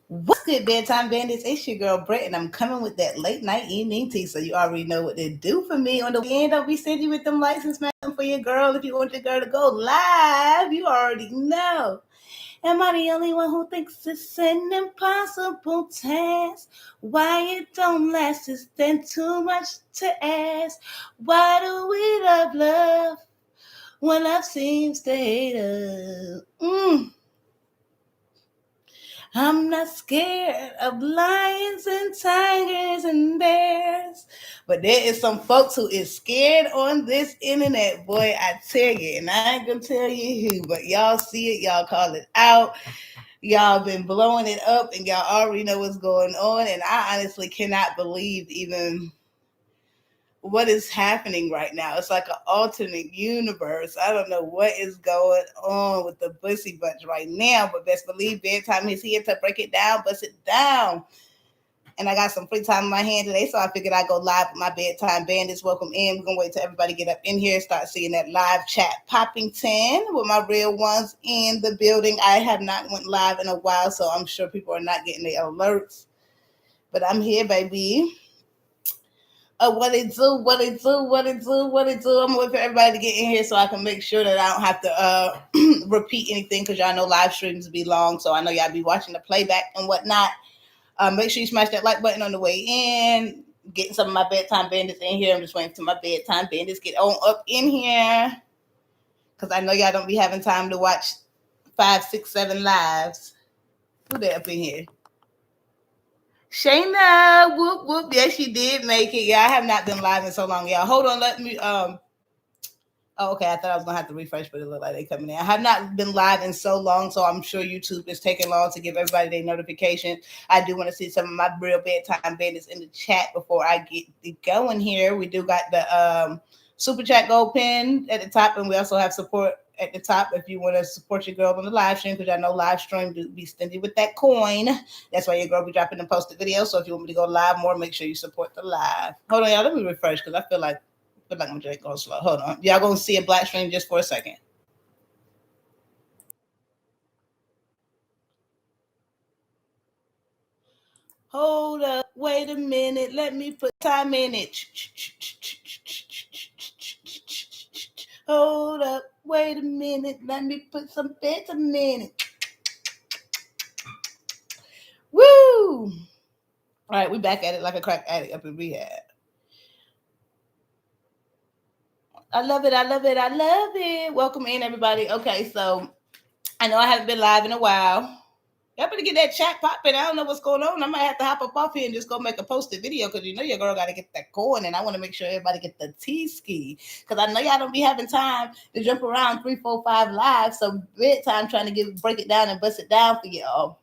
What's good, bedtime bandits? It's your girl Brett, and I'm coming with that late night evening tea. So you already know what to do for me on the weekend. Don't be stingy with them likes and smash them for your girl. If you want your girl to go live, you already know. Am I the only one who thinks it's an impossible task? Why it don't last is then too much to ask. Why do we love when love seems to hate us? I'm not scared of lions and tigers and bears. But there is some folks who is scared on this internet, boy, I tell you. And I ain't gonna tell you who, but y'all see it, y'all call it out. Y'all been blowing it up and y'all already know what's going on. And I honestly cannot believe even what is happening right now. It's like an alternate universe. I don't know what is going on with the Bussy Bunch right now, but best believe bedtime is here to break it down, bust it down. And I got some free time in my hand today, so I figured I'd go live with my bedtime bandits. Welcome in. We're going to wait till everybody get up in here, start seeing that live chat popping 10 with my real ones in the building. I have not went live in a while, so I'm sure people are not getting their alerts. But I'm here, baby. What it do, what it do, what it do, what it do. I'm gonna wait for everybody to get in here so I can make sure that I don't have to repeat anything because y'all know live streams be long, so I know y'all be watching the playback and whatnot. Make sure you smash that like button on the way in. Getting some of my bedtime bandits in here. I'm just waiting for my bedtime bandits get on up in here because I know y'all don't be having time to watch 5, 6, 7 lives. Who they up in here? Shayna, whoop whoop. Yes, she did make it. Yeah, I have not been live in so long, y'all. Hold on, let me Oh, okay. I thought I was gonna have to refresh, but it looked like they coming in. I have not been live in so long, so I'm sure YouTube is taking long to give everybody their notification. I do want to see some of my real bedtime bandits in the chat before I get going here. We do got the super chat gold pin at the top, and we also have support at the top if you want to support your girl on the live stream, because I know live stream do be stingy with that coin. That's why your girl be dropping the posted video. So if you want me to go live more, make sure you support the live. Hold on, y'all. Let me refresh because I feel like my drink going slow. Hold on. Y'all gonna see a black screen just for a second. Hold up. Wait a minute. Let me put time in it. Hold up. Wait a minute. Let me put some bedtime in it. Woo! All right, we back at it like a crack addict up in rehab. I love it. I love it. I love it. Welcome in, everybody. Okay, so I know I haven't been live in a while. Y'all better get that chat popping. I don't know what's going on. I might have to hop up off here and just go make a posted video because you know your girl got to get that coin, and I want to make sure everybody get the T-ski because I know y'all don't be having time to jump around 3, 4, 5 live. So bedtime trying to break it down and bust it down for y'all.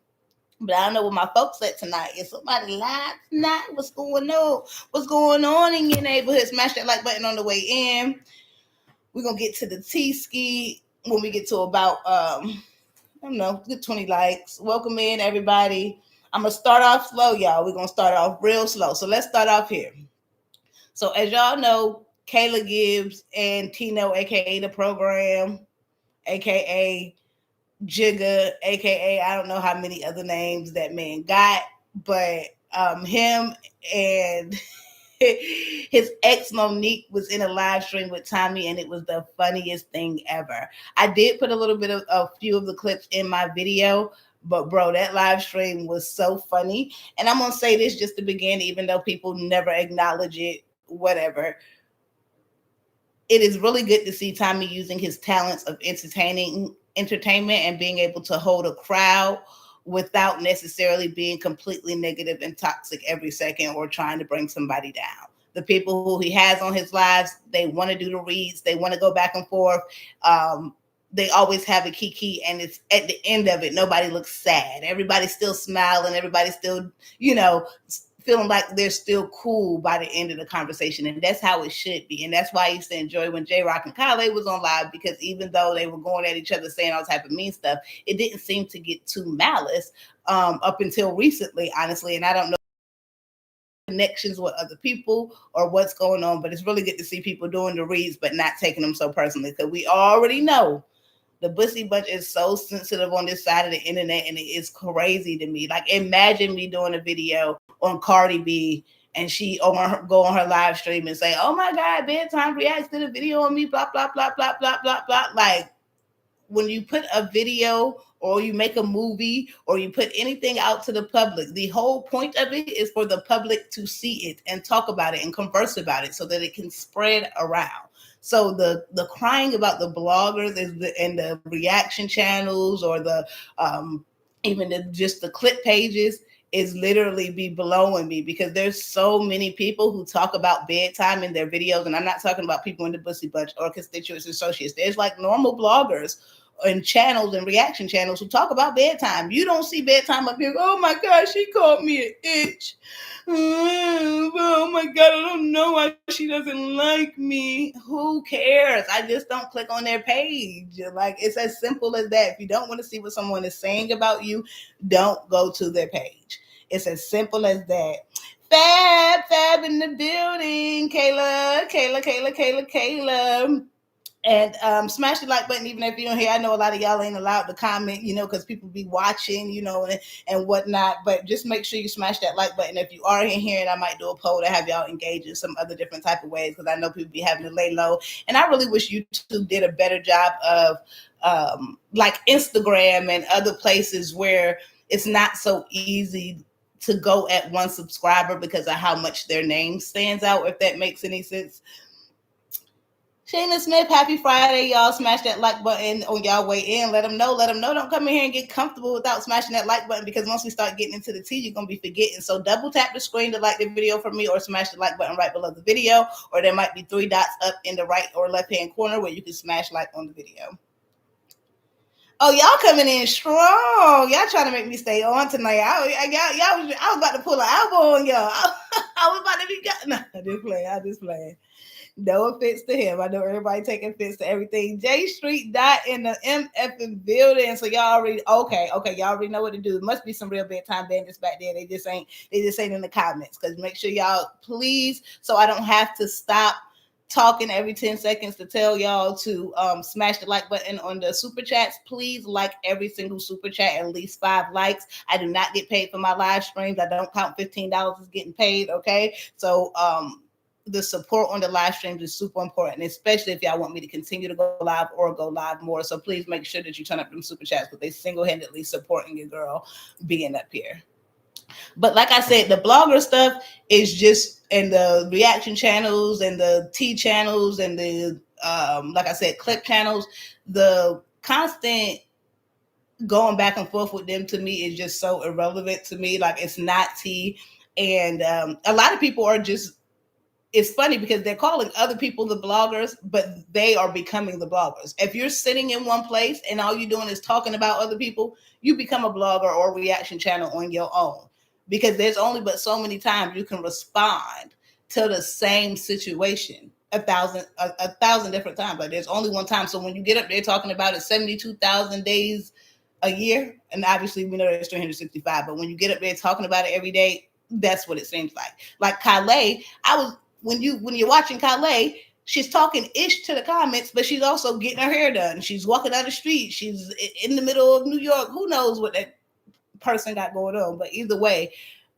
But I don't know what my folks at tonight. Is somebody live tonight? What's going on? What's going on in your neighborhood? Smash that like button on the way in. We're gonna get to the T-ski when we get to about I don't know, get 20 likes. Welcome in, everybody. I'm going to start off slow, y'all. We're going to start off real slow. So let's start off here. So as y'all know, Kayla Gibbs and Tino, a.k.a. The Program, a.k.a. Jigga, a.k.a. I don't know how many other names that man got, but him and his ex Monique was in a live stream with Tommy, and it was the funniest thing ever. I did put a little bit of a few of the clips in my video, but bro, that live stream was so funny. And I'm gonna say this just to begin, even though people never acknowledge it, whatever. It is really good to see Tommy using his talents of entertainment and being able to hold a crowd without necessarily being completely negative and toxic every second or trying to bring somebody down. The people who he has on his lives, they want to do the reads, they want to go back and forth. They always have a kiki, and it's at the end of it, nobody looks sad. Everybody's still smiling. Everybody's still, feeling like they're still cool by the end of the conversation. And that's how it should be. And that's why I used to enjoy when J-Rock and Kale was on live, because even though they were going at each other saying all type of mean stuff, it didn't seem to get too malice up until recently, honestly. And I don't know connections with other people or what's going on, but it's really good to see people doing the reads but not taking them so personally, because we already know The Bussy Bunch is so sensitive on this side of the internet, and it is crazy to me. Like, imagine me doing a video on Cardi B, and she go on her live stream and say, "Oh my God, bedtime reacts to the video on me, blah blah blah blah blah blah blah." Like, when you put a video or you make a movie or you put anything out to the public, the whole point of it is for the public to see it and talk about it and converse about it so that it can spread around. So the crying about the bloggers and the reaction channels or the even just the clip pages is literally be blowing me, because there's so many people who talk about bedtime in their videos. And I'm not talking about people in the Bussy Bunch or constituents and associates. There's like normal bloggers and channels and reaction channels who talk about bedtime. You don't see bedtime up here. Oh my God, she called me an itch. Oh my God, I don't know why she doesn't like me. Who cares? I just don't click on their page. Like, it's as simple as that. If you don't want to see what someone is saying about you, don't go to their page. It's as simple as that. Fab in the building. Kayla. And smash the like button, even if you're here. I know a lot of y'all ain't allowed to comment, because people be watching, and whatnot. But just make sure you smash that like button. If you are in here, and I might do a poll to have y'all engage in some other different type of ways, because I know people be having to lay low. And I really wish YouTube did a better job of like Instagram and other places where it's not so easy to go at one subscriber because of how much their name stands out, if that makes any sense. Shayna Smith, happy Friday, y'all. Smash that like button on y'all way in. Let them know. Don't come in here and get comfortable without smashing that like button, because once we start getting into the tea, you're going to be forgetting. So double tap the screen to like the video for me, or smash the like button right below the video, or there might be 3 dots up in the right or left-hand corner where you can smash like on the video. Oh, y'all coming in strong. Y'all trying to make me stay on tonight. I was about to pull an Alvo on y'all. I was about to be got. No, I just playing. No offense to him. I know everybody taking offense to everything. J Street dot in the MF building. So y'all already okay. Y'all already know what to do. There must be some real bedtime bandits back there. They just ain't in the comments. Because make sure y'all, please, so I don't have to stop talking every 10 seconds to tell y'all to smash the like button on the super chats. Please like every single super chat, at least 5 likes. I do not get paid for my live streams. I don't count $15 as getting paid. Okay, so the support on the live streams is super important, especially if y'all want me to continue to go live or go live more. So please make sure that you turn up them super chats, because they single-handedly supporting your girl being up here. But like I said, the blogger stuff is just, and the reaction channels and the tea channels and the like I said, clip channels, the constant going back and forth with them, to me, is just so irrelevant to me. Like, it's not tea. And a lot of people are just, it's funny because they're calling other people the bloggers, but they are becoming the bloggers. If you're sitting in one place and all you're doing is talking about other people, you become a blogger or a reaction channel on your own, because there's only but so many times you can respond to the same situation a thousand different times. Like, there's only one time. So when you get up there talking about it 72,000 days a year, and obviously we know there's 365, but when you get up there talking about it every day, that's what it seems like. Like Calais, when you're watching Calais, she's talking ish to the comments, but she's also getting her hair done. She's walking down the street. She's in the middle of New York. Who knows what that person got going on? But either way,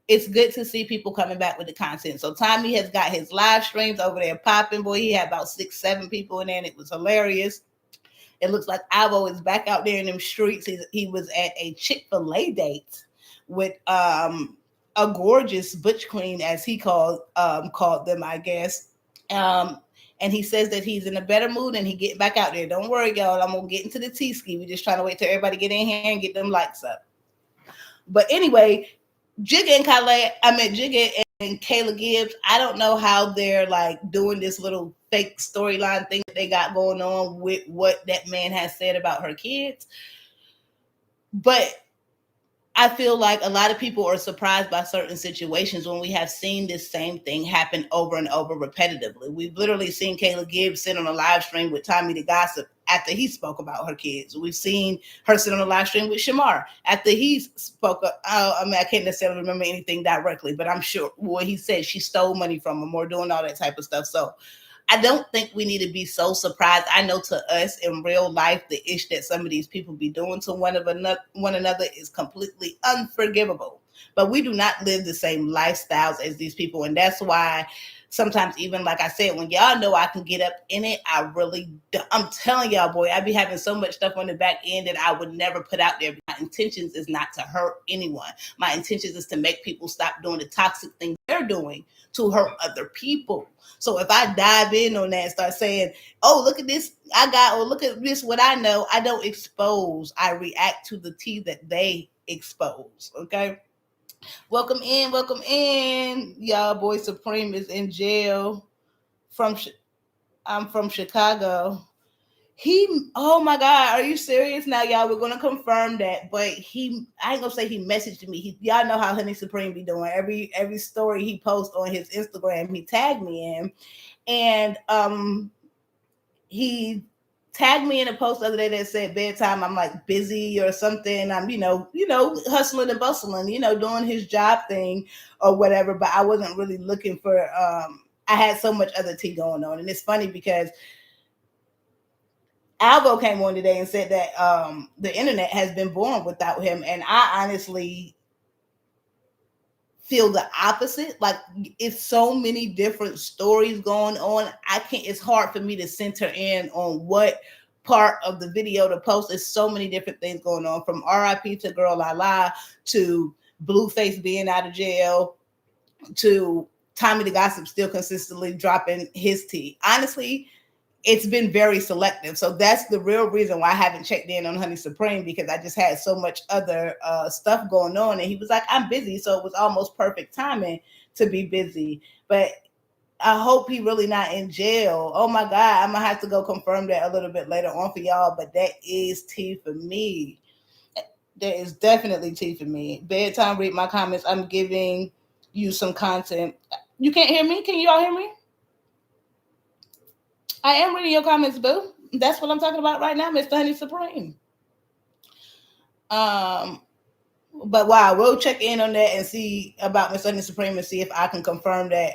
it's good to see people coming back with the content. So Tommy has got his live streams over there popping. Boy, he had about 6-7 people in there, and it was hilarious. It looks like Alvo is back out there in them streets. He was at a Chick-fil-A date with a gorgeous butch queen, as he called them, I guess. And he says that he's in a better mood and he getting back out there. Don't worry, y'all. I'm gonna get into the tea ski. We just trying to wait till everybody get in here and get them likes up. But anyway, Jigga and Kayla Gibbs, I don't know how they're like doing this little fake storyline thing that they got going on with what that man has said about her kids. But I feel like a lot of people are surprised by certain situations when we have seen this same thing happen over and over repetitively. We've literally seen Kayla Gibbs sit on a live stream with Tommy the Gossip after he spoke about her kids. We've seen her sit on a live stream with Shamar after he spoke. I can't necessarily remember anything directly, but I'm sure what he said, she stole money from him or doing all that type of stuff. So I don't think we need to be so surprised. I know to us in real life, the ish that some of these people be doing to one another is completely unforgivable. But we do not live the same lifestyles as these people, and that's why sometimes, even like I said, when y'all know I can get up in it, I'm telling y'all, boy, I be having so much stuff on the back end that I would never put out there. My intentions is not to hurt anyone. My intentions is to make people stop doing the toxic things they're doing to hurt other people. So if I dive in on that and start saying, oh, look at this I got, or look at this, what I know, I don't expose. I react to the tea that they expose. Okay. Welcome in. Y'all, boy Supreme is in jail. I'm from Chicago. Oh my God, are you serious? Now, y'all, we're gonna confirm that, but I ain't gonna say he messaged me. Y'all know how Honey Supreme be doing. Every story he posts on his Instagram, he tagged me in, and he tagged me in a post the other day that said bedtime. I'm like busy or something. I'm hustling and bustling, doing his job thing or whatever. But I wasn't really looking for. I had so much other tea going on, and it's funny because Alvo came on today and said that the internet has been born without him, and I honestly feel the opposite. Like, it's so many different stories going on. It's hard for me to center in on what part of the video to post. There's so many different things going on, from RIP to Girl La La to Blueface being out of jail to Tommy the Gossip still consistently dropping his tea. Honestly, it's been very selective. So that's the real reason why I haven't checked in on Honey Supreme, because I just had so much other stuff going on. And he was like, I'm busy. So it was almost perfect timing to be busy. But I hope he really not in jail. Oh my God, I'm going to have to go confirm that a little bit later on for y'all. But that is tea for me. That is definitely tea for me. Bedtime, read my comments. I'm giving you some content. You can't hear me? Can you all hear me? I am reading your comments, boo. That's what I'm talking about right now, Mr. Honey Supreme. But wow, we'll check in on that and see about Mr. Honey Supreme and see if I can confirm that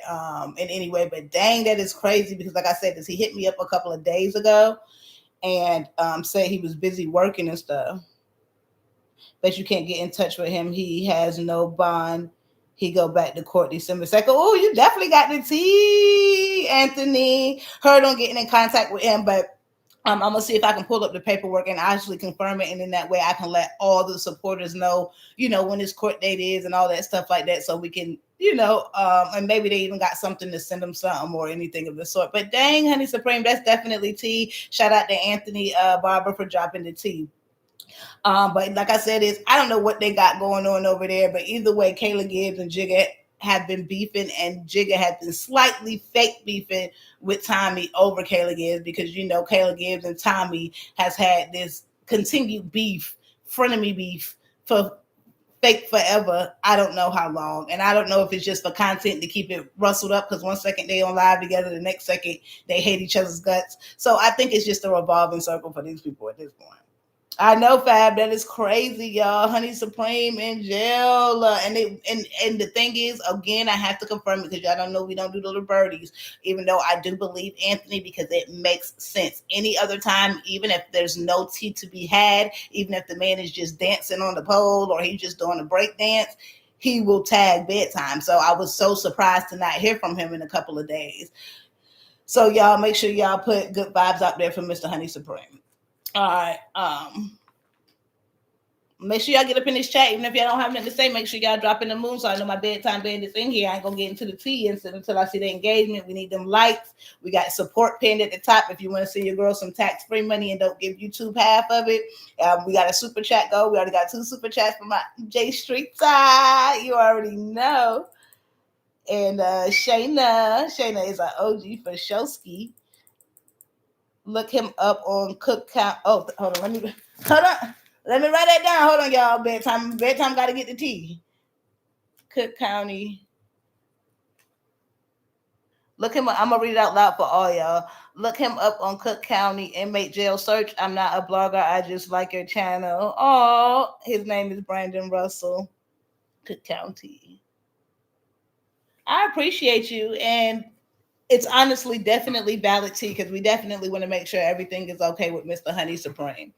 in any way. But dang, that is crazy, because like I said, he hit me up a couple of days ago and said he was busy working and stuff. But you can't get in touch with him. He has no bond. He go back to court December 2nd. Oh, you definitely got the tea, Anthony. Heard on getting in contact with him, but I'm going to see if I can pull up the paperwork and actually confirm it. And in that way, I can let all the supporters know, when his court date is and all that stuff like that. So we can, and maybe they even got something to send them something or anything of the sort. But dang, Honey Supreme, that's definitely tea. Shout out to Anthony Barber for dropping the tea. But like I said, I don't know what they got going on over there. But either way, Kayla Gibbs and Jigga have been beefing, and Jigga has been slightly fake beefing with Tommy over Kayla Gibbs, because Kayla Gibbs and Tommy has had this continued beef, frenemy beef for fake forever. I don't know how long, and I don't know if it's just for content to keep it rustled up, because one second they on live together, the next second they hate each other's guts. So I think it's just a revolving circle for these people at this point. I know, Fab, that is crazy, y'all. Honey Supreme in jail, and the thing is, again, I have to confirm it, because y'all don't know we don't do little birdies. Even though I do believe Anthony, because it makes sense. Any other time, even if there's no tea to be had, even if the man is just dancing on the pole or he's just doing a break dance, he will tag bedtime. So I was so surprised to not hear from him in a couple of days. So y'all make sure y'all put good vibes out there for Mr. Honey Supreme. All right. Make sure y'all get up in this chat. Even if y'all don't have nothing to say, make sure y'all drop in the moon so I know my bedtime band is in here. I ain't gonna get into the tea until I see the engagement. We need them likes. We got support pinned at the top if you want to send your girl some tax-free money and don't give YouTube half of it. We got a super chat go. We already got 2 super chats from my J Street side. You already know. And Shayna is an OG for Showski. Look him up on Cook Count. Oh, hold on. Let me write that down. Hold on, y'all. Bedtime got to get the tea. Cook County. Look him up. I'm going to read it out loud for all y'all. Look him up on Cook County Inmate Jail Search. I'm not a blogger. I just like your channel. Oh, his name is Brandon Russell. Cook County. I appreciate you. And it's honestly definitely valid tea because we definitely want to make sure everything is okay with Mr. Honey Supreme.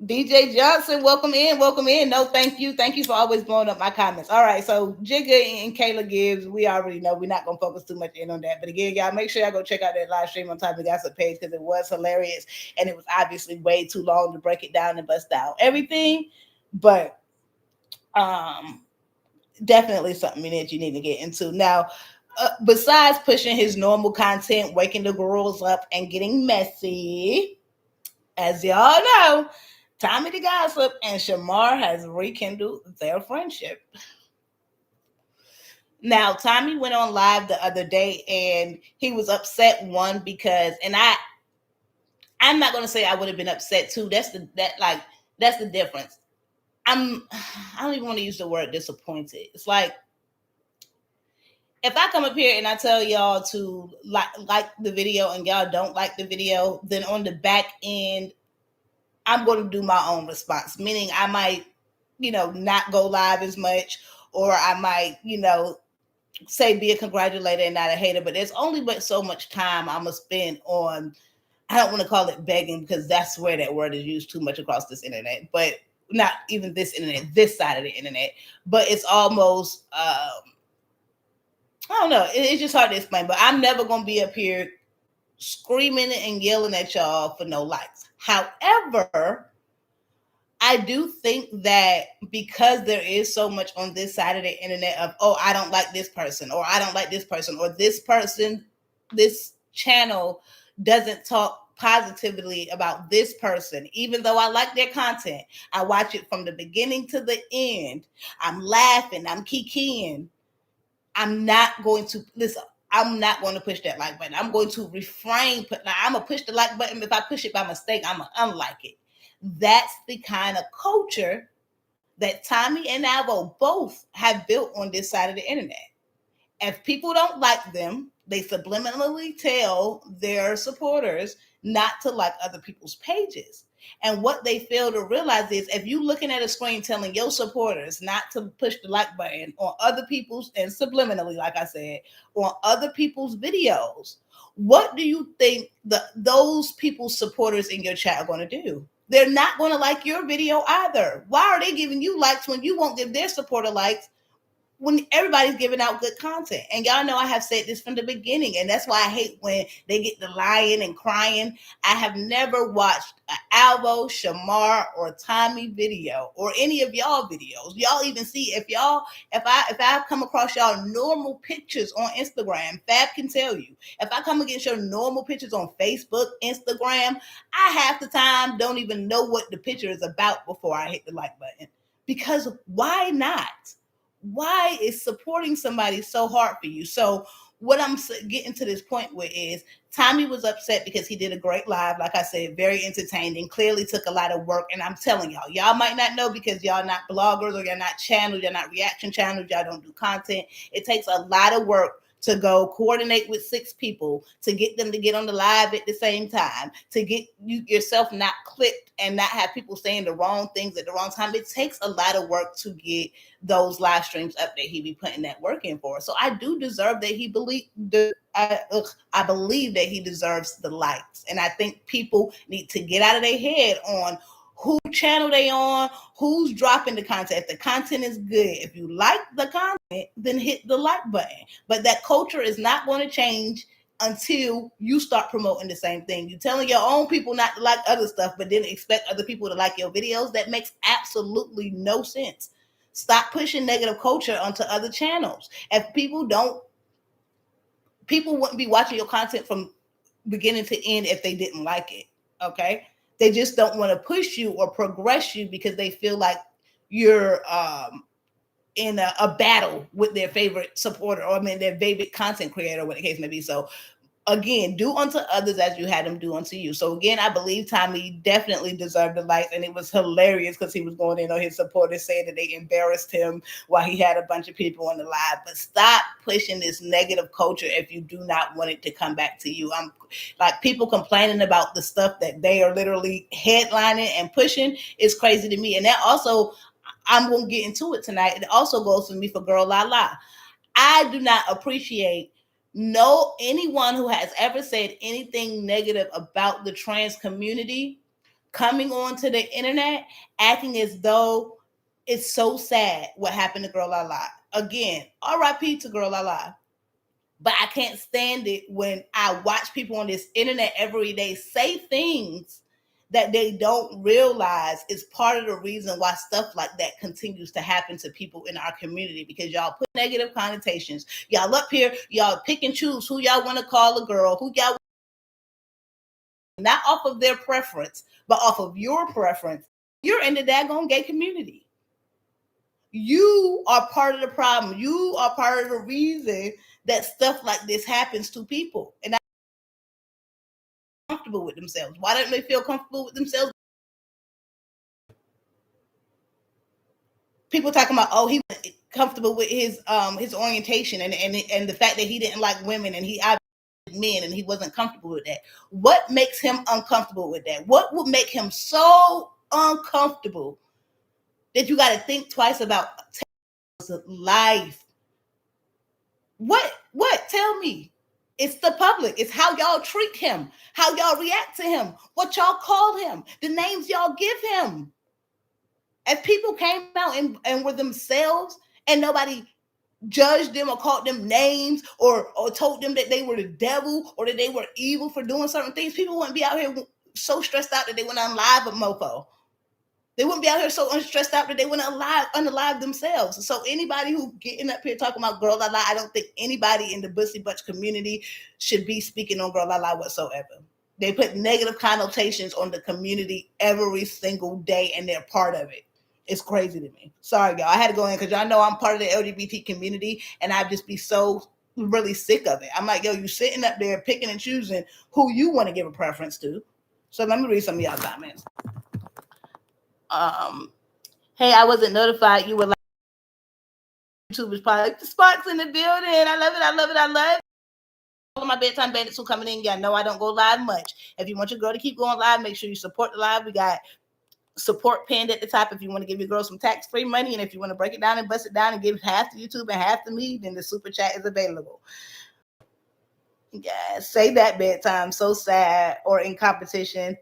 DJ Johnson, welcome in, welcome in. No, thank you. Thank you for always blowing up my comments. All right, so Jigga and Kayla Gibbs, we already know we're not going to focus too much in on that. But again, y'all, make sure y'all go check out that live stream on Time to Gossip page because it was hilarious and it was obviously way too long to break it down and bust out everything. But definitely something that you need to get into. Now, besides pushing his normal content, waking the girls up and getting messy, as y'all know, Tommy the Gossip and Shamar has rekindled their friendship. Now, Tommy went on live the other day and he was upset because, and I'm not gonna say I would have been upset too. That's the difference. I don't even want to use the word disappointed. It's like if I come up here and I tell y'all to like the video and y'all don't like the video, then on the back end, I'm going to do my own response, meaning I might, not go live as much, or I might, say be a congratulator and not a hater. But there's only but so much time I'm going to spend on, I don't want to call it begging because that's where that word is used too much across this internet, but not even this internet, this side of the internet. But it's almost, I don't know. It's just hard to explain, but I'm never going to be up here screaming and yelling at y'all for no likes. However, I do think that because there is so much on this side of the internet of, oh, I don't like this person, or I don't like this person, or this person, this channel doesn't talk positively about this person, even though I like their content. I watch it from the beginning to the end. I'm laughing, I'm kikiing. I'm not going to listen. I'm not going to push that like button. I'm going to refrain. I'm going to push the like button. If I push it by mistake, I'm going to unlike it. That's the kind of culture that Tommy and Alvo both have built on this side of the internet. If people don't like them, they subliminally tell their supporters not to like other people's pages. And what they fail to realize is if you're looking at a screen telling your supporters not to push the like button on other people's, and subliminally, like I said, on other people's videos, what do you think those people's supporters in your chat are going to do? They're not going to like your video either. Why are they giving you likes when you won't give their supporter likes when everybody's giving out good content? And y'all know I have said this from the beginning, and that's why I hate when they get the lying and crying. I have never watched an Alvo, Shamar, or Tommy video, or any of y'all videos. Y'all even see if I come across y'all normal pictures on Instagram, Fab can tell you. If I come against your normal pictures on Facebook, Instagram, I half the time don't even know what the picture is about before I hit the like button. Because why not? Why is supporting somebody so hard for you? So what I'm getting to this point with is Tommy was upset because he did a great live. Like I said, very entertaining, clearly took a lot of work. And I'm telling y'all might not know because y'all not bloggers or you're not channels, you're not reaction channels, y'all don't do content. It takes a lot of work to go coordinate with 6 people, to get them to get on the live at the same time, to get you yourself not clipped and not have people saying the wrong things at the wrong time. It takes a lot of work to get those live streams up that he be putting that work in for. So I do deserve that I believe that he deserves the likes. And I think people need to get out of their head on who channel they on, who's dropping the content. If the content is good, if you like the content, then hit the like button. But that culture is not going to change until you start promoting the same thing. You're telling your own people not to like other stuff, but then expect other people to like your videos. That makes absolutely no sense. Stop pushing negative culture onto other channels. If people wouldn't be watching your content from beginning to end if they didn't like it. Okay. They just don't want to push you or progress you because they feel like you're in a battle with their favorite supporter, or their favorite content creator, what the case may be. So again, do unto others as you had them do unto you. So again, I believe Tommy definitely deserved the likes, and it was hilarious because he was going in on his supporters saying that they embarrassed him while he had a bunch of people on the live. But stop pushing this negative culture if you do not want it to come back to you. I'm like, people complaining about the stuff that they are literally headlining and pushing is crazy to me. And that also, I'm going to get into it tonight. It also goes for me for Girl La La. I do not appreciate anyone who has ever said anything negative about the trans community coming onto the internet acting as though it's so sad what happened to Girl Lala. Again, RIP to Girl Lala. But I can't stand it when I watch people on this internet every day say things that they don't realize is part of the reason why stuff like that continues to happen to people in our community, because y'all put negative connotations. Y'all up here, y'all pick and choose who y'all want to call a girl, who y'all, not off of their preference, but off of your preference. You're in the daggone gay community. You are part of the problem. You are part of the reason that stuff like this happens to people. And I'm comfortable with themselves. Why don't they feel comfortable with themselves? People talking about, oh, he was comfortable with his orientation and the fact that he didn't like women and he men and he wasn't comfortable with that. What makes him uncomfortable with that? What would make him so uncomfortable that you got to think twice about life? What? Tell me. It's the public. It's how y'all treat him, how y'all react to him, what y'all call him, the names y'all give him. As people came out and were themselves and nobody judged them or called them names or told them that they were the devil or that they were evil for doing certain things, people wouldn't be out here so stressed out that they went on live with mofo. They wouldn't be out here so stressed out that they wouldn't unalive themselves. So anybody who getting up here talking about Girl Lala, I don't think anybody in the Bussy Butch community should be speaking on Girl Lala whatsoever. They put negative connotations on the community every single day, and they're part of it. It's crazy to me. Sorry, y'all. I had to go in because y'all know I'm part of the LGBT community, and I'd just be so really sick of it. I'm like, yo, you sitting up there picking and choosing who you want to give a preference to. So let me read some of y'all comments. Hey, I wasn't notified you were like YouTube is probably like the sparks in the building. I love it. All of my bedtime bandits who coming in, y'all know I don't go live much. If you want your girl to keep going live, make sure you support the live. We got support pinned at the top if you want to give your girl some tax-free money, and if you want to break it down and bust it down and give half to YouTube and half to me, then the super chat is available. Yeah, say that bedtime. So sad. Or in competition.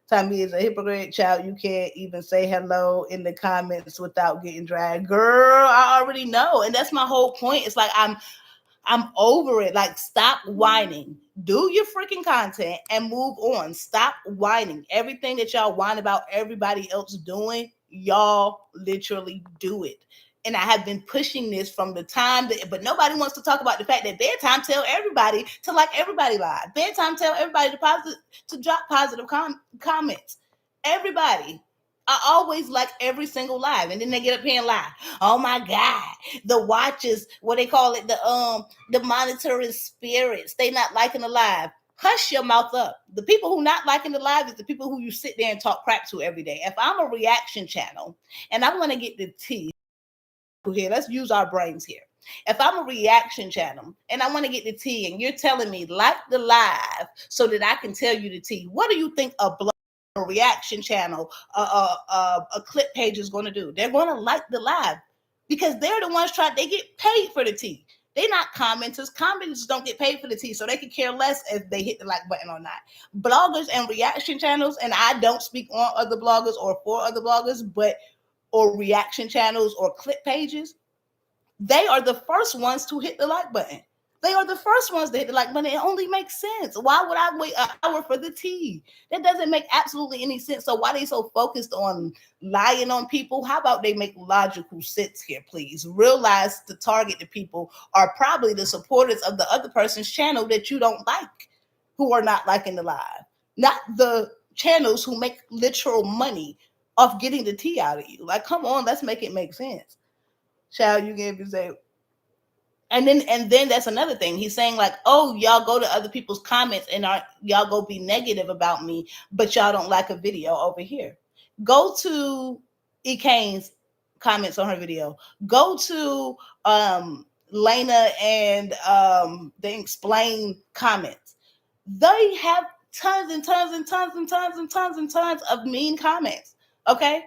Tommy is a hypocrite, child. You can't even say hello in the comments without getting dragged. Girl, I already know. And that's my whole point. It's like I'm over it. Like, stop whining. Do your freaking content and move on. Stop whining. Everything that y'all whine about everybody else doing, y'all literally do it. And I have been pushing this from the time that, but nobody wants to talk about the fact that bedtime tell everybody to like everybody live. Bedtime tell everybody to drop positive comments. Everybody. I always like every single live, and then they get up here and lie. Oh my God, the watchers, what they call it, the monitoring spirits, they not liking the live. Hush your mouth up. The people who not liking the live is the people who you sit there and talk crap to every day. If I'm a reaction channel and I want to get the tea here, let's use our brains here. If I'm a reaction channel and I want to get the tea, and you're telling me like the live so that I can tell you the tea, what do you think a reaction channel, a clip page is going to do? They're going to like the live because they're the ones they get paid for the tea. They're not commenters. Commenters don't get paid for the tea, so they could care less if they hit the like button or not. Bloggers and reaction channels, and I don't speak on other bloggers or for other bloggers, or reaction channels or clip pages, they are the first ones to hit the like button. They are the first ones to hit the like button. It only makes sense. Why would I wait an hour for the tea? That doesn't make absolutely any sense. So why are they so focused on lying on people? How about they make logical sense here, please? Realize the target the people are probably the supporters of the other person's channel that you don't like, who are not liking the live. Not the channels who make literal money off getting the tea out of you. Like, come on, let's make it make sense. Child, you gave me say. And then that's another thing. He's saying like, oh, y'all go to other people's comments and y'all go be negative about me, but y'all don't like a video over here. Go to E. Kane's comments on her video. Go to Lena and the Explain comments. They have tons and tons and tons and tons and tons and tons of mean comments. Okay.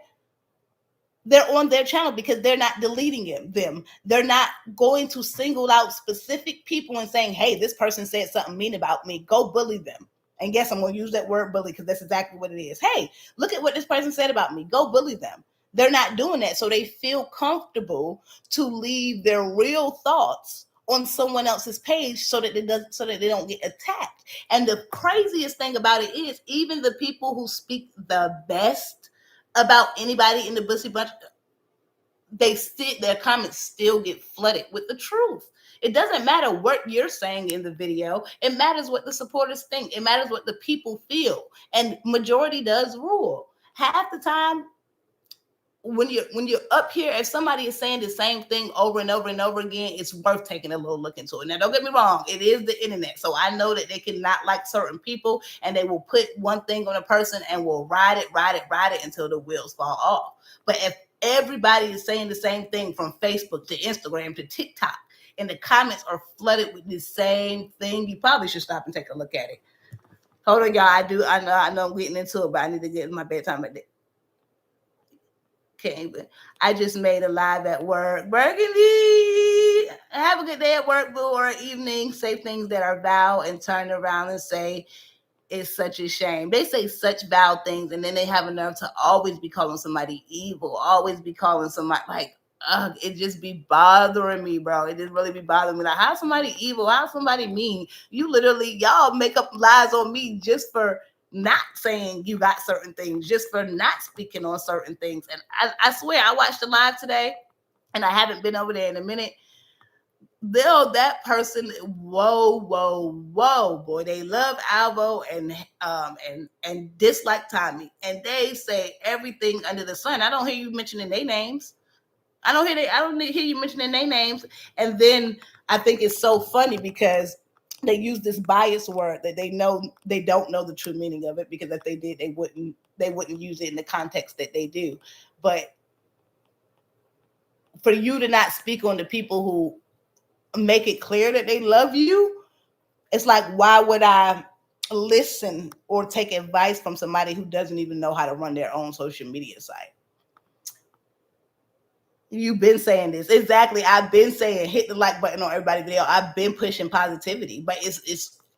they're on their channel because they're not deleting them. They're not going to single out specific people and saying, hey, this person said something mean about me. Go bully them. And yes, I'm going to use that word bully because that's exactly what it is. Hey, look at what this person said about me. Go bully them. They're not doing that. So they feel comfortable to leave their real thoughts on someone else's page so that they don't get attacked. And the craziest thing about it is even the people who speak the best about anybody in the Bussy Bunch, their comments still get flooded with the truth. It doesn't matter what you're saying in the video. It matters what the supporters think. It matters what the people feel. And majority does rule. Half the time, when you're up here, if somebody is saying the same thing over and over and over again, it's worth taking a little look into it. Now, don't get me wrong, it is the internet, so I know that they cannot like certain people, and they will put one thing on a person and will ride it until the wheels fall off. But if everybody is saying the same thing from Facebook to Instagram to TikTok, and the comments are flooded with the same thing, you probably should stop and take a look at it. Hold on, y'all. I know I'm getting into it, but I need to get in my bedtime at that. Okay, but I just made a live at work. Burgundy, have a good day at work, boo, or evening. Say things that are vile and turn around and say it's such a shame. They say such vile things, and then they have a nerve to always be calling somebody evil, always be calling somebody like, it just be bothering me, bro. It just really be bothering me. Like, how's somebody evil? How's somebody mean? You literally, y'all make up lies on me just for not saying you got certain things, just for not speaking on certain things. And I swear, I watched the live today, and I haven't been over there in a minute. That person, whoa, boy, they love Alvo and dislike Tommy, and they say everything under the sun. I don't hear you mentioning their names. I don't hear you mentioning their names. And then I think it's so funny because they use this biased word that they don't know the true meaning of it, because if they did, they wouldn't use it in the context that they do. But for you to not speak on the people who make it clear that they love you, it's like, why would I listen or take advice from somebody who doesn't even know how to run their own social media site? You've been saying this. Exactly. I've been saying hit the like button on everybody's video. I've been pushing positivity, but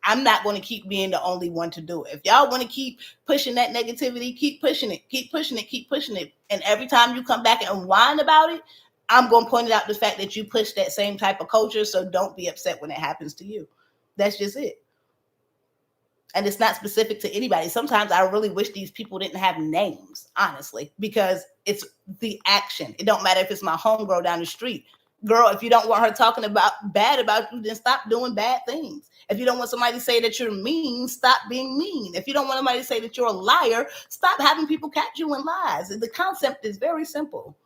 I'm not going to keep being the only one to do it. If y'all want to keep pushing that negativity, keep pushing it. And every time you come back and whine about it, I'm going to point out the fact that you push that same type of culture. So don't be upset when it happens to you. That's just it. And it's not specific to anybody. Sometimes I really wish these people didn't have names, honestly, because it's the action. It don't matter if it's my homegirl down the street. Girl, if you don't want her talking bad about you, then stop doing bad things. If you don't want somebody to say that you're mean, stop being mean. If you don't want somebody to say that you're a liar, stop having people catch you in lies. The concept is very simple.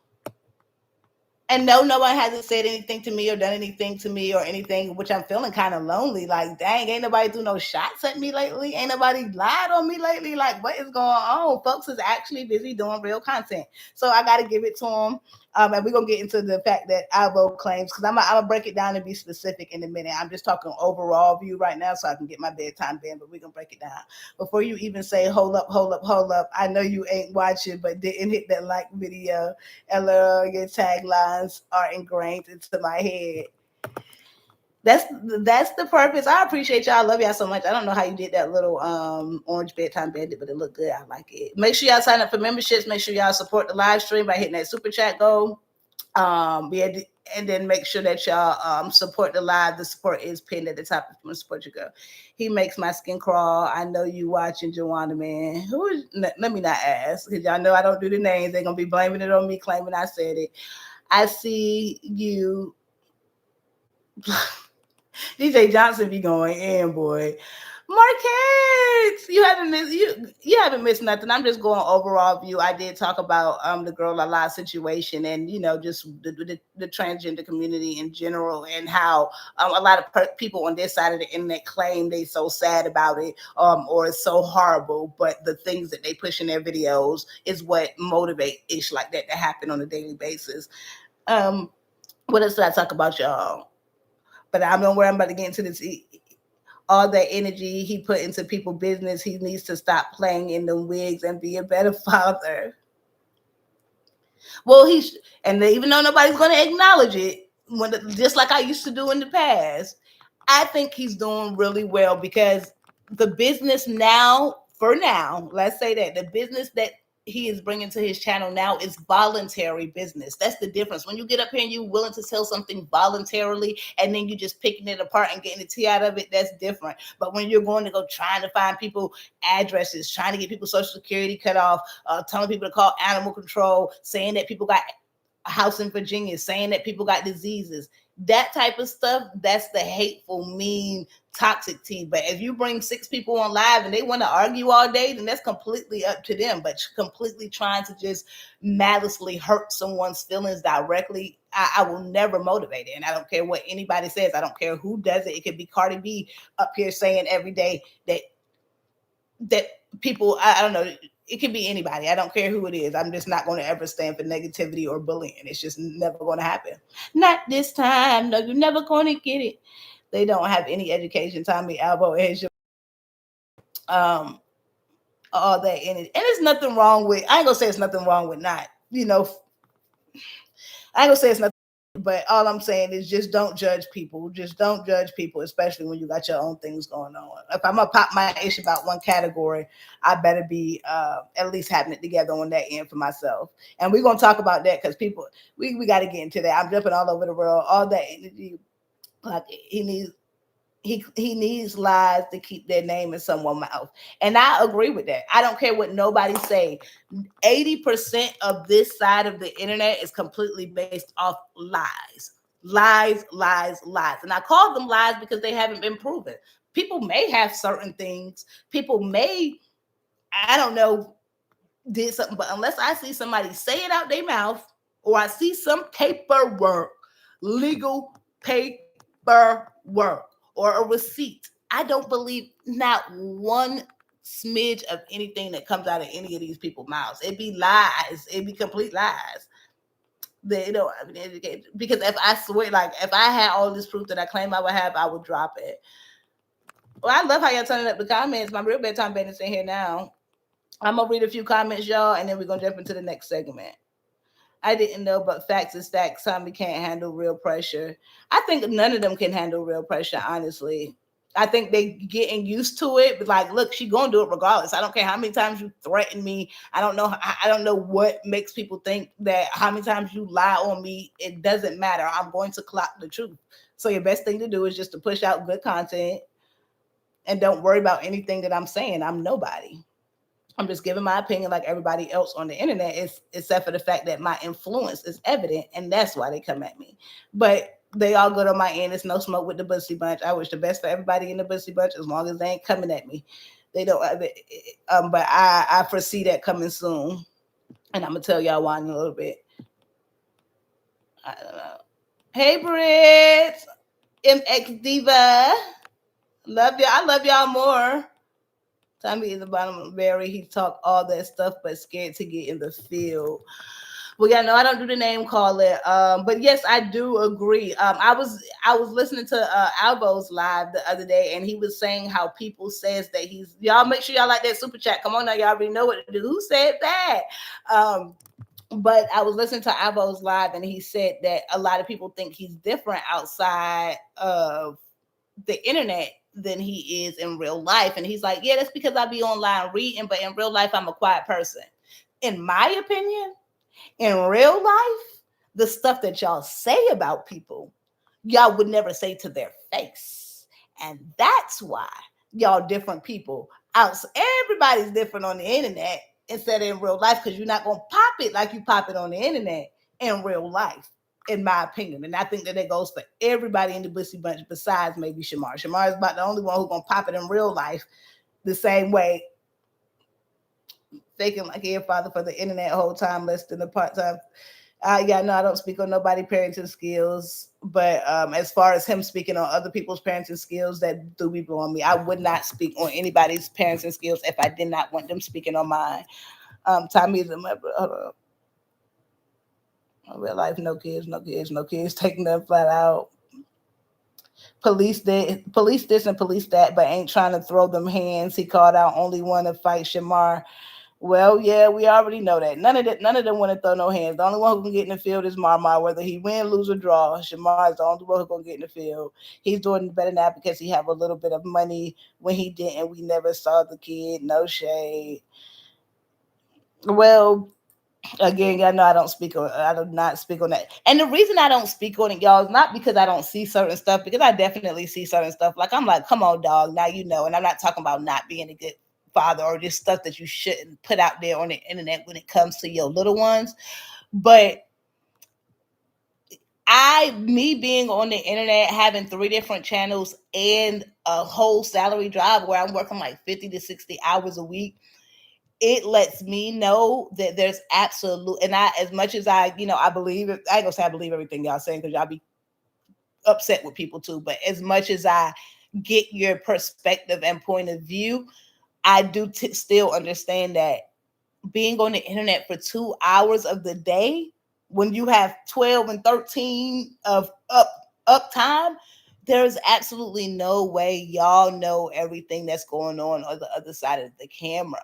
And no one hasn't said anything to me or done anything to me or anything, which I'm feeling kind of lonely. Like, dang, ain't nobody do no shots at me lately. Ain't nobody lied on me lately. Like, what is going on? Folks is actually busy doing real content. So I got to give it to them. And we're going to get into the fact that Alvo claims, because I'm going to break it down and be specific in a minute. I'm just talking overall view right now so I can get my bedtime in, but we're going to break it down. Before you even say, hold up, I know you ain't watching, but didn't hit that like video. Ella, your taglines are ingrained into my head. That's the purpose. I appreciate y'all. I love y'all so much. I don't know how you did that little orange bedtime bandit, but it looked good. I like it. Make sure y'all sign up for memberships. Make sure y'all support the live stream by hitting that super chat goal. And then make sure that y'all support the live. The support is pinned at the top if you want to support your girl. He makes my skin crawl. I know you watching, Joanna, man. Let me not ask, because y'all know I don't do the names. They're going to be blaming it on me, claiming I said it. I see you. DJ Johnson be going in, boy. Marquette, you haven't missed nothing. I'm just going overall view. I did talk about the Girl Lala situation, and just the transgender community in general, and how a lot of people on this side of the internet claim they so sad about it, or it's so horrible. But the things that they push in their videos is what motivate ish like that to happen on a daily basis. What else did I talk about, y'all? But I don't know where I'm about to get into this. All that energy he put into people's business, he needs to stop playing in the wigs and be a better father. Well, even though nobody's going to acknowledge it, just like I used to do in the past, I think he's doing really well because the business now, for now, let's say that the business that he is bringing to his channel now is voluntary business. That's the difference. When you get up here and you're willing to sell something voluntarily and then you just picking it apart and getting the tea out of it, that's different. But when you're going to go trying to find people addresses, trying to get people social security cut off, telling people to call animal control, saying that people got a house in Virginia, saying that people got diseases, that type of stuff, that's the hateful, mean, toxic tea. But if you bring 6 people on live and they want to argue all day, then that's completely up to them. But completely trying to just maliciously hurt someone's feelings directly, I will never motivate it. And I don't care what anybody says. I don't care who does it. It could be Cardi B up here saying every day that people, I don't know, it can be anybody. I don't care who it is. I'm just not going to ever stand for negativity or bullying. It's just never going to happen. Not this time. No, you're never going to get it. They don't have any education. Tommy Alvo has all that in it. And there's nothing wrong with, I ain't going to say it's nothing wrong with not, I ain't going to say it's nothing. But all I'm saying is just don't judge people. Just don't judge people, especially when you got your own things going on. If I'm going to pop my ish about one category, I better be at least having it together on that end for myself. And we're going to talk about that because people, we got to get into that. I'm jumping all over the world. All that energy, like he needs lies to keep their name in someone's mouth. And I agree with that. I don't care what nobody say. 80% of this side of the internet is completely based off lies. Lies, lies, lies. And I call them lies because they haven't been proven. People may have certain things. People may, I don't know, did something. But unless I see somebody say it out their mouth or I see some paperwork, legal paperwork, or a receipt, I don't believe not one smidge of anything that comes out of any of these people's mouths. It'd be lies. It'd be complete lies. They don't have an education. Because if I swear, like, if I had all this proof that I claim I would have, I would drop it. Well, I love how y'all turning up the comments. My real bedtime bed is in here now. I'm going to read a few comments, y'all, and then we're going to jump into the next segment. I didn't know, but facts is that Tommy can't handle real pressure. I think none of them can handle real pressure, honestly. I think they getting used to it. But like, look, she gonna do it regardless. I don't care how many times you threaten me. I don't know what makes people think that how many times you lie on me. It doesn't matter. I'm going to clock the truth. So your best thing to do is just to push out good content and don't worry about anything that I'm saying. I'm nobody. I'm just giving my opinion like everybody else on the internet, except for the fact that my influence is evident, and that's why they come at me. But they all good on my end. It's no smoke with the Bussy Bunch. I wish the best for everybody in the Bussy Bunch, as long as they ain't coming at me. They don't have it. But I foresee that coming soon, and I'm gonna tell y'all why in a little bit. I don't know. Hey, Brit, MX Diva, love y'all. I love y'all more. Tommy is the bottom of the berry. He talk all that stuff, but scared to get in the field. Well, yeah, no, I don't do the name call it. But yes, I do agree. I was listening to Alvo's live the other day, and he was saying how people says that he's, y'all make sure y'all like that super chat. Come on now, y'all already know what to do. Who said that? But I was listening to Alvo's live, and he said that a lot of people think he's different outside of the internet than he is in real life. And he's like, yeah, that's because I be online reading, but in real life, I'm a quiet person. In my opinion, in real life, the stuff that y'all say about people, y'all would never say to their face. And that's why y'all different people. Everybody's different on the internet instead of in real life, because you're not going to pop it like you pop it on the internet in real life, in my opinion. And I think that it goes for everybody in the Bussy Bunch besides maybe Shamar. Shamar is about the only one who's going to pop it in real life the same way, faking like a father for the internet whole time, less than a part-time. Yeah, no, I don't speak on nobody's parenting skills. But as far as him speaking on other people's parenting skills, that do be blowing me. I would not speak on anybody's parenting skills if I did not want them speaking on mine. Tommy is a member. Real life, no kids, taking them flat out. Police this and police that, but ain't trying to throw them hands. He called out only one to fight Shamar. Well, yeah, we already know that. None of them want to throw no hands. The only one who can get in the field is Marmar, whether he win, lose, or draw. Shamar is the only one who's gonna get in the field. He's doing better now because he have a little bit of money. When he didn't, we never saw the kid. No shade. Well, again, y'all know I do not speak on that. And the reason I don't speak on it, y'all, is not because I don't see certain stuff, because I definitely see certain stuff. Like I'm like, come on, dog, now you know. And I'm not talking about not being a good father or just stuff that you shouldn't put out there on the internet when it comes to your little ones. But me being on the internet, having 3 different channels and a whole salary job where I'm working like 50 to 60 hours a week, it lets me know that there's absolute, and I, as much as I believe it, I ain't gonna say I believe everything y'all saying because y'all be upset with people too, but as much as I get your perspective and point of view, I do still understand that being on the internet for 2 hours of the day when you have 12 and 13 of up time, there's absolutely no way y'all know everything that's going on the other side of the camera.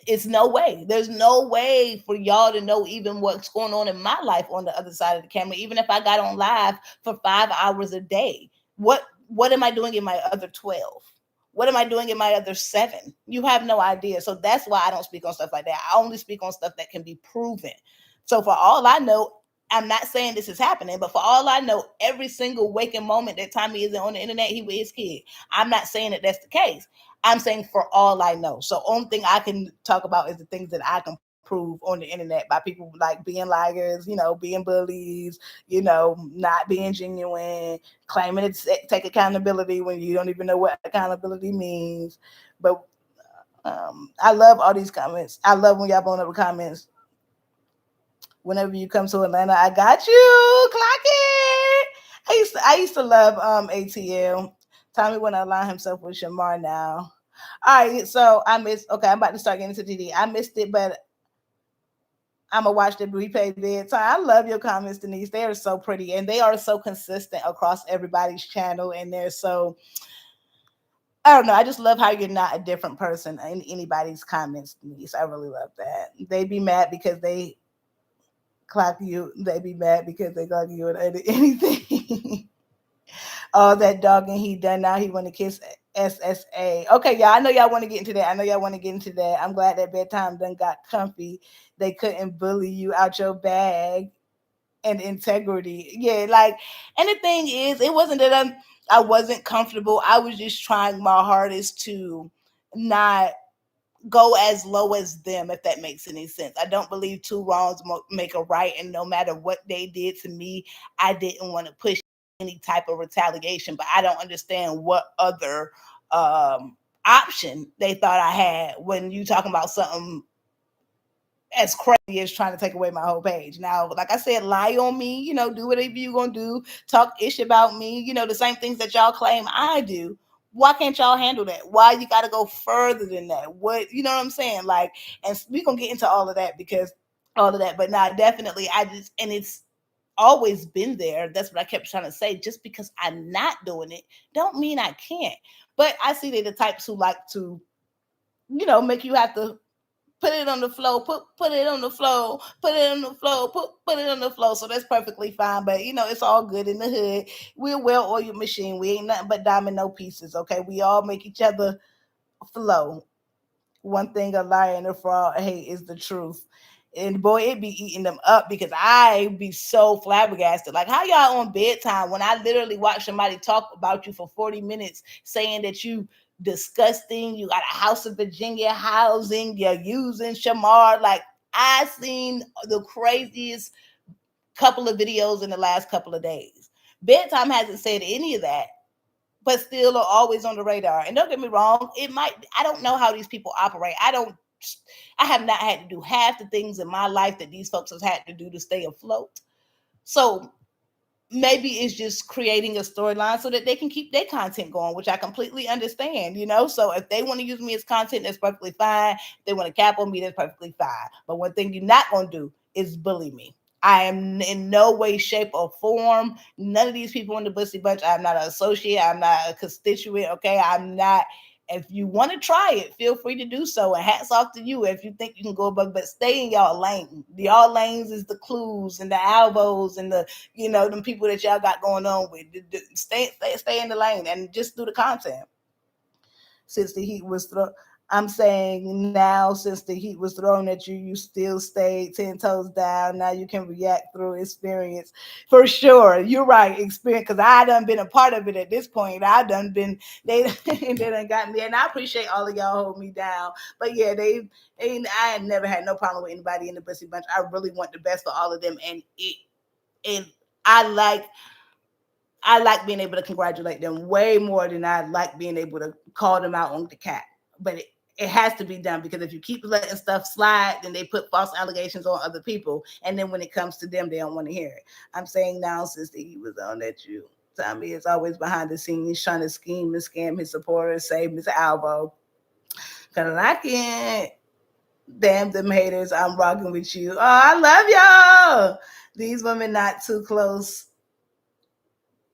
It's no way. There's no way for y'all to know even what's going on in my life on the other side of the camera, even if I got on live for 5 hours a day. What am I doing in my other 12? What am I doing in my other 7? You have no idea. So that's why I don't speak on stuff like that. I only speak on stuff that can be proven. So for all I know, I'm not saying this is happening, but for all I know, every single waking moment that Tommy is on the internet, he with his kid. I'm not saying that that's the case. I'm saying for all I know. So only thing I can talk about is the things that I can prove on the internet by people like being liars, being bullies, not being genuine, claiming to take accountability when you don't even know what accountability means. But I love all these comments. I love when y'all blowing up the comments. Whenever you come to Atlanta, I got you. Clock it. I used to love ATL. Tommy want to align himself with Shamar now. All right, so I missed. Okay, I'm about to start getting into DD. I missed it, but I'm gonna watch the replay bedtime. I love your comments, Denise. They are so pretty and they are so consistent across everybody's channel. And they're so, I don't know. I just love how you're not a different person in anybody's comments, Denise. I really love that. They be mad because they clock you. They be mad because they clock you at anything. All that dogging he done now. He want to kiss SSA. Okay, y'all. I know y'all want to get into that. I'm glad that bedtime done got comfy. They couldn't bully you out your bag and integrity. Yeah, like, and the thing is, it wasn't that I wasn't comfortable. I was just trying my hardest to not go as low as them, if that makes any sense. I don't believe two wrongs make a right, and no matter what they did to me, I didn't want to push any type of retaliation, but I don't understand what other option they thought I had when you talking about something as crazy as trying to take away my whole page. Now, like I said, lie on me, do whatever you gonna do, talk ish about me, the same things that y'all claim I do. Why can't y'all handle that? Why you gotta go further than that? What, you know what I'm saying? Like, and we gonna get into all of that because all of that, but now definitely and it's always been there. That's what I kept trying to say. Just because I'm not doing it, don't mean I can't. But I see they're the types who like to, make you have to put it on the floor, put it on the floor, put it on the floor, put it on the floor. So that's perfectly fine. But it's all good in the hood. We're a well-oiled machine. We ain't nothing but domino pieces. Okay. We all make each other flow. One thing a liar and a fraud hate is the truth. And boy, it be eating them up because I be so flabbergasted. Like, how y'all on bedtime when I literally watch somebody talk about you for 40 minutes saying that you disgusting, you got a House of Virginia housing, you're using Shamar. Like, I seen the craziest couple of videos in the last couple of days. Bedtime hasn't said any of that, but still are always on the radar. And don't get me wrong, I don't know how these people operate. I have not had to do half the things in my life that these folks have had to do to stay afloat. So maybe it's just creating a storyline so that they can keep their content going, which I completely understand, So if they want to use me as content, that's perfectly fine. If they want to cap on me, that's perfectly fine. But one thing you're not going to do is bully me. I am in no way, shape, or form. None of these people in the Bussy Bunch. I'm not an associate. I'm not a constituent. Okay. I'm not If you want to try it, feel free to do so. And hats off to you if you think you can go above, but stay in y'all lane. Y'all lanes is the clues and the Alvos and the, them people that y'all got going on with. Stay in the lane and just do the content. Since the heat was thrown, I'm saying now, since the heat was thrown at you, you still stayed 10 toes down. Now you can react through experience. For sure. You're right. Experience. Because I done been a part of it at this point. I done been, they done got me. And I appreciate all of y'all holding me down. But yeah, I had never had no problem with anybody in the Bussy Bunch. I really want the best for all of them. And I like being able to congratulate them way more than I like being able to call them out on the cat. But it has to be done, because if you keep letting stuff slide, then they put false allegations on other people. And then when it comes to them, they don't want to hear it. I'm saying now, since he was on that, Tommy is always behind the scenes trying to scheme and scam his supporters, save Mr. Alvo. Because I can't. Damn them haters, I'm rocking with you. Oh, I love y'all. These women not too close.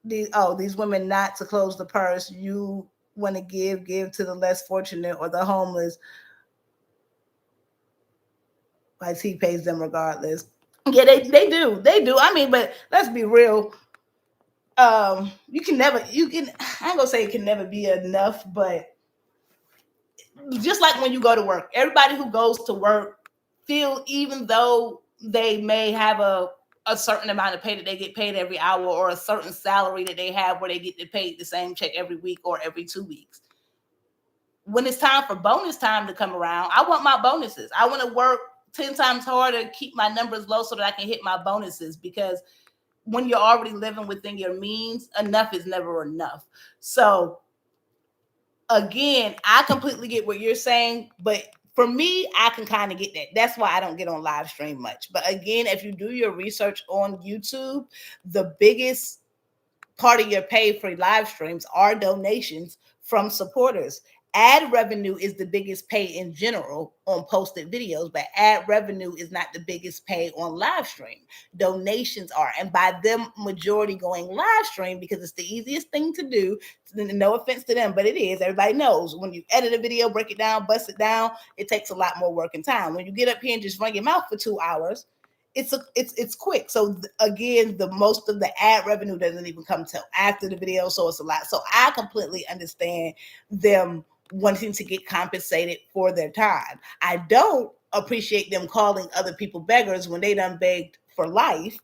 These women not to close the purse. You want to give to the less fortunate or the homeless. Like he pays them regardless. Yeah, they do. They do. I mean, but let's be real. I ain't gonna say it can never be enough, but just like when you go to work, everybody who goes to work feel, even though they may have a certain amount of pay that they get paid every hour, or a certain salary that they have where they get paid the same check every week or every 2 weeks. When it's time for bonus time to come around, I want my bonuses. I want to work 10 times harder, keep my numbers low so that I can hit my bonuses, because when you're already living within your means, enough is never enough. So again, I completely get what you're saying, but for me, I can kind of get that. That's why I don't get on live stream much. But again, if you do your research on YouTube, the biggest part of your pay for live streams are donations from supporters. Ad revenue is the biggest pay in general on posted videos, but ad revenue is not the biggest pay on live stream. Donations are, and by them majority going live stream because it's the easiest thing to do. No offense to them, but it is. Everybody knows when you edit a video, break it down, bust it down, it takes a lot more work and time. When you get up here and just run your mouth for 2 hours, it's quick. So again, the most of the ad revenue doesn't even come till after the video, so it's a lot. So I completely understand them wanting to get compensated for their time. I don't appreciate them calling other people beggars when they done begged for life,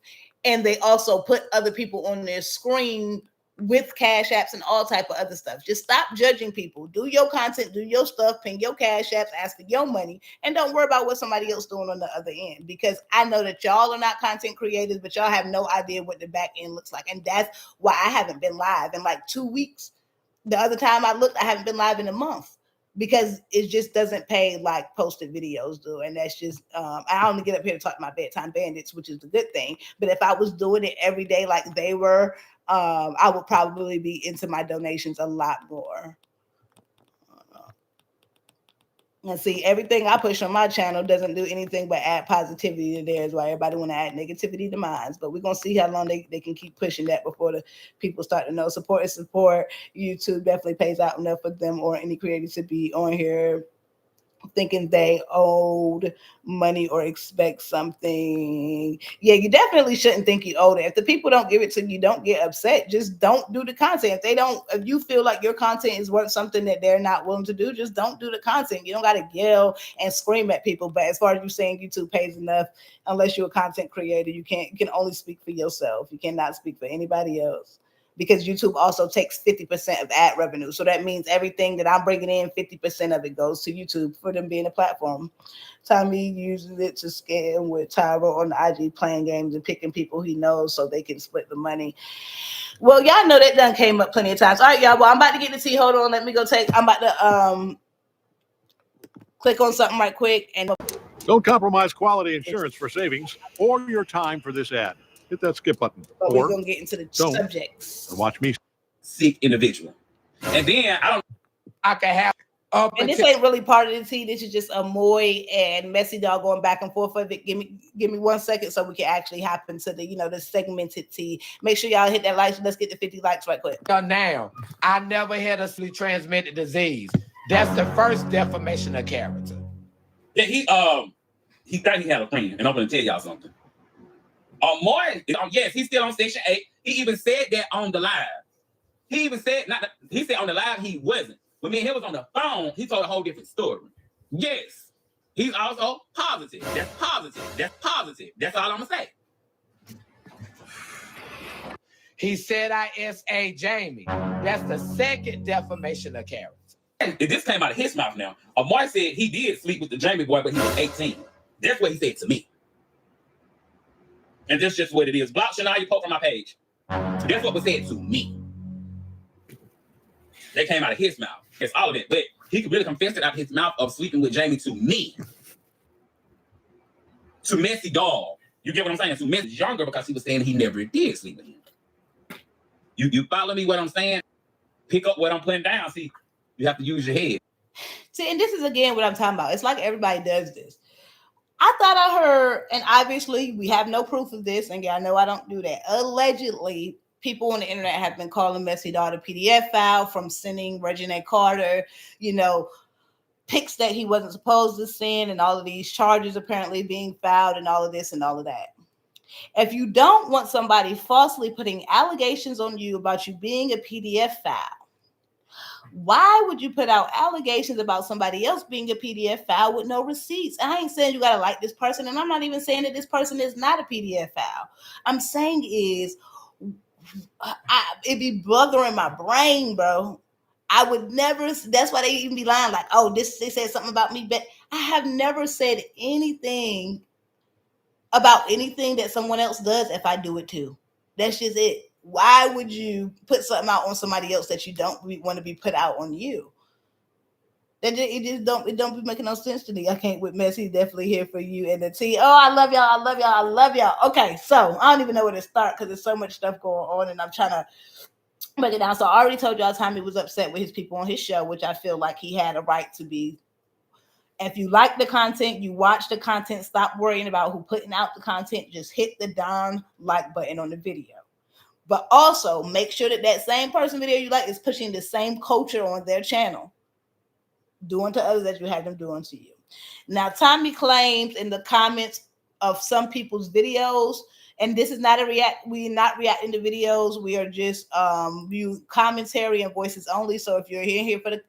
and they also put other people on their screen with cash apps and all type of other stuff. Just stop judging people. Do your content, do your stuff, ping your cash apps, ask for your money, and don't worry about what somebody else doing on the other end. Because I know that y'all are not content creators, but y'all have no idea what the back end looks like. And that's why I haven't been live in like 2 weeks. The other time I looked, I haven't been live in a month, because it just doesn't pay like posted videos do. And that's just, I only get up here to talk to my bedtime bandits, which is the good thing. But if I was doing it every day like they were, I would probably be into my donations a lot more. And see, everything I push on my channel doesn't do anything but add positivity to theirs, while everybody want to add negativity to mine. But we're going to see how long they can keep pushing that before the people start to know. Support is support. YouTube definitely pays out enough for them or any creators to be on here thinking they owed money or expect something. Yeah, you definitely shouldn't think you owe it. If the people don't give it to you, don't get upset. Just don't do the content. If you feel like your content is worth something that they're not willing to do, just don't do the content. You don't got to yell and scream at people. But as far as you saying YouTube pays enough, unless you're a content creator, you can only speak for yourself. You cannot speak for anybody else. Because YouTube also takes 50% of ad revenue. So that means everything that I'm bringing in, 50% of it goes to YouTube for them being a platform. Tommy uses it to scam with Tyro on the IG playing games and picking people he knows so they can split the money. Well, y'all know that done came up plenty of times. All right, y'all. Well, I'm about to get the tea. Hold on. Let me go I'm about to click on something right quick. And don't compromise quality insurance for savings or your time for this ad. Hit that skip button. But we're going to get into the subjects. And watch me. Sick individual. And then I can have and this ain't really part of the tea. This is just a Moy and Messy Dog going back and forth of it. Give me 1 second so we can actually hop into the, the segmented tea. Make sure y'all hit that like. Let's get to 50 likes right quick. Now, I never had a transmitted disease. That's the first defamation of character. Yeah, he thought he had a friend, and I'm gonna tell y'all something. Moy, yes, he's still on Section 8. He even said that on the live. He even said he said on the live he wasn't. When me and him was on the phone, he told a whole different story. Yes, he's also positive. That's positive. That's positive. That's all I'm gonna say. He said I S.A. Jamie. That's the second defamation of character. This came out of his mouth now. Amar said he did sleep with the Jamie boy, but he was 18. That's what he said to me. And that's just what it is. Block Shania, you post on my page. That's what was said to me. That came out of his mouth. It's all of it. But he could really confess it out of his mouth of sleeping with Jamie to me. To Messy Dog. You get what I'm saying? To Messy Younger, because he was saying he never did sleep with him. You follow me what I'm saying? Pick up what I'm putting down. See, you have to use your head. See, and this is again what I'm talking about. It's like everybody does this. I thought I heard, and obviously we have no proof of this, and I know I don't do that. Allegedly, people on the internet have been calling Messy Dog a PDF file from sending Regina Carter, pics that he wasn't supposed to send, and all of these charges apparently being filed, and all of this and all of that. If you don't want somebody falsely putting allegations on you about you being a PDF file, why would you put out allegations about somebody else being a PDF file with no receipts? I ain't saying you got to like this person, and I'm not even saying that this person is not a PDF file. I'm saying is, it'd be bothering my brain, bro. I would never, that's why they even be lying like, oh, they said something about me, but I have never said anything about anything that someone else does if I do it too. That's just it. Why would you put something out on somebody else that you don't want to be put out on you? It don't be making no sense to me. I can't with Messy. Definitely here for you and the T. Oh, I love y'all. I love y'all. I love y'all. Okay, so I don't even know where to start because there's so much stuff going on, and I'm trying to break it down. So I already told y'all Tommy was upset with his people on his show, which I feel like he had a right to be. If you like the content, you watch the content, stop worrying about who putting out the content. Just hit the darn like button on the video. But also make sure that same person video you like is pushing the same culture on their channel, doing to others that you had them doing to you. Now, Tommy claims in the comments of some people's videos, and this is not we're not reacting to videos. We are just view commentary and voices only. So if you're here for the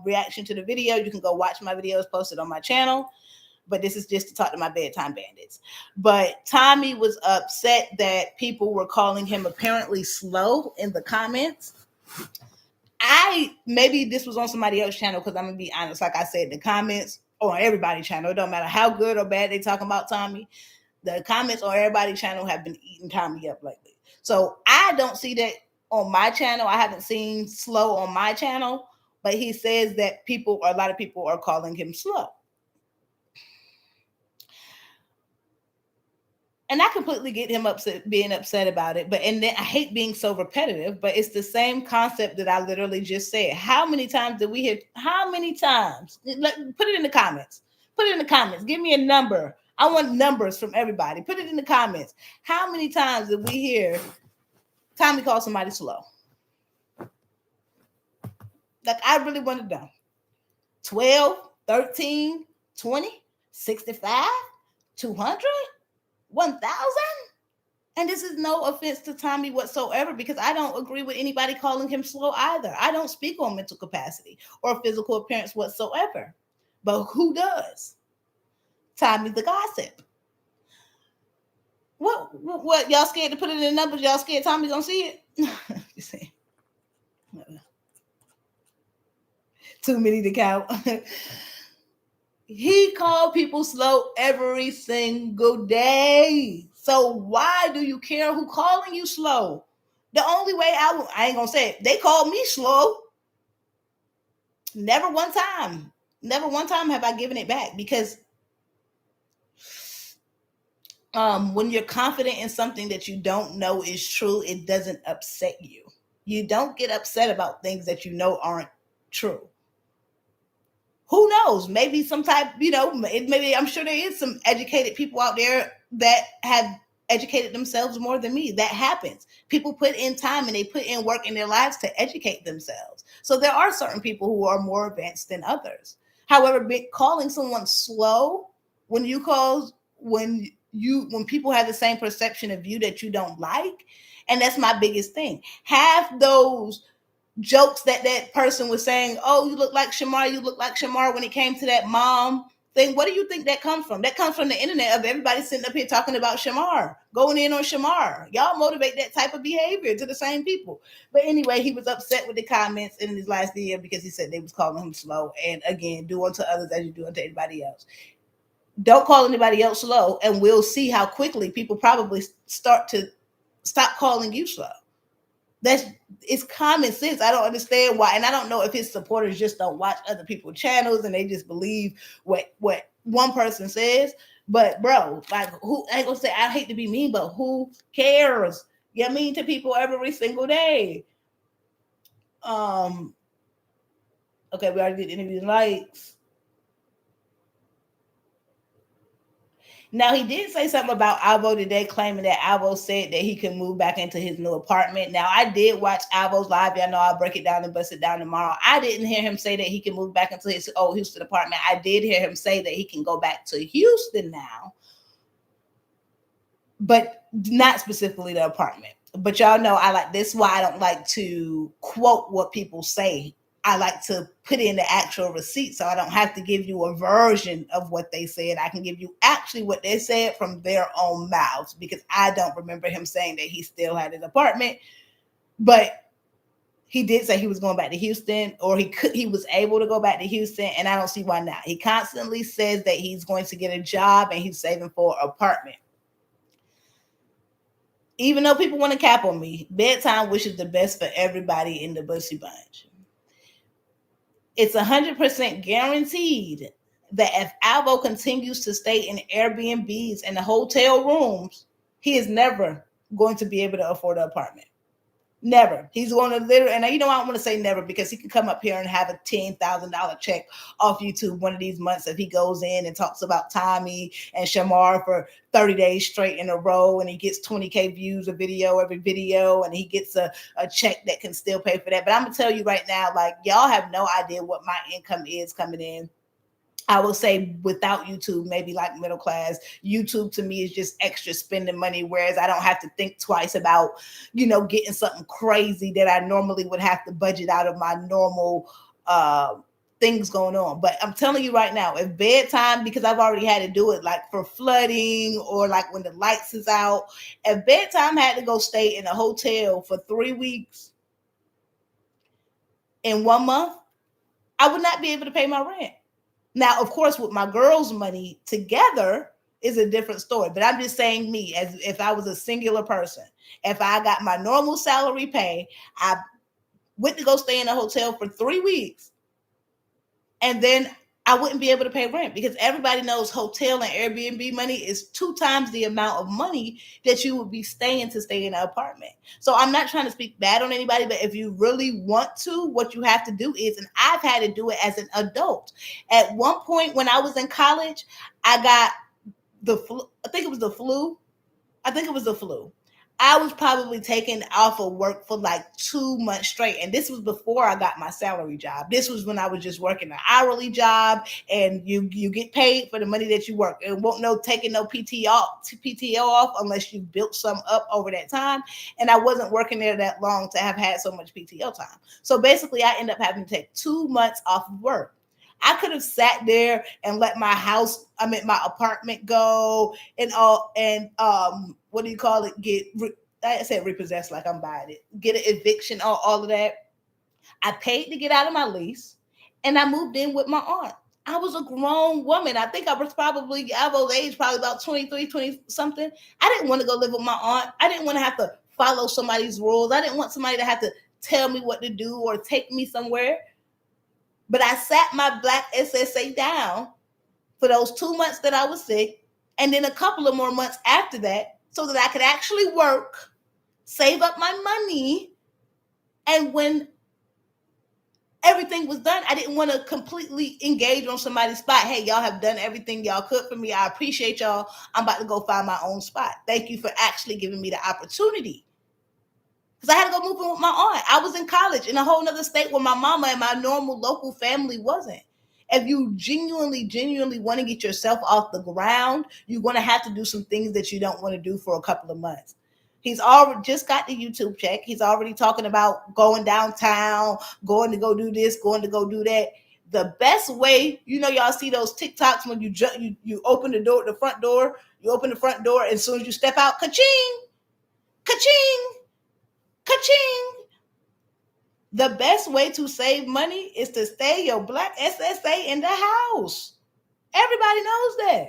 reaction to the video, you can go watch my videos posted on my channel. But this is just to talk to my bedtime bandits. But Tommy was upset that people were calling him apparently slow in the comments. Maybe this was on somebody else's channel, because I'm gonna be honest, like I said, the comments on everybody's channel, it don't matter how good or bad they talking about Tommy, the comments on everybody's channel have been eating Tommy up lately. So I don't see that on my channel. I haven't seen slow on my channel, but he says that a lot of people are calling him slow. And I completely get him being upset about it. And then I hate being so repetitive, but it's the same concept that I literally just said. How many times did we hear? How many times? Put it in the comments. Put it in the comments. Give me a number. I want numbers from everybody. Put it in the comments. How many times did we hear Tommy call somebody slow? Like, I really want to know. 12, 13, 20, 65, 200? 1,000? And this is no offense to Tommy whatsoever, because I don't agree with anybody calling him slow either. I don't speak on mental capacity or physical appearance whatsoever. But who does? Tommy the gossip. What? Y'all scared to put it in the numbers? Y'all scared Tommy's gonna see it? You see? Too many to count. He called people slow every single day. So why do you care who calling you slow? The only way I ain't gonna say it. They called me slow. Never one time have I given it back, because when you're confident in something that you don't know is true, it doesn't upset you. You don't get upset about things that you know aren't true. Who knows? Maybe some type, maybe I'm sure there is some educated people out there that have educated themselves more than me. That happens. People put in time and they put in work in their lives to educate themselves. So there are certain people who are more advanced than others. However, calling someone slow when people have the same perception of you that you don't like, and that's my biggest thing. Have those jokes that person was saying, oh, you look like Shamar, when it came to that mom thing. What do you think that comes from? That comes from the internet of everybody sitting up here talking about Shamar, going in on Shamar. Y'all motivate that type of behavior to the same people. But anyway, he was upset with the comments in his last video because he said they was calling him slow. And again, do unto others as you do unto anybody else. Don't call anybody else slow, and we'll see how quickly people probably start to stop calling you slow. It's common sense. I don't understand why, and I don't know if his supporters just don't watch other people's channels and they just believe what one person says. But bro, like, who, I ain't gonna say I hate to be mean, but who cares? You're mean to people every single day. Okay, we already did interview likes. Now, he did say something about Alvo today, claiming that Alvo said that he can move back into his new apartment. Now, I did watch Alvo's live. Y'all know I'll break it down and bust it down tomorrow. I didn't hear him say that he can move back into his old Houston apartment. I did hear him say that he can go back to Houston now, but not specifically the apartment. But y'all know this is why I don't like to quote what people say. I like to put in the actual receipt so I don't have to give you a version of what they said. I can give you actually what they said from their own mouths, because I don't remember him saying that he still had an apartment. But he did say he was going back to Houston, or he was able to go back to Houston, and I don't see why not. He constantly says that he's going to get a job and he's saving for an apartment. Even though people want to cap on me, Bedtime wishes the best for everybody in the Bussy Bunch. It's 100% guaranteed that if Alvo continues to stay in Airbnbs and the hotel rooms, he is never going to be able to afford an apartment. Never. He's going to literally, and I don't want to say never, because he can come up here and have a $10,000 check off YouTube one of these months if he goes in and talks about Tommy and Shamar for 30 days straight in a row, and he gets 20K views every video, and he gets a check that can still pay for that. But I'm going to tell you right now, like, y'all have no idea what my income is coming in. I will say without YouTube, maybe like middle class. YouTube to me is just extra spending money, whereas I don't have to think twice about, getting something crazy that I normally would have to budget out of my normal things going on. But I'm telling you right now, if Bedtime, because I've already had to do it like for flooding or like when the lights is out, if Bedtime had to go stay in a hotel for 3 weeks in 1 month, I would not be able to pay my rent. Now, of course, with my girls' money together is a different story. But I'm just saying, me, as if I was a singular person, if I got my normal salary pay, I went to go stay in a hotel for 3 weeks, and then I wouldn't be able to pay rent, because everybody knows hotel and Airbnb money is 2 times the amount of money that you would be staying to stay in an apartment. So I'm not trying to speak bad on anybody, but if you really want to, what you have to do is, and I've had to do it as an adult. At one point when I was in college, I got the flu. I think it was the flu. I was probably taken off of work for like 2 months straight. And this was before I got my salary job. This was when I was just working an hourly job, and you get paid for the money that you work. And won't taking no PTO off unless you built some up over that time. And I wasn't working there that long to have had so much PTO time. So basically I ended up having to take 2 months off of work. I could have sat there and let my apartment go and get repossessed, like I'm buying it, get an eviction, all of that. I paid to get out of my lease, and I moved in with my aunt. I was a grown woman. I think I was probably Alvo's age, probably about 23, 20 something. I didn't want to go live with my aunt. I didn't want to have to follow somebody's rules. I didn't want somebody to have to tell me what to do or take me somewhere. But I sat my Black SSA down for those 2 months that I was sick, and then a couple of more months after that, so that I could actually work, save up my money. And when everything was done. I didn't want to completely engage on somebody's spot. Hey, y'all have done everything y'all could for me. I appreciate y'all. I'm about to go find my own spot. Thank you for actually giving me the opportunity. Because I had to go move in with my aunt. I was in college in a whole nother state where my mama and my normal local family wasn't. If you genuinely want to get yourself off the ground, you're going to have to do some things that you don't want to do for a couple of months. He's already just got the YouTube check. He's already talking about going downtown, going to go do this, going to go do that. The best way, y'all see those TikToks when you open the front door, you open the front door, and as soon as you step out, ka-ching, ka-ching, ka-ching. The best way to save money is to stay your Black SSA in the house. Everybody knows that.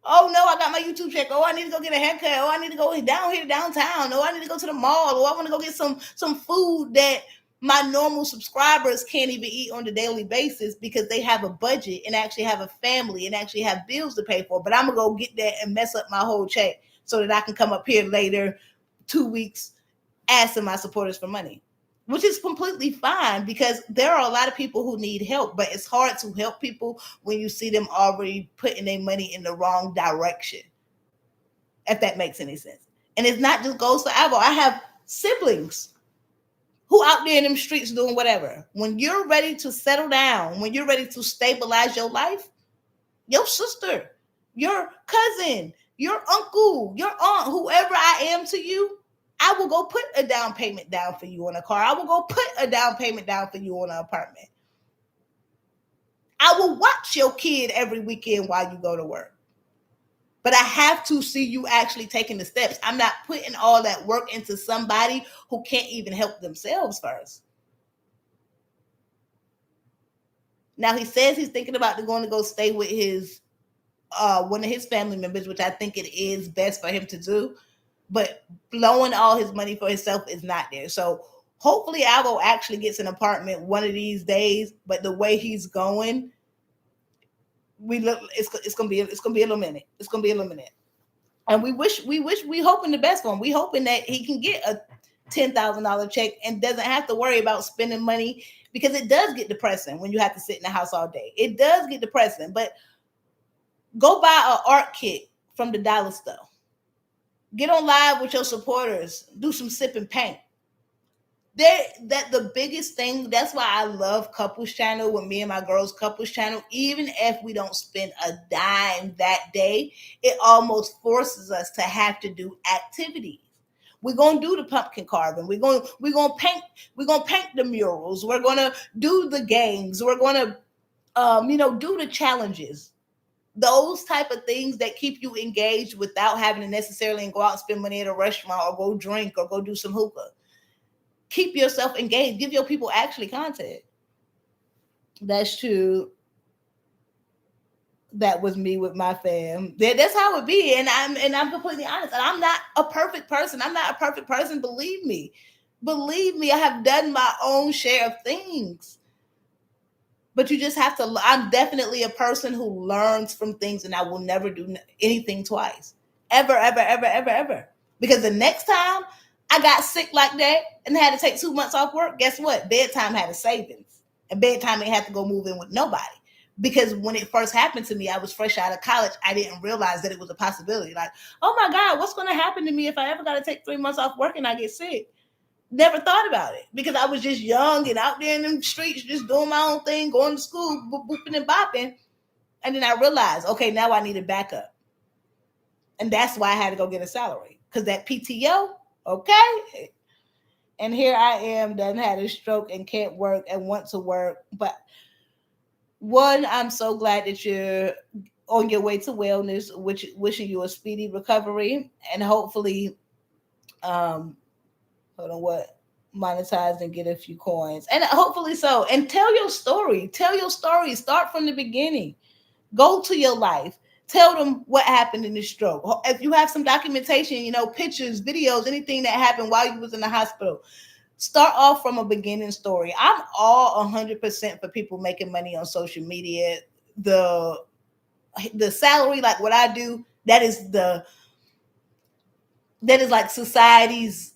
Oh, no, I got my YouTube check. Oh, I need to go get a haircut. Oh, I need to go down here to downtown. Oh, I need to go to the mall. Oh, I want to go get some food that my normal subscribers can't even eat on a daily basis because they have a budget and actually have a family and actually have bills to pay for. But I'm going to go get that and mess up my whole check so that I can come up here later, 2 weeks, asking my supporters for money, which is completely fine because there are a lot of people who need help, but it's hard to help people when you see them already putting their money in the wrong direction, if that makes any sense. And it's not just goes for Alvo. I have siblings who out there in them streets doing whatever. When you're ready to settle down, when you're ready to stabilize your life, your sister, your cousin, your uncle, your aunt, whoever I am to you, I will go put a down payment down for you on a car. I will go put a down payment down for you on an apartment. I will watch your kid every weekend while you go to work. But I have to see you actually taking the steps. I'm not putting all that work into somebody who can't even help themselves first. Now he says he's thinking about going to go stay with his one of his family members, which I think it is best for him to do. But blowing all his money for himself is not there. So hopefully Alvo actually gets an apartment one of these days. But the way he's going, it's gonna be a little minute. It's gonna be a little minute. And we hoping the best for him. We hoping that he can get a $10,000 check and doesn't have to worry about spending money, because it does get depressing when you have to sit in the house all day. It does get depressing. But go buy an art kit from the dollar store. Get on live with your supporters. Do some sip and paint. That the biggest thing. That's why I love Couples Channel with me and my girls Couples Channel. Even if we don't spend a dime that day, it almost forces us to have to do activities. We're gonna do the pumpkin carving. We're gonna paint the murals. We're gonna do the games. We're gonna do the challenges. Those type of things that keep you engaged without having to necessarily go out and spend money at a restaurant or go drink or go do some hookah. Keep yourself engaged. Give your people actually content. That's true. That was me with my fam. That's how it be. And I'm completely honest. And I'm not a perfect person. Believe me. I have done my own share of things. But you just have to. I'm definitely a person who learns from things, and I will never do anything twice. Ever. Because the next time I got sick like that and had to take 2 months off work, guess what? Bedtime had a savings. And bedtime ain't have to go move in with nobody. Because when it first happened to me, I was fresh out of college. I didn't realize that it was a possibility. Like, oh my God, what's going to happen to me if I ever got to take 3 months off work and I get sick? Never thought about it because I was just young and out there in the streets, just doing my own thing, going to school, booping and bopping. And then I realized, okay, now I need a backup. And that's why I had to go get a salary, because that PTO, okay. And here I am, done had a stroke and can't work and want to work. But one, I'm so glad that you're on your way to wellness, wishing you a speedy recovery, and hopefully, monetize and get a few coins, and hopefully so. And tell your story. Start from the beginning. Go to your life. Tell them what happened in the stroke. If you have some documentation, pictures, videos, anything that happened while you was in the hospital, start off from a beginning story. I'm all 100% for people making money on social media. The salary, like what I do, that is like society's,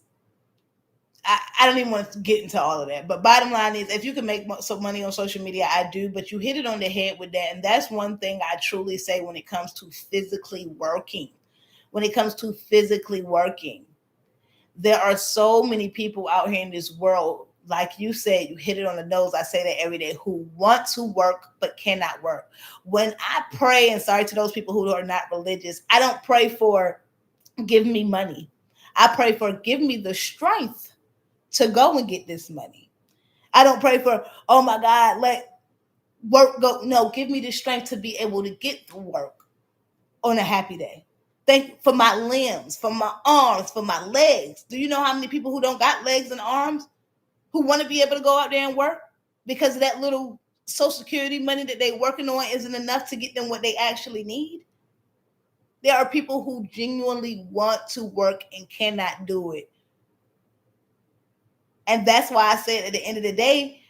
I don't even want to get into all of that. But bottom line is, if you can make some money on social media, I do. But you hit it on the head with that. And that's one thing I truly say when it comes to physically working. When it comes to physically working, there are so many people out here in this world, like you said, you hit it on the nose. I say that every day, who want to work but cannot work. When I pray, and sorry to those people who are not religious, I don't pray for give me money. I pray for give me the strength to go and get this money. I don't pray for, oh my God, let work go. No, give me the strength to be able to get to work on a happy day. Thank for my limbs, for my arms, for my legs. Do you know how many people who don't got legs and arms who want to be able to go out there and work because of that little Social Security money that they're working on isn't enough to get them what they actually need? There are people who genuinely want to work and cannot do it. And that's why I said at the end of the day,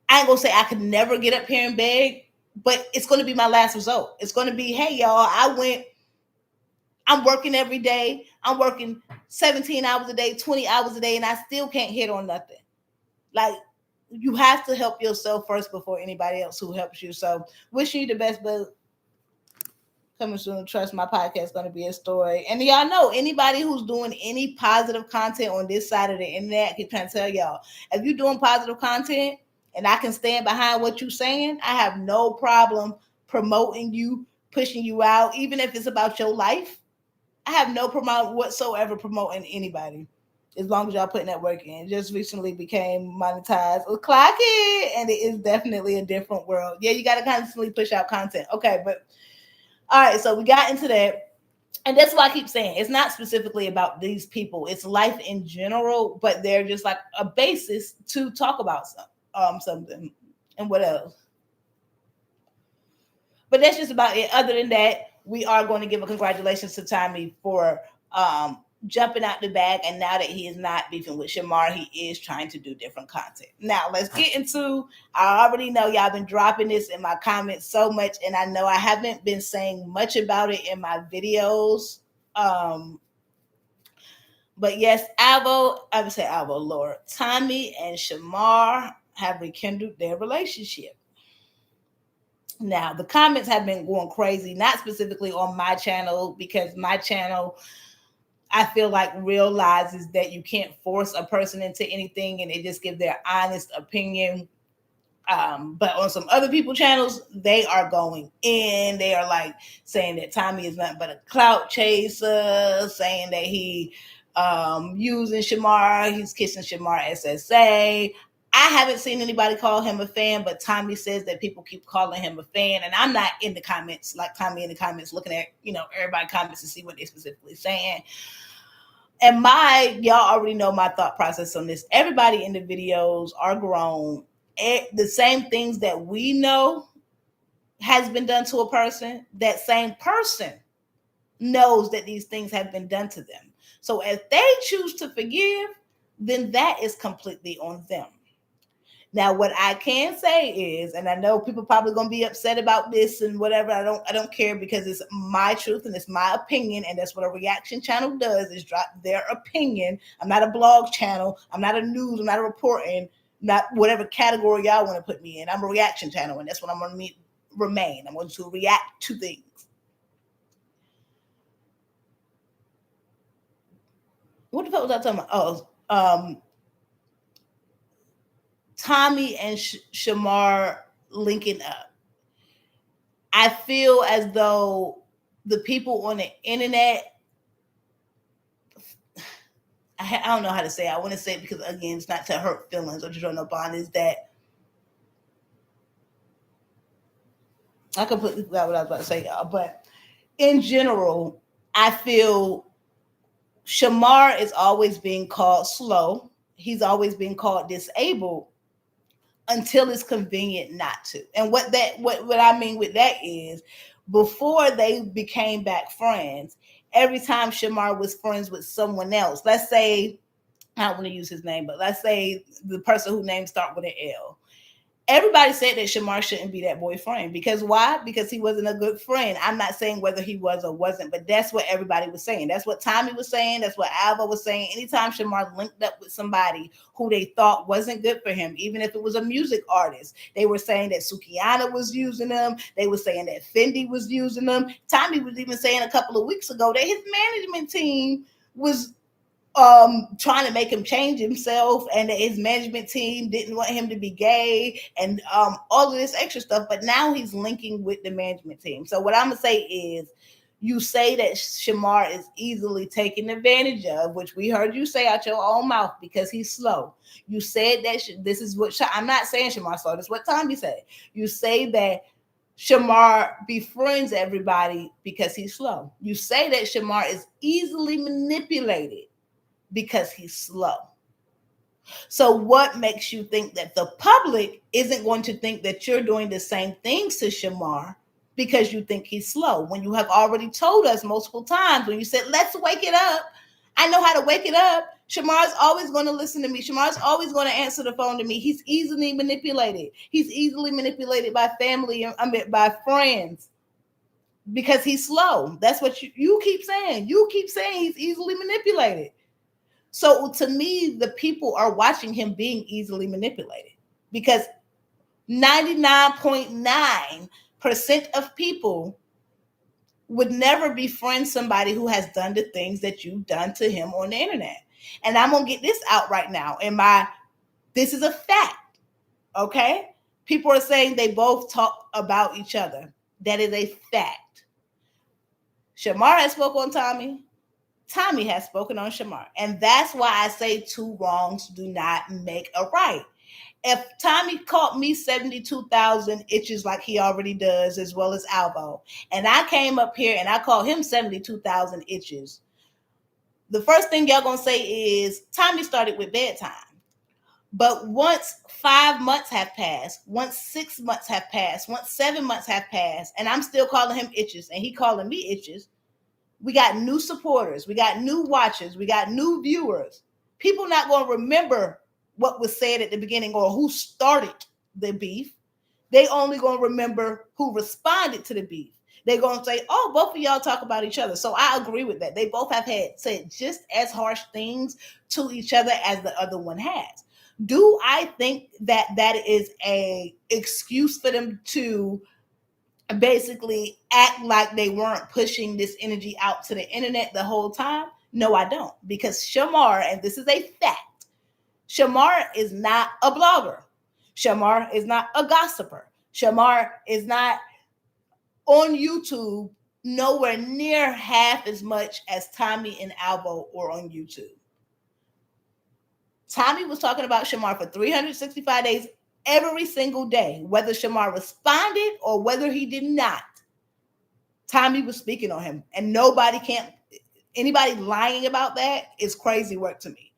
I ain't gonna say I could never get up here and beg, but it's gonna be my last result. It's gonna be, hey y'all, I'm working every day. I'm working 17 hours a day, 20 hours a day, and I still can't hit on nothing. Like, you have to help yourself first before anybody else who helps you. So wishing you the best, but coming soon. Trust my podcast is going to be a story. And y'all know, anybody who's doing any positive content on this side of the internet, I can try to tell y'all, if you're doing positive content and I can stand behind what you're saying, I have no problem promoting you, pushing you out, even if it's about your life. I have no problem whatsoever promoting anybody, as long as y'all putting that work in. Just recently became monetized. Clock it, and it is definitely a different world. Yeah, you got to constantly push out content. Okay, but all right, so we got into that. And that's why I keep saying it's not specifically about these people. It's life in general, but they're just like a basis to talk about something. And what else? But that's just about it. Other than that, we are going to give a congratulations to Tommy for jumping out the bag. And now that he is not beefing with Shamar, he is trying to do different content. Now, let's get into, I already know y'all been dropping this in my comments so much. And I know I haven't been saying much about it in my videos. But yes, Lord. Tommy and Shamar have rekindled their relationship. Now, the comments have been going crazy, not specifically on my channel, because my channel, I feel like, realizes that you can't force a person into anything and they just give their honest opinion. But on some other people's channels, they are going in. They are like saying that Tommy is nothing but a clout chaser, saying that he using Shamar, he's kissing Shamar SSA. I haven't seen anybody call him a fan, but Tommy says that people keep calling him a fan. And I'm not in the comments, like Tommy in the comments, looking at, everybody comments to see what they're specifically saying. And y'all already know my thought process on this. Everybody in the videos are grown. The same things that we know has been done to a person, that same person knows that these things have been done to them. So if they choose to forgive, then that is completely on them. Now, what I can say is, and I know people probably going to be upset about this and whatever. I don't care, because it's my truth and it's my opinion, and that's what a reaction channel does, is drop their opinion. I'm not a blog channel. I'm not a news. I'm not a reporting. Not whatever category y'all want to put me in. I'm a reaction channel, and that's what I'm going to remain. I'm going to react to things. What the fuck was I talking about? Oh, Tommy and Shamar linking up. I feel as though the people on the internet, I don't know how to say it. I want to say it because, again, it's not to hurt feelings or to draw no bond, is that I completely forgot what I was about to say, y'all. But in general, I feel Shamar is always being called slow. He's always being called disabled until it's convenient not to. And what I mean with that is, before they became back friends, every time Shamar was friends with someone else, let's say, I don't want to use his name, but let's say the person whose name starts with an L, everybody said that Shamar shouldn't be that boyfriend. Because why? Because he wasn't a good friend. I'm not saying whether he was or wasn't, but that's what everybody was saying. That's what Tommy was saying. That's what Alvo was saying. Anytime Shamar linked up with somebody who they thought wasn't good for him, even if it was a music artist, they were saying that Sukihana was using them. They were saying that Fendi was using them. Tommy was even saying a couple of weeks ago that his management team was trying to make him change himself, and that his management team didn't want him to be gay, and all of this extra stuff. But now he's linking with the management team. So what I'm gonna say is, you say that Shamar is easily taken advantage of, which we heard you say out your own mouth because he's slow. You said that this is what I'm not saying Shamar slow. That's what Tommy said. You say that Shamar befriends everybody because he's slow. You say that Shamar is easily manipulated because he's slow. So what makes you think that the public isn't going to think that you're doing the same things to Shamar because you think he's slow, when you have already told us multiple times, when you said, let's wake it up. I know how to wake it up. Shamar's always going to listen to me. Shamar's always going to answer the phone to me. He's easily manipulated. He's easily manipulated by family, by friends, because he's slow. That's what you keep saying. You keep saying he's easily manipulated. So to me, the people are watching him being easily manipulated, because 99.9% of people would never befriend somebody who has done the things that you've done to him on the internet. And I'm going to get this out right now. This is a fact. Okay. People are saying they both talk about each other. That is a fact. Shamar has spoken on Tommy. Tommy has spoken on Shamar. And that's why I say two wrongs do not make a right. If Tommy caught me 72,000 itches like he already does, as well as Alvo, and I came up here and I called him 72,000 itches, the first thing y'all gonna say is Tommy started with bedtime. But once 5 months have passed, once 6 months have passed, once 7 months have passed, and I'm still calling him itches and he calling me itches, we got new supporters, we got new watchers, we got new viewers. People not going to remember what was said at the beginning or who started the beef. They only going to remember who responded to the beef. They're going to say, oh, both of y'all talk about each other. So I agree with that. They both have said just as harsh things to each other as the other one has. Do I think that that is a excuse for them to basically act like they weren't pushing this energy out to the internet the whole time? No, I don't. Because Shamar, and this is a fact, Shamar is not a blogger. Shamar is not a gossiper. Shamar is not on YouTube nowhere near half as much as Tommy and Alvo are on YouTube. Tommy was talking about Shamar for 365 days every single day, whether Shamar responded or whether he did not. Tommy was speaking on him, and anybody lying about that is crazy work to me.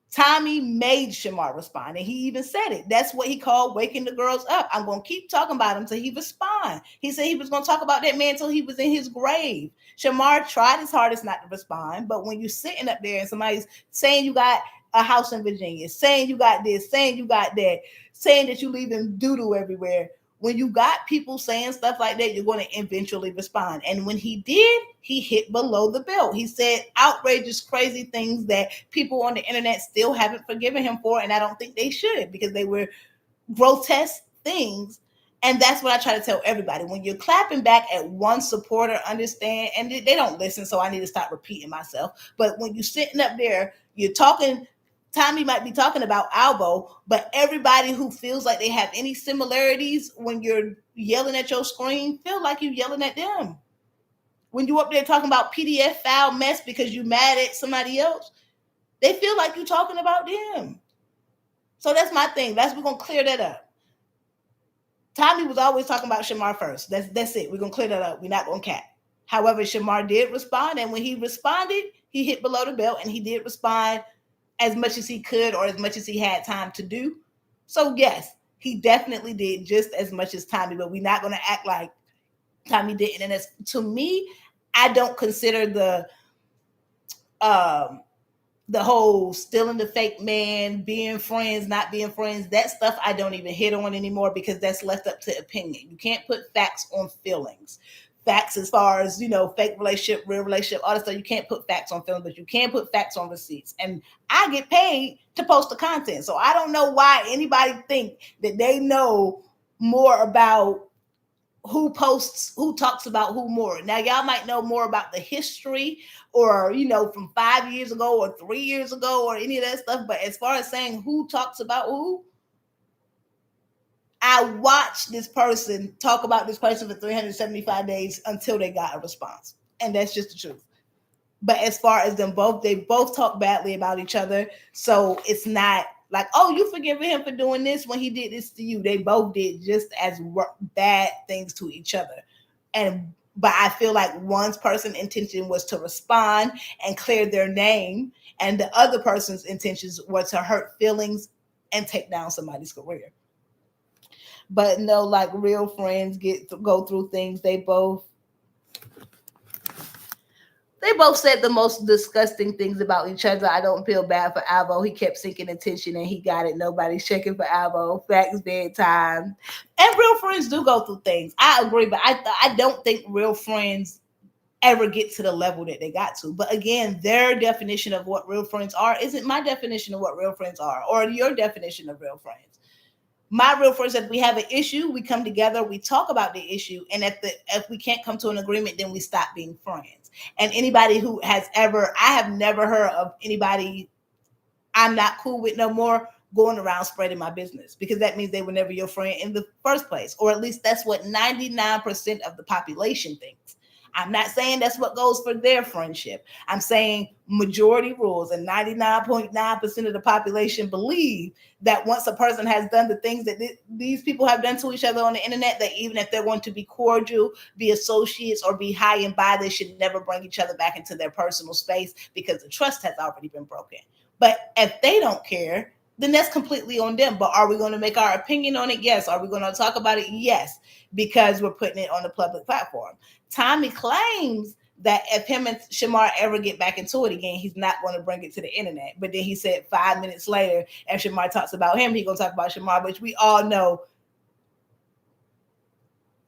Tommy made Shamar respond, and he even said it. That's what he called waking the girls up. I'm going to keep talking about him till he respond. He said he was going to talk about that man till he was in his grave. Shamar tried his hardest not to respond, but when you're sitting up there and somebody's saying you got a house in Virginia, saying you got this, saying you got that, saying that you leaving doo-doo everywhere, when you got people saying stuff like that, you're going to eventually respond. And when he did, he hit below the belt. He said outrageous, crazy things that people on the internet still haven't forgiven him for, and I don't think they should, because they were grotesque things. And that's what I try to tell everybody. When you're clapping back at one supporter, understand, and they don't listen, so I need to stop repeating myself. But when you're sitting up there, you're talking, Tommy might be talking about Alvo, but everybody who feels like they have any similarities when you're yelling at your screen feel like you're yelling at them. When you're up there talking about PDF file mess because you're mad at somebody else, they feel like you're talking about them. So that's my thing. We're going to clear that up. Tommy was always talking about Shamar first. That's it. We're going to clear that up. We're not going to cap. However, Shamar did respond, and when he responded, he hit below the belt, and he did respond as much as he could or as much as he had time to do. So yes, he definitely did just as much as Tommy, but we're not going to act like Tommy didn't. And to me, I don't consider the the whole stealing the fake man, being friends, not being friends, that stuff I don't even hit on anymore because that's left up to opinion. You can't put facts on feelings. Facts as far as, fake relationship, real relationship, all that stuff, you can't put facts on feelings, but you can put facts on receipts. And I get paid to post the content. So I don't know why anybody think that they know more about who talks about who more. Now, y'all might know more about the history or, from 5 years ago or 3 years ago or any of that stuff. But as far as saying who talks about who, I watched this person talk about this person for 375 days until they got a response. And that's just the truth. But as far as them both, they both talk badly about each other. So it's not like, oh, you forgiving him for doing this when he did this to you. They both did just as bad things to each other. But I feel like one person's intention was to respond and clear their name, and the other person's intentions were to hurt feelings and take down somebody's career. But no, like real friends go through things. They both said the most disgusting things about each other. I don't feel bad for Alvo. He kept seeking attention and he got it. Nobody's checking for Alvo. Facts, bedtime. And real friends do go through things. I agree, but I don't think real friends ever get to the level that they got to. But again, their definition of what real friends are isn't my definition of what real friends are or your definition of real friends. My real friends, if we have an issue, we come together, we talk about the issue, and if we can't come to an agreement, then we stop being friends. And anybody who I have never heard of anybody I'm not cool with no more going around spreading my business, because that means they were never your friend in the first place, or at least that's what 99% of the population thinks. I'm not saying that's what goes for their friendship. I'm saying majority rules, and 99.9% of the population believe that once a person has done the things that these people have done to each other on the internet, that even if they're going to be cordial, be associates, or be high and by, they should never bring each other back into their personal space because the trust has already been broken. But if they don't care, then that's completely on them. But are we going to make our opinion on it? Yes. Are we going to talk about it? Yes, because we're putting it on the public platform. Tommy claims that if him and Shamar ever get back into it again, he's not going to bring it to the internet. But then he said 5 minutes later, if Shamar talks about him, he's going to talk about Shamar, which we all know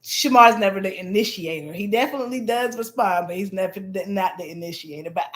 Shamar's never the initiator. He definitely does respond, but he's never not the initiator. But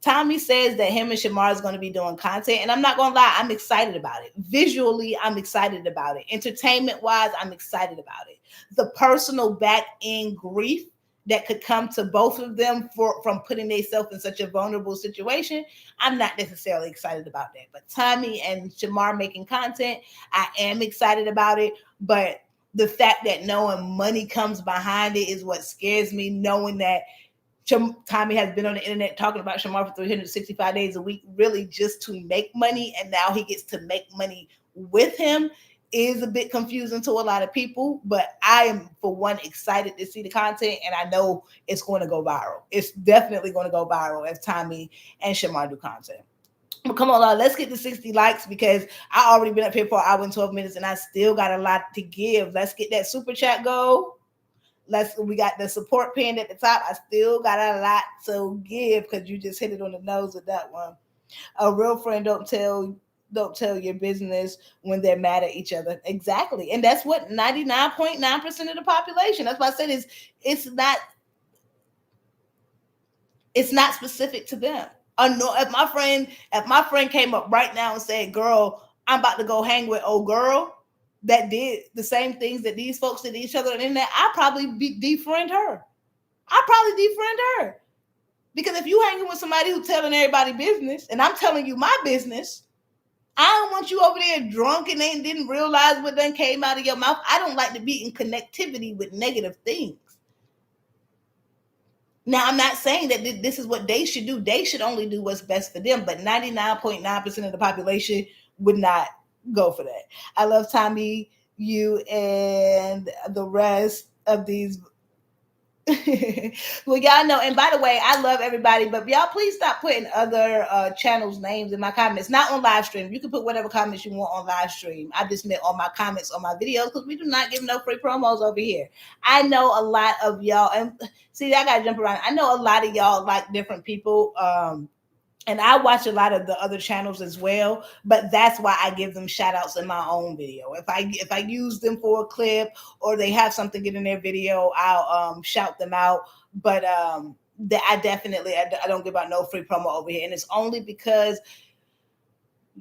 Tommy says that him and Shamar is going to be doing content, and I'm not going to lie, I'm excited about it. Visually, I'm excited about it. Entertainment-wise, I'm excited about it. The personal back-end grief that could come to both of them from putting themselves in such a vulnerable situation, I'm not necessarily excited about that. But Tommy and Shamar making content, I am excited about it. But the fact that knowing money comes behind it is what scares me, knowing that Tommy has been on the internet talking about Shamar for 365 days a week, really just to make money, and now he gets to make money with him, is a bit confusing to a lot of people. But I am, for one, excited to see the content, and I know it's going to go viral. It's definitely going to go viral if Tommy and Shamar do content. But come on, let's get to 60 likes, because I already been up here for an hour and 12 minutes, and I still got a lot to give. Let's get that super chat go. We got the support pin at the top. I still got a lot to give, because you just hit it on the nose with that one. A real friend don't tell your business when they're mad at each other. Exactly. And that's what 99.9% of the population. That's why I said it's not specific to them. If my friend came up right now and said, girl, I'm about to go hang with old girl that did the same things that these folks did to each other on the internet, I'd probably defriend her. Because if you hanging with somebody who's telling everybody business, and I'm telling you my business, I don't want you over there drunk and they didn't realize what done came out of your mouth. I don't like to be in connectivity with negative things. Now, I'm not saying that this is what they should do. They should only do what's best for them. But 99.9% of the population would not go for that. I love Tommy, you, and the rest of these. Well, y'all know, and by the way, I love everybody, but y'all please stop putting other channels' names in my comments. Not on live stream. You can put whatever comments you want on live stream. I just meant on my comments on my videos, because we do not give no free promos over here. I know a lot of y'all, and see, I gotta jump around. I know a lot of y'all like different people. And I watch a lot of the other channels as well, but that's why I give them shout outs in my own video. If I use them for a clip or they have something in their video, I'll shout them out. But I definitely I don't give out no free promo over here, and it's only because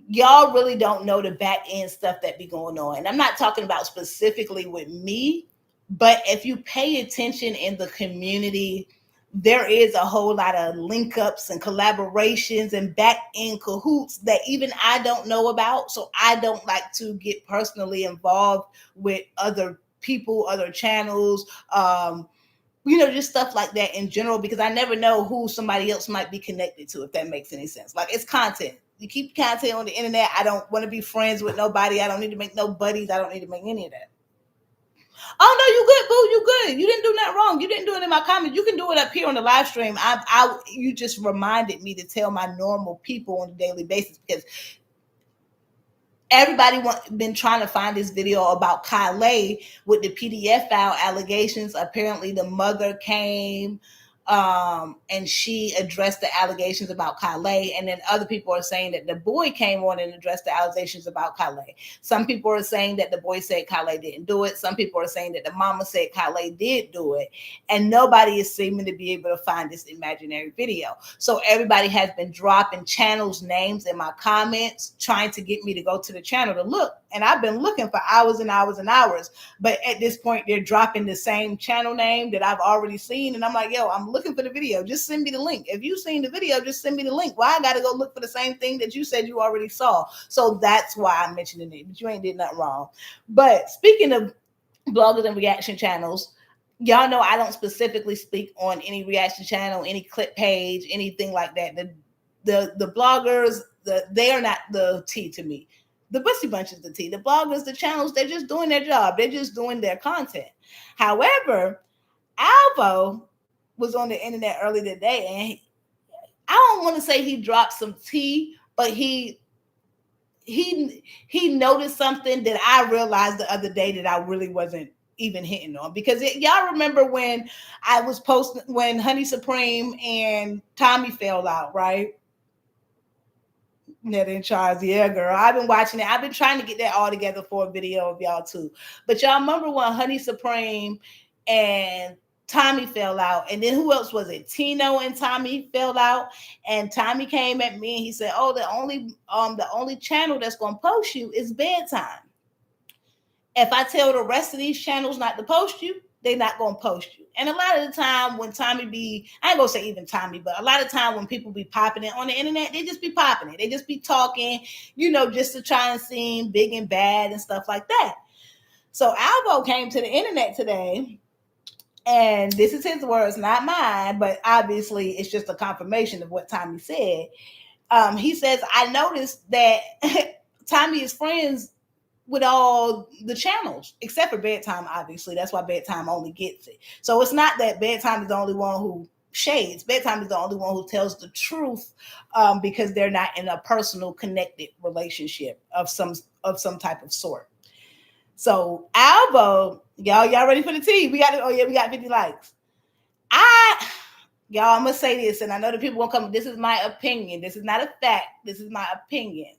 y'all really don't know the back end stuff that be going on. And I'm not talking about specifically with me, but if you pay attention in the community, there is a whole lot of link ups and collaborations and back end cahoots that even I don't know about. So I don't like to get personally involved with other people, other channels, just stuff like that in general, because I never know who somebody else might be connected to, if that makes any sense. Like, it's content. You keep content on the internet. I don't want to be friends with nobody. I don't need to make no buddies. I don't need to make any of that. Oh no, you good, boo. You good. You didn't do nothing wrong. You didn't do it in my comments. You can do it up here on the live stream. You just reminded me to tell my normal people on a daily basis, because everybody been trying to find this video about Collab with the PDF file allegations. Apparently, the mother came and she addressed the allegations about Collab, and then other people are saying that the boy came on and addressed the allegations about Collab. Some people are saying that the boy said Collab didn't do it. Some people are saying that the mama said Collab did do it, and nobody is seeming to be able to find this imaginary video. So everybody has been dropping channels' names in my comments, trying to get me to go to the channel to look, and I've been looking for hours and hours and hours, but at this point they're dropping the same channel name that I've already seen, and I'm like, yo, I'm looking for the video. Just send me the link. If you've seen the video, just send me the link. Why I got to go look for the same thing that you said you already saw? So that's why I'm mentioning it, but you ain't did nothing wrong. But speaking of bloggers and reaction channels, y'all know I don't specifically speak on any reaction channel, any clip page, anything like that. The bloggers, they are not the tea to me. The Bussy Bunch is the tea. The bloggers, the channels, they're just doing their job. They're just doing their content. However, Alvo was on the internet earlier today, and I don't want to say he dropped some tea, but he noticed something that I realized the other day that I really wasn't even hitting on. Because y'all remember when I was posting, when Honey Supreme and Tommy fell out, right? Net in Charles, yeah, girl. I've been watching it. I've been trying to get that all together for a video of y'all too. But y'all remember when Honey Supreme and Tommy fell out, and then who else was it? Tino and Tommy fell out, and Tommy came at me and he said, "Oh, the only channel that's gonna post you is bedtime. If I tell the rest of these channels not to post you, they're not gonna post you." And a lot of the time when Tommy I ain't gonna say even Tommy, but a lot of time when people be popping it on the internet, they just be popping it. They just be talking, just to try and seem big and bad and stuff like that. So Alvo came to the internet today, and this is his words, not mine, but obviously it's just a confirmation of what Tommy said. He says, "I noticed that Tommy is friends with all the channels except for bedtime. Obviously, that's why bedtime only gets it. So it's not that bedtime is the only one who shades. Bedtime is the only one who tells the truth, because they're not in a personal connected relationship of some type of sort." So Alvo, y'all ready for the tea? We got 50 likes. Y'all, I'm gonna say this, and I know the people won't come. This is my opinion. This is not a fact. This is my opinion.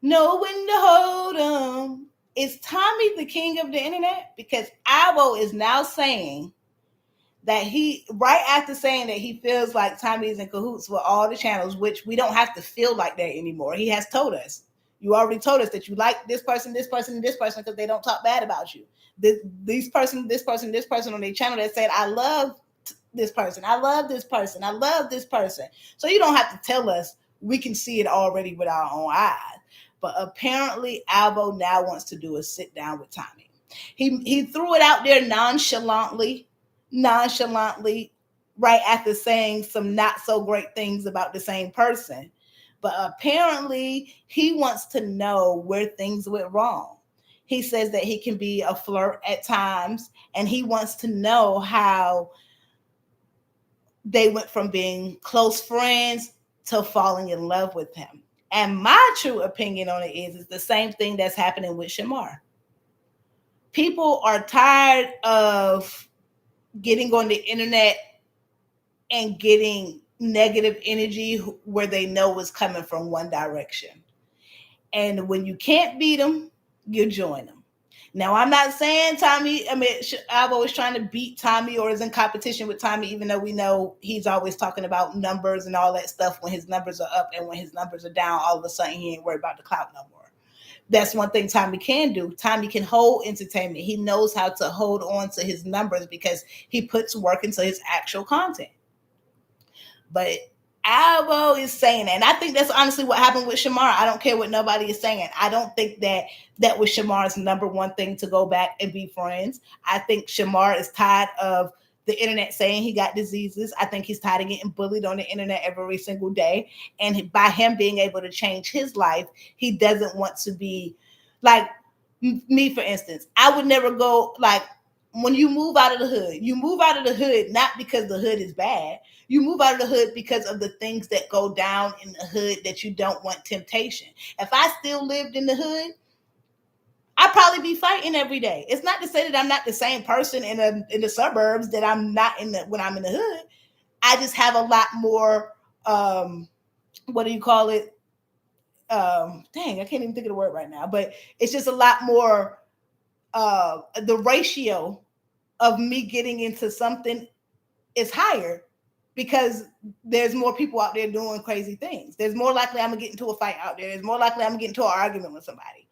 Know when to hold them. Is Tommy the king of the internet? Because Alvo is now saying that right after saying that he feels like Tommy is in cahoots with all the channels, which we don't have to feel like that anymore. He has told us. You already told us that you like this person, this person, and this person because they don't talk bad about you. This person on their channel that said, "I love this person. I love this person. I love this person." So you don't have to tell us. We can see it already with our own eyes. But apparently Alvo now wants to do a sit down with Tommy. He threw it out there nonchalantly, right after saying some not so great things about the same person. But apparently he wants to know where things went wrong. He says that he can be a flirt at times, and he wants to know how they went from being close friends to falling in love with him. And my true opinion on it is the same thing that's happening with Shamar. People are tired of getting on the internet and getting negative energy where they know it's coming from one direction. And when you can't beat them, you join them. Now, I'm not saying Tommy, I've always trying to beat Tommy or is in competition with Tommy, even though we know he's always talking about numbers and all that stuff when his numbers are up, and when his numbers are down, all of a sudden he ain't worried about the clout no more. That's one thing Tommy can do. Tommy can hold entertainment. He knows how to hold on to his numbers because he puts work into his actual content. But Alvo is saying that. And I think that's honestly what happened with Shamar. I don't care what nobody is saying. I don't think that was Shamar's number one thing to go back and be friends. I think Shamar is tired of the internet saying he got diseases. I think he's tired of getting bullied on the internet every single day. And by him being able to change his life, he doesn't want to be like me, for instance. I would never go like, when you move out of the hood, you move out of the hood not because the hood is bad. You move out of the hood because of the things that go down in the hood that you don't want temptation. If I still lived in the hood, I'd probably be fighting every day. It's not to say that I'm not the same person in the suburbs that I'm not when I'm in the hood. I just have a lot more, what do you call it? Dang, I can't even think of the word right now, but it's just a lot more, the ratio of me getting into something is higher because there's more people out there doing crazy things. There's more likely I'm gonna get into a fight out there. There's more likely I'm gonna get into an argument with somebody.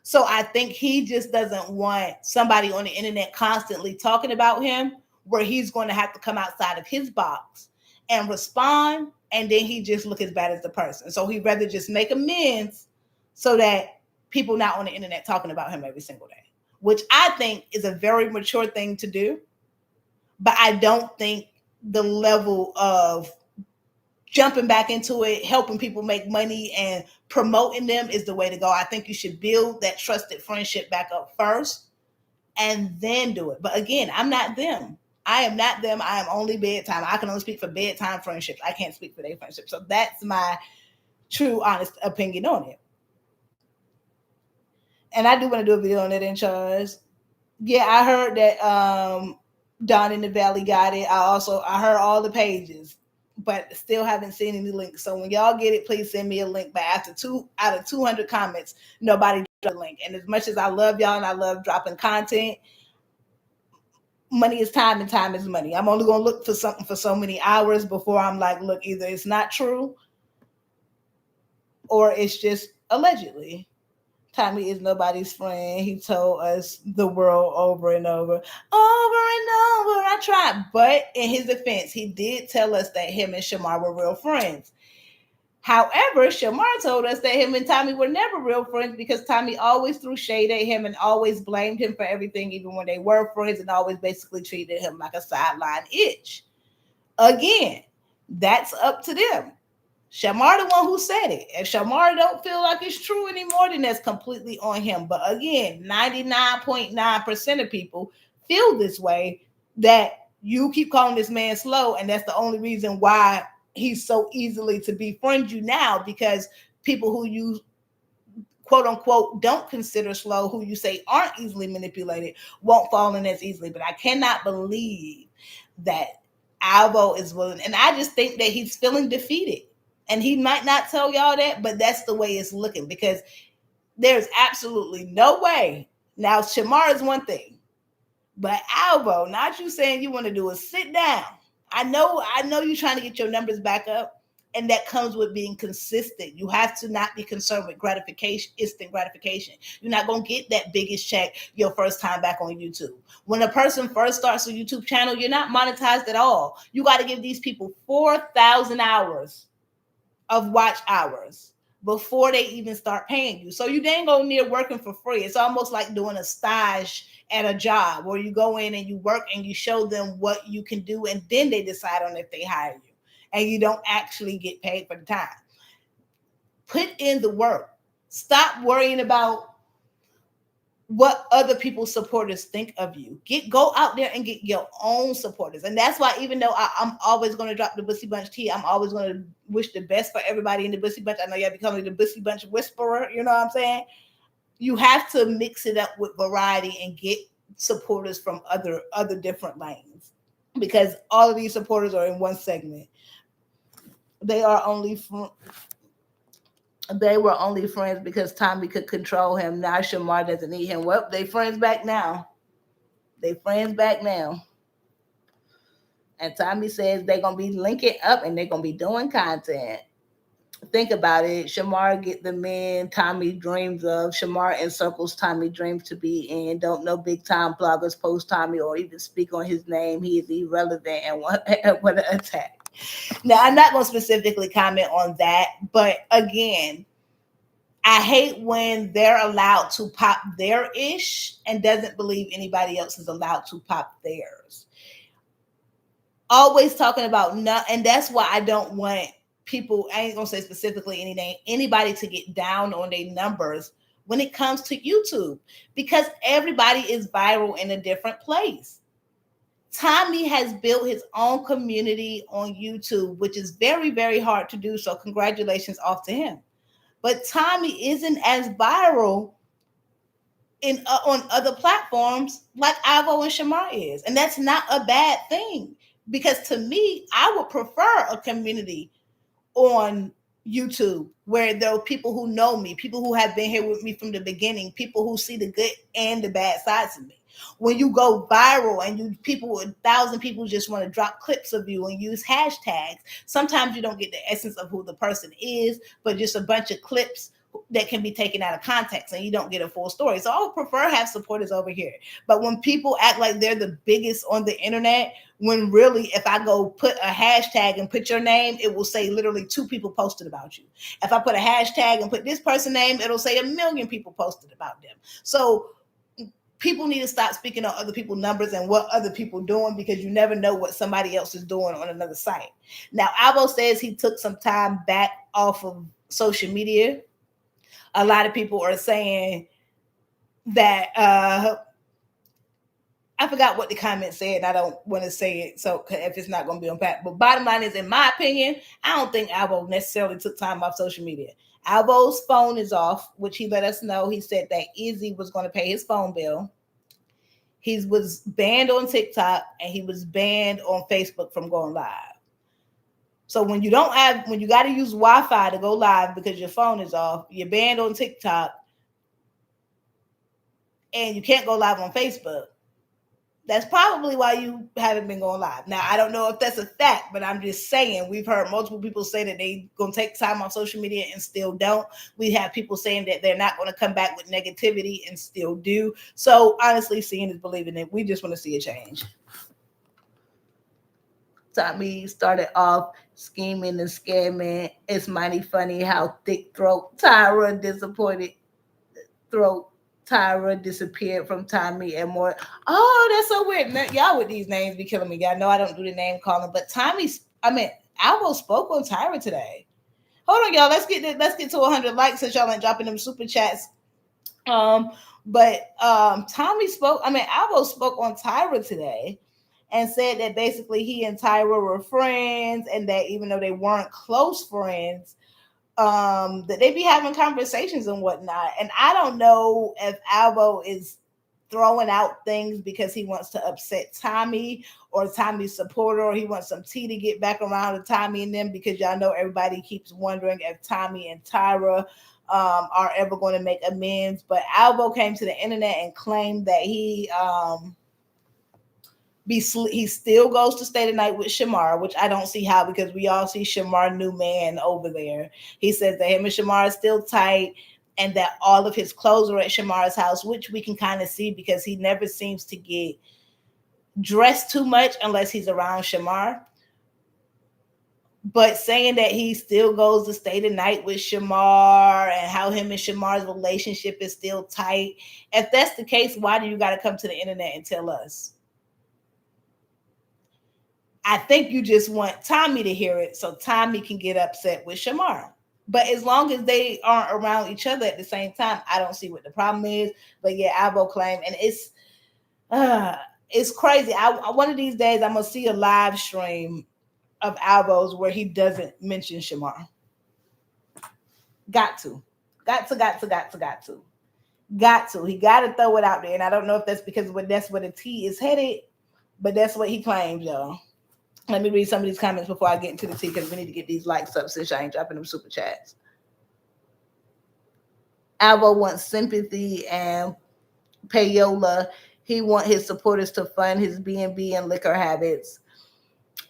So I think he just doesn't want somebody on the internet constantly talking about him, where he's going to have to come outside of his box and respond, and then he just look as bad as the person. So he'd rather just make amends so that people not on the internet talking about him every single day, which I think is a very mature thing to do. But I don't think the level of jumping back into it, helping people make money and promoting them is the way to go. I think you should build that trusted friendship back up first and then do it. But again, I'm not them. I am not them. I am only bedtime. I can only speak for bedtime friendships. I can't speak for their friendships. So that's my true, honest opinion on it. And I do want to do a video on it, in charge. Yeah, I heard that Don in the Valley got it. I heard all the pages, but still haven't seen any links. So when y'all get it, please send me a link. But out of 200 comments, nobody dropped a link. And as much as I love y'all and I love dropping content, money is time and time is money. I'm only going to look for something for so many hours before I'm like, look, either it's not true or it's just allegedly. Tommy is nobody's friend. He told us the world over and over. I tried. But in his defense, he did tell us that him and Shamar were real friends. However, Shamar told us that him and Tommy were never real friends because Tommy always threw shade at him and always blamed him for everything, even when they were friends, and always basically treated him like a sideline itch. Again, that's up to them. Shamar the one who said it. If Shamar don't feel like it's true anymore, then that's completely on him. But again, 99.9% of people feel this way, that you keep calling this man slow, and that's the only reason why he's so easily to befriend you now, because people who you quote unquote don't consider slow, who you say aren't easily manipulated, won't fall in as easily. But I cannot believe that Alvo is willing, and I just think that he's feeling defeated. And he might not tell y'all that, but that's the way it's looking, because there's absolutely no way. Now, Shamar is one thing, but Alvo, not you saying you want to do a sit down. I know you're trying to get your numbers back up, and that comes with being consistent. You have to not be concerned with gratification, instant gratification. You're not going to get that biggest check your first time back on YouTube. When a person first starts a YouTube channel, you're not monetized at all. You got to give these people 4,000 hours of watch hours before they even start paying you. So you ain't go near working for free. It's almost like doing a stage at a job where you go in and you work and you show them what you can do, and then they decide on if they hire you, and you don't actually get paid for the time. Put in the work. Stop worrying about what other people's supporters think of you. Go out there and get your own supporters. And that's why, even though I'm always going to drop the Bussy Bunch tea, I'm always going to wish the best for everybody in the Bussy Bunch. I know you're becoming the Bussy Bunch whisperer, you know what I'm saying? You have to mix it up with variety and get supporters from other different lanes. because all of these supporters are in one segment. They were only friends because Tommy could control him. Now Shamar doesn't need him. Well, they friends back now. And Tommy says they're gonna be linking up and they're gonna be doing content. Think about it. Shamar get the men Tommy dreams of. Shamar encircles Tommy dreams to be in. Don't know big time bloggers post Tommy or even speak on his name. He is irrelevant and what an attack. Now, I'm not going to specifically comment on that, but again, I hate when they're allowed to pop their ish and doesn't believe anybody else is allowed to pop theirs. Always talking about and that's why I don't want people, I ain't gonna say specifically any name, anybody to get down on their numbers when it comes to YouTube, because everybody is viral in a different place. Tommy has built his own community on YouTube, which is very, very hard to do. So congratulations off to him. But Tommy isn't as viral on other platforms like Alvo and Shamar is. And that's not a bad thing, because to me, I would prefer a community on YouTube where there are people who know me, people who have been here with me from the beginning, people who see the good and the bad sides of me. When you go viral and 1,000 people just want to drop clips of you and use hashtags, sometimes you don't get the essence of who the person is, but just a bunch of clips that can be taken out of context and you don't get a full story. So I would prefer have supporters over here. But when people act like they're the biggest on the internet, when really, if I go put a hashtag and put your name, it will say literally 2 people posted about you. If I put a hashtag and put this person's name, it'll say 1 million people posted about them. So people need to stop speaking on other people's numbers and what other people doing, because you never know what somebody else is doing on another site. Now, Alvo says he took some time back off of social media. A lot of people are saying that I forgot what the comment said. I don't want to say it, so if it's not going to be on pat. But bottom line is, in my opinion, I don't think Alvo necessarily took time off social media. Alvo's phone is off, which he let us know. He said that Izzy was going to pay his phone bill. He was banned on TikTok and he was banned on Facebook from going live. So when you got to use Wi-Fi to go live because your phone is off, you're banned on TikTok and you can't go live on Facebook. That's probably why you haven't been going live. Now, I don't know if that's a fact, but I'm just saying, we've heard multiple people say that they going to take time off social media and still don't. We have people saying that they're not going to come back with negativity and still do. So honestly, seeing is believing it. We just want to see a change. Tommy started off scheming and scamming. It's mighty funny how thick throat Tyra disappeared from Tommy and more. Oh, that's so weird. Y'all with these names be killing me. Y'all know I don't do the name calling, but Alvo spoke on Tyra today. Hold on, y'all. Let's get to 100 likes since y'all ain't dropping them super chats. Alvo spoke on Tyra today and said that basically he and Tyra were friends, and that even though they weren't close friends, that they be having conversations and whatnot. And I don't know if Alvo is throwing out things because he wants to upset Tommy or Tommy's supporter, or he wants some tea to get back around to Tommy and them, because y'all know everybody keeps wondering if Tommy and Tyra are ever going to make amends. But Alvo came to the internet and claimed that he still goes to stay the night with Shamar, which I don't see how, because we all see Shamar new man over there. He says that him and Shamar are still tight and that all of his clothes are at Shamar's house, which we can kind of see because he never seems to get dressed too much unless he's around Shamar. But saying that he still goes to stay the night with Shamar and how him and Shamar's relationship is still tight. If that's the case, why do you got to come to the internet and tell us? I think you just want Tommy to hear it so Tommy can get upset with Shamar. But as long as they aren't around each other at the same time, I don't see what the problem is. But yeah, Alvo claimed, and it's crazy. One of these days I'm gonna see a live stream of Alvo's where he doesn't mention Shamar. Got to. He got to throw it out there, and I don't know if that's because that's where the tea is headed, But that's what he claims, y'all. Let me read some of these comments before I get into the tea, because we need to get these likes up since I ain't dropping them super chats. Alvo wants sympathy and payola. He wants his supporters to fund his B&B and liquor habits.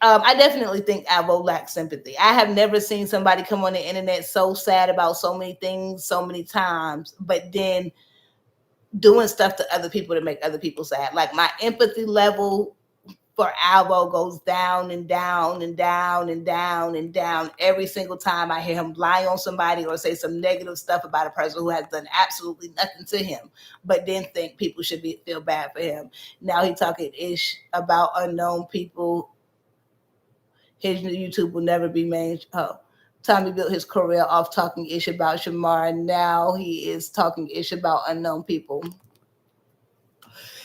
I definitely think Alvo lacks sympathy. I have never seen somebody come on the internet so sad about so many things so many times, but then doing stuff to other people to make other people sad. Like, my empathy level for Alvo goes down and down and down and down and down every single time I hear him lie on somebody or say some negative stuff about a person who has done absolutely nothing to him, but then think people should feel bad for him. Now he talking ish about unknown people. His YouTube will never be made. Oh, Tommy built his career off talking ish about Shamar. Now he is talking ish about unknown people.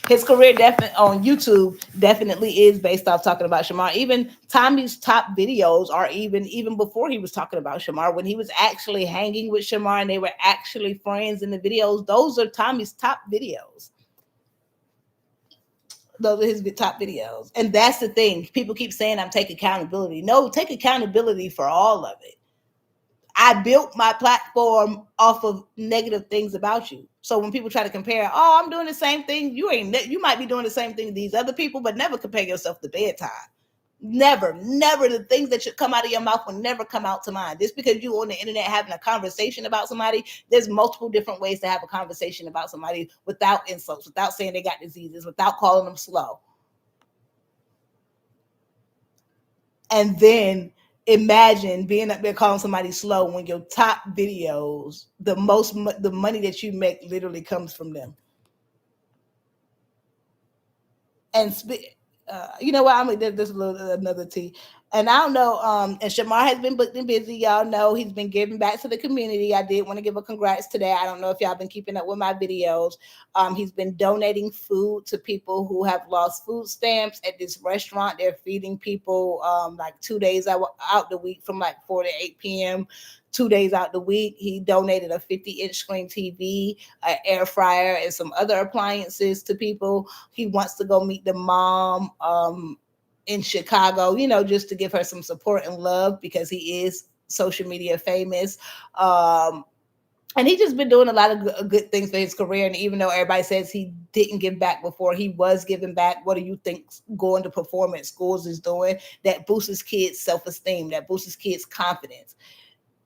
His career on YouTube definitely is based off talking about Shamar. Even Tommy's top videos are even before he was talking about Shamar, when he was actually hanging with Shamar and they were actually friends in the videos. Those are Tommy's top videos. Those are his top videos. And that's the thing. People keep saying I'm taking accountability. No, take accountability for all of it. I built my platform off of negative things about you. So when people try to compare, I'm doing the same thing. You might be doing the same thing to these other people, but never compare yourself to bedtime. Never. The things that should come out of your mouth will never come out to mine. Just because you on the internet having a conversation about somebody, there's multiple different ways to have a conversation about somebody without insults, without saying they got diseases, without calling them slow. And then imagine being up there calling somebody slow when your top videos, the money that you make literally comes from them. And you know what? I'm gonna there's another tea. And I don't know. And Shamar has been booked and busy. Y'all know he's been giving back to the community. I did want to give a congrats today. I don't know if y'all been keeping up with my videos. He's been donating food to people who have lost food stamps at this restaurant. They're feeding people like 2 days out the week from like 4 to 8 p.m. 2 days out the week. He donated a 50-inch screen TV, an air fryer, and some other appliances to people. He wants to go meet the mom in Chicago, just to give her some support and love, because he is social media famous. And he just been doing a lot of good things for his career. And even though everybody says he didn't give back before, he was giving back. What do you think going to perform at schools is doing? That boosts his kids' self-esteem, that boosts his kids' confidence.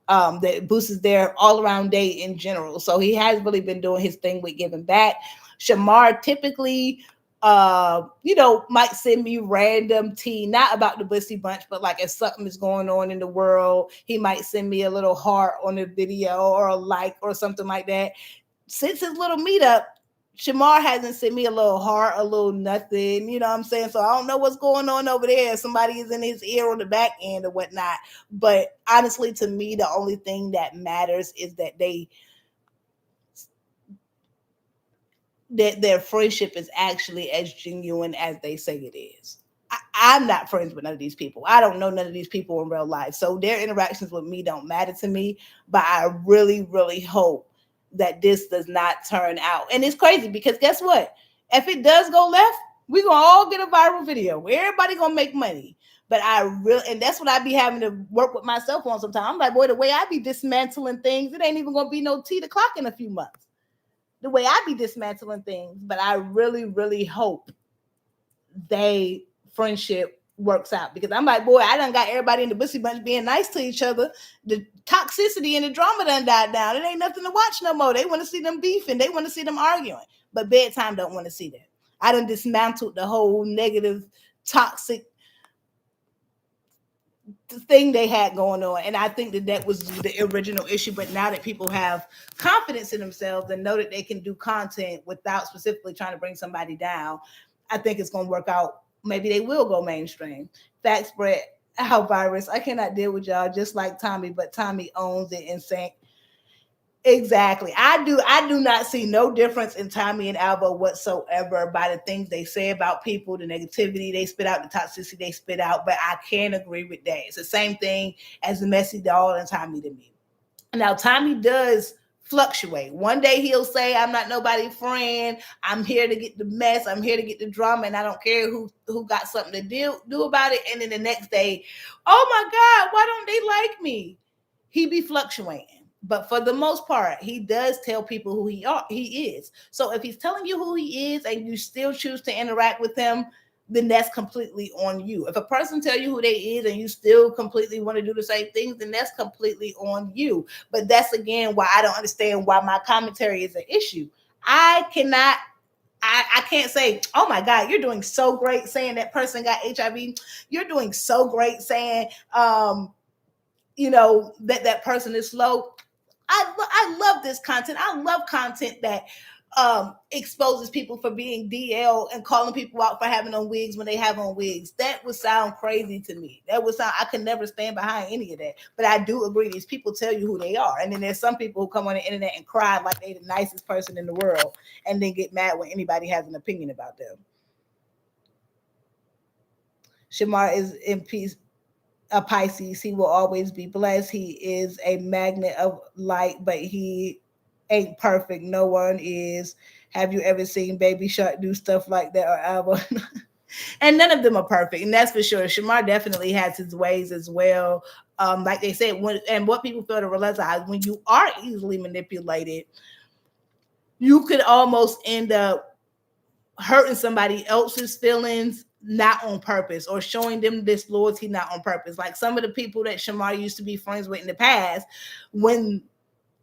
That boosts their all-around day in general. So he has really been doing his thing with giving back. Shamar typically, might send me random tea, not about the Bussy Bunch, but like if something is going on in the world, he might send me a little heart on a video or a like or something like that. Since his little meetup, Shamar hasn't sent me a little heart, a little nothing, you know what I'm saying? So I don't know what's going on over there. Somebody is in his ear on the back end or whatnot. But honestly, to me, the only thing that matters is that their friendship is actually as genuine as they say it is. I'm not friends with none of these people. I don't know none of these people in real life. So their interactions with me don't matter to me. But I really, really hope that this does not turn out. And it's crazy because guess what? If it does go left, we're going to all get a viral video. Everybody going to make money. But and that's what I be having to work with myself on sometimes. I'm like, boy, the way I be dismantling things, it ain't even going to be no tea o'clock in a few months. The way I be dismantling things. But I really, really hope they friendship works out, because I'm like, boy, I done got everybody in the Bussy Bunch being nice to each other. The toxicity and the drama done died down. It ain't nothing to watch no more. They want to see them beefing. They want to see them arguing. But bedtime don't want to see that. I done dismantled the whole negative, toxic thing they had going on. And I think that was the original issue. But now that people have confidence in themselves and know that they can do content without specifically trying to bring somebody down, I think it's going to work out. Maybe they will go mainstream. Fact spread out virus. I cannot deal with y'all, just like Tommy, but Tommy owns it in sync. Exactly. I do not see no difference in Tommy and Alvo whatsoever by the things they say about people, the negativity they spit out, the toxicity they spit out, but I can agree with that. It's the same thing as the Messy Doll and Tommy to me. Now, Tommy does fluctuate. One day he'll say, I'm not nobody's friend. I'm here to get the mess. I'm here to get the drama, and I don't care who got something to do about it. And then the next day, oh my God, why don't they like me? He be fluctuating. But for the most part, he does tell people who he is. So if he's telling you who he is and you still choose to interact with him, then that's completely on you. If a person tell you who they is and you still completely want to do the same things, then that's completely on you. But that's again why I don't understand why my commentary is an issue. I can't say, oh my God, you're doing so great saying that person got HIV. You're doing so great saying, that person is slow. I love this content. I love content that exposes people for being DL and calling people out for having on wigs when they have on wigs. That would sound crazy to me. I could never stand behind any of that. But I do agree, these people tell you who they are. And then there's some people who come on the internet and cry like they're the nicest person in the world and then get mad when anybody has an opinion about them. Shamar is in peace. A Pisces, he will always be blessed. He is a magnet of light, but he ain't perfect. No one is. Have you ever seen Baby Shark do stuff like that or Alvo? And none of them are perfect, and that's for sure. Shamar definitely has his ways as well. Like they said, what people fail to realize, when you are easily manipulated, you could almost end up hurting somebody else's feelings, not on purpose, or showing them disloyalty, not on purpose. Like some of the people that Shamar used to be friends with in the past, when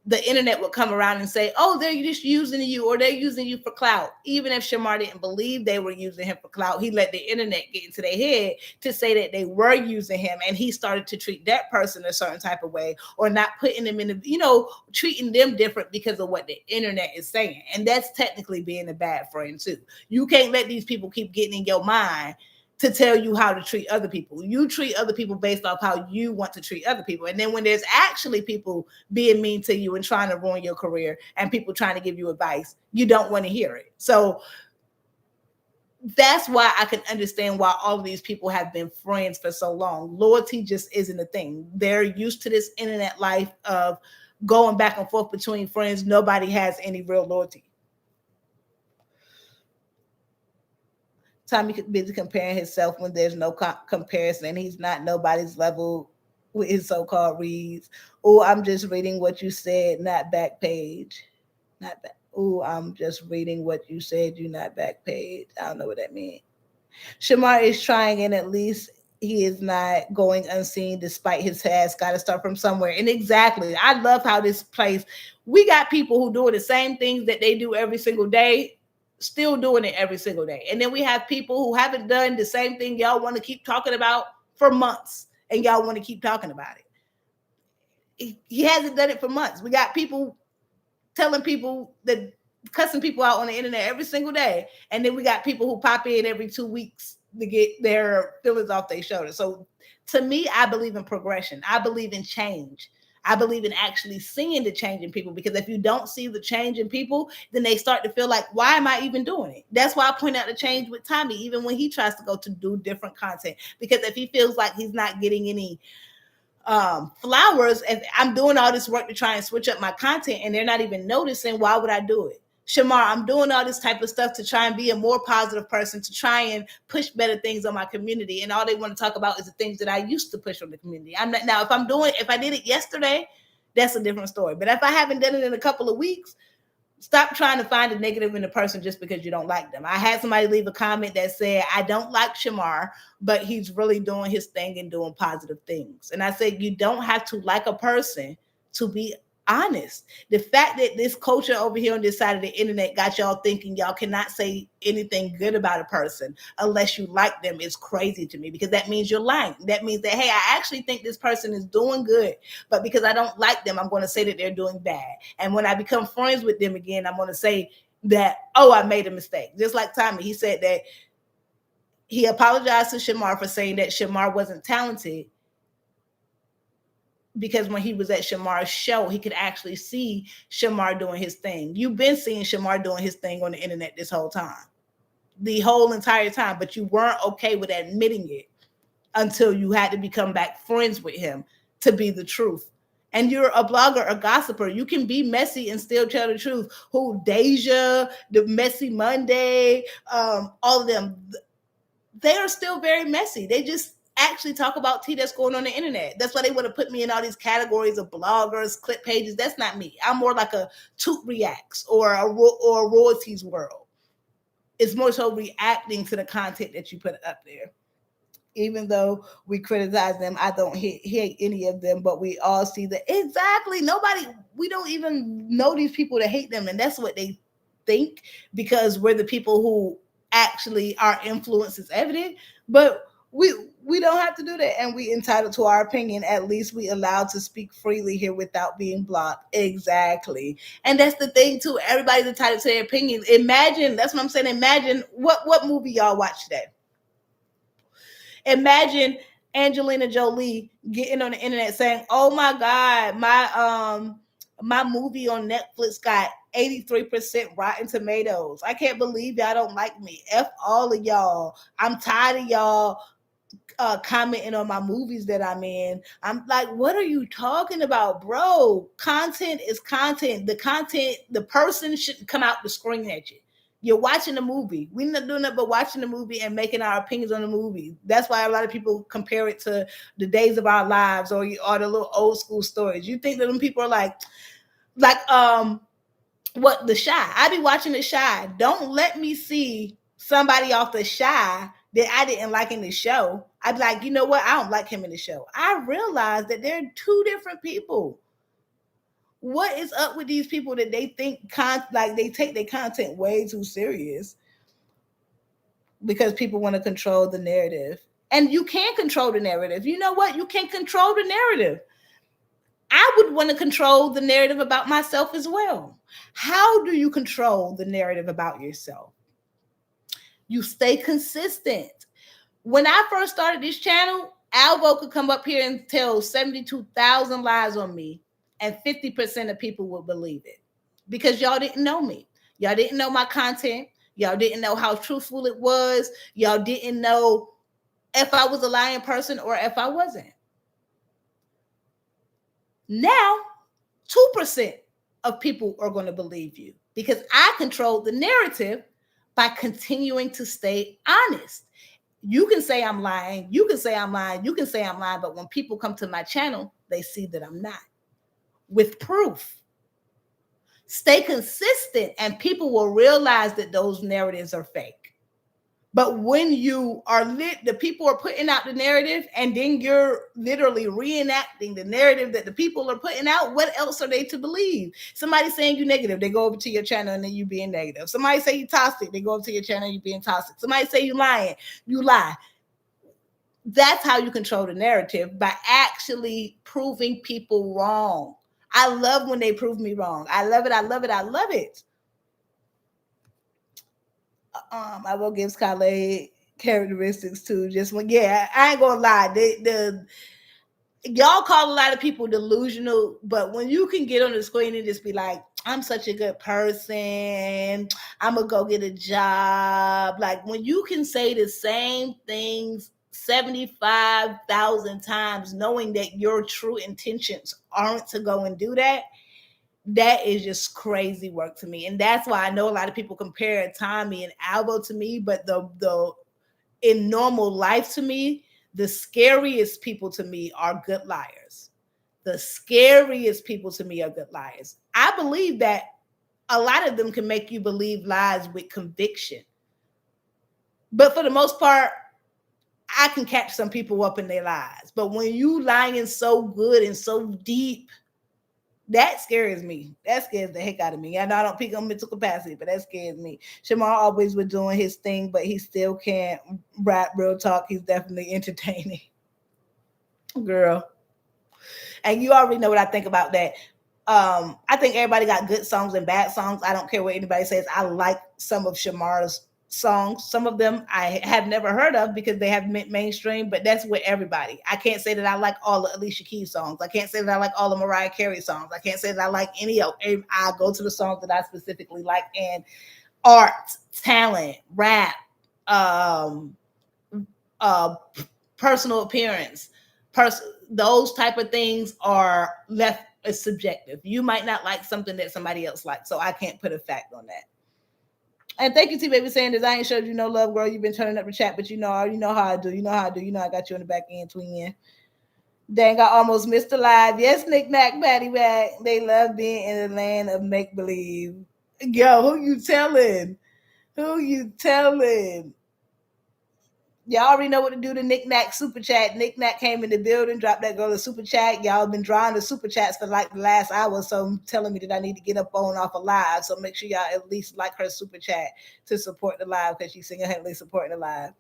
the internet would come around and say, oh, they're just using you, or they're using you for clout. Even if Shamar didn't believe they were using him for clout, he let the internet get into their head to say that they were using him. And he started to treat that person a certain type of way, or not putting them in treating them different because of what the internet is saying. And that's technically being a bad friend too. You can't let these people keep getting in your mind to tell you how to treat other people. You treat other people based off how you want to treat other people. And then when there's actually people being mean to you and trying to ruin your career and people trying to give you advice, you don't want to hear it. So that's why I can understand why all of these people have been friends for so long. Loyalty just isn't a thing. They're used to this internet life of going back and forth between friends. Nobody has any real loyalty. Tommy busy comparing himself when there's no comparison. He's not nobody's level with his so-called reads. Oh, I'm just reading what you said, not back page. Not back. Oh, I'm just reading what you said, you not back page. I don't know what that means. Shamar is trying, and at least he is not going unseen despite his past. Got to start from somewhere. And exactly, I love how this plays. We got people who do the same things that they do every single day, still doing it every single day. And then we have people who haven't done the same thing y'all want to keep talking about for months, and y'all want to keep talking about it. He hasn't done it for months. We got people telling people that, cussing people out on the internet every single day. And then we got people who pop in every 2 weeks to get their feelings off their shoulders. So to me, I believe in progression. I believe in change. I believe in actually seeing the change in people, because if you don't see the change in people, then they start to feel like, why am I even doing it? That's why I point out the change with Tommy, even when he tries to go to do different content, because if he feels like he's not getting any flowers, and I'm doing all this work to try and switch up my content and they're not even noticing, why would I do it? Shamar, I'm doing all this type of stuff to try and be a more positive person, to try and push better things on my community. And all they want to talk about is the things that I used to push on the community. I'm not, now, if I did it yesterday, that's a different story. But if I haven't done it in a couple of weeks, stop trying to find a negative in a person just because you don't like them. I had somebody leave a comment that said, I don't like Shamar, but he's really doing his thing and doing positive things. And I said, you don't have to like a person to be honest. The fact that this culture over here on this side of the internet got y'all thinking y'all cannot say anything good about a person unless you like them is crazy to me, because that means you're lying. That means that, hey, I actually think this person is doing good, but because I don't like them, I'm going to say that they're doing bad. And when I become friends with them again, I'm going to say that, oh, I made a mistake. Just like Tommy, he said that he apologized to Shamar for saying that Shamar wasn't talented, because when he was at Shamar's show, he could actually see Shamar doing his thing. You've been seeing Shamar doing his thing on the internet this whole time, the whole entire time, but you weren't okay with admitting it until you had to become back friends with him to be the truth. and you're a blogger or gossiper. You can be messy and still tell the truth. Who Deja, the Messy Monday, all of them, they are still very messy. They just actually talk about tea that's going on the internet. That's why they want to put me in all these categories of bloggers, clip pages. That's not me. I'm more like a Toot Reacts or a royalties world. It's more so reacting to the content that you put up there. Even though we criticize them, I don't hate any of them, but we all see that exactly we don't even know these people that hate them, and that's what they think because we're the people who actually our influence is evident. But we don't have to do that, and we entitled to our opinion. At least we allowed to speak freely here without being blocked. Exactly. And that's the thing too. Everybody's entitled to their opinion. Imagine, that's what I'm saying. Imagine what movie y'all watch today. Imagine Angelina Jolie getting on the internet saying, "Oh my God, my movie on Netflix got 83% Rotten Tomatoes. I can't believe y'all don't like me. F all of y'all. I'm tired of y'all commenting on my movies that I'm in." I'm like, what are you talking about, bro? Content is content. The person shouldn't come out the screen at you. You're watching the movie. We're not doing that but watching the movie and making our opinions on the movie. That's why a lot of people compare it to the Days of Our Lives or the little old school stories. You think that them people are like what, The Shy? I be watching The Shy. Don't let me see somebody off The Shy that I didn't like in the show. I'd be like, you know what? I don't like him in the show. I realized that they're two different people. What is up with these people that they think they take their content way too serious because people want to control the narrative? And you can control the narrative. You know what? You can control the narrative. I would want to control the narrative about myself as well. How do you control the narrative about yourself? You stay consistent. When I first started this channel, Alvo could come up here and tell 72,000 lies on me, and 50% of people would believe it because y'all didn't know me. Y'all didn't know my content. Y'all didn't know how truthful it was. Y'all didn't know if I was a lying person or if I wasn't. Now, 2% of people are going to believe you because I control the narrative by continuing to stay honest. You can say I'm lying. You can say I'm lying. You can say I'm lying. But when people come to my channel, they see that I'm not. With proof. Stay consistent and people will realize that those narratives are fake. But when you are the people are putting out the narrative and then you're literally reenacting the narrative that the people are putting out, what else are they to believe? Somebody saying you negative, they go over to your channel and then you being negative. Somebody say you toxic, they go over to your channel and you being toxic. Somebody say you lying, you lie. That's how you control the narrative, by actually proving people wrong. I love when they prove me wrong. I love it. I love it. I love it. I will give Collab characteristics too. Just when, yeah, I ain't gonna lie. Y'all call a lot of people delusional, but when you can get on the screen and just be like, I'm such a good person, I'm gonna go get a job. Like when you can say the same things 75,000 times, knowing that your true intentions aren't to go and do that, that is just crazy work to me. And that's why I know a lot of people compare Tommy and Alvo to me, but the in normal life to me, the scariest people to me are good liars. The scariest people to me are good liars. I believe that a lot of them can make you believe lies with conviction. But for the most part, I can catch some people up in their lies. But when you lying so good and so deep, that scares me. That scares the heck out of me. I know I don't peak on mental capacity, but that scares me. Shamar always was doing his thing, but he still can't rap real talk. He's definitely entertaining. Girl. And you already know what I think about that. I think everybody got good songs and bad songs. I don't care what anybody says. I like some of Shamar's songs. Some of them I have never heard of because they haven't been mainstream, but that's with everybody. I can't say that I like all of Alicia Keys songs. I can't say that I like all of Mariah Carey songs. I can't say that I like any of them. I go to the songs that I specifically like, and art, talent, rap, personal appearance, those type of things are left as subjective. You might not like something that somebody else likes, so I can't put a fact on that. And thank you, T Baby Sanders. I ain't showed you no love, girl. You've been turning up the chat, but you know how I do. You know how I do. You know I got you in the back end, twin. Dang, I almost missed the live. Yes, Nick Nack, Patty Back. They love being in the land of make believe. Yo, who you telling? Who you telling? Y'all already know what to do to Nick Nack Super Chat. Nick Nack came in the building, dropped that girl a Super Chat. Y'all been drawing the Super Chats for like the last hour, so telling me that I need to get up on off a live. So make sure y'all at least like her Super Chat to support the live because she's single-handedly supporting the live.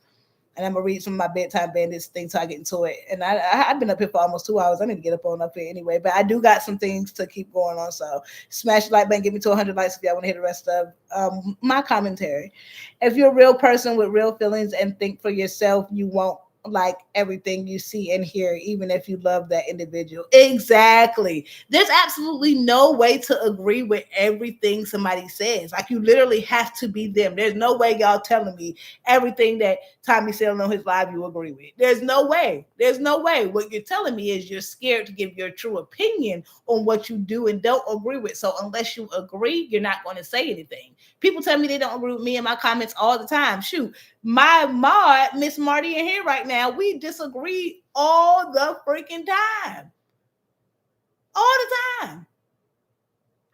And I'm going to read some of my bedtime bandits things so I get into it. And I've been up here for almost 2 hours. I need to get up here anyway. But I do got some things to keep going on. So smash the like button. Get me to 100 likes if y'all want to hear the rest of my commentary. If you're a real person with real feelings and think for yourself, you won't like everything you see and hear, even if you love that individual. Exactly. There's absolutely no way to agree with everything somebody says. Like, you literally have to be them. There's no way y'all telling me everything that Tommy said on his live you agree with. There's no way. There's no way. What you're telling me is you're scared to give your true opinion on what you do and don't agree with. So unless you agree, you're not going to say anything. People tell me they don't agree with me in my comments all the time. Shoot, my mod, Miss Marty, in here right now, we disagree all the freaking time. All the time.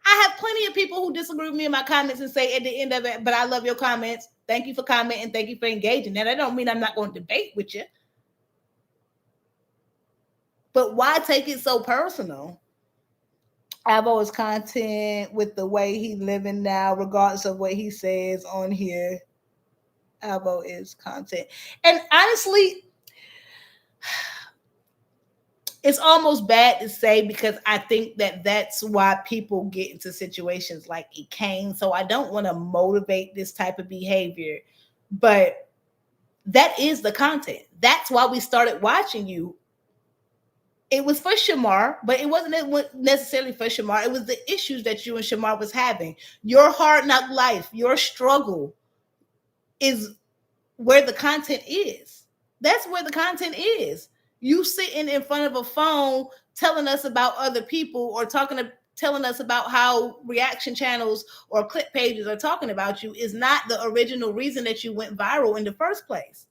I have plenty of people who disagree with me in my comments and say at the end of it, but I love your comments. Thank you for commenting. Thank you for engaging. Now, that don't mean I'm not going to debate with you. But why take it so personal? Alvo is content with the way he's living now, regardless of what he says on here. Alvo is content. And honestly, it's almost bad to say because I think that that's why people get into situations like it came. So I don't want to motivate this type of behavior, but that is the content. That's why we started watching you. It was for Shamar, but it wasn't necessarily for Shamar. It was the issues that you and Shamar was having. Your hard knock life, your struggle is where the content is. That's where the content is. You sitting in front of a phone telling us about other people or telling us about how reaction channels or clip pages are talking about you is not the original reason that you went viral in the first place.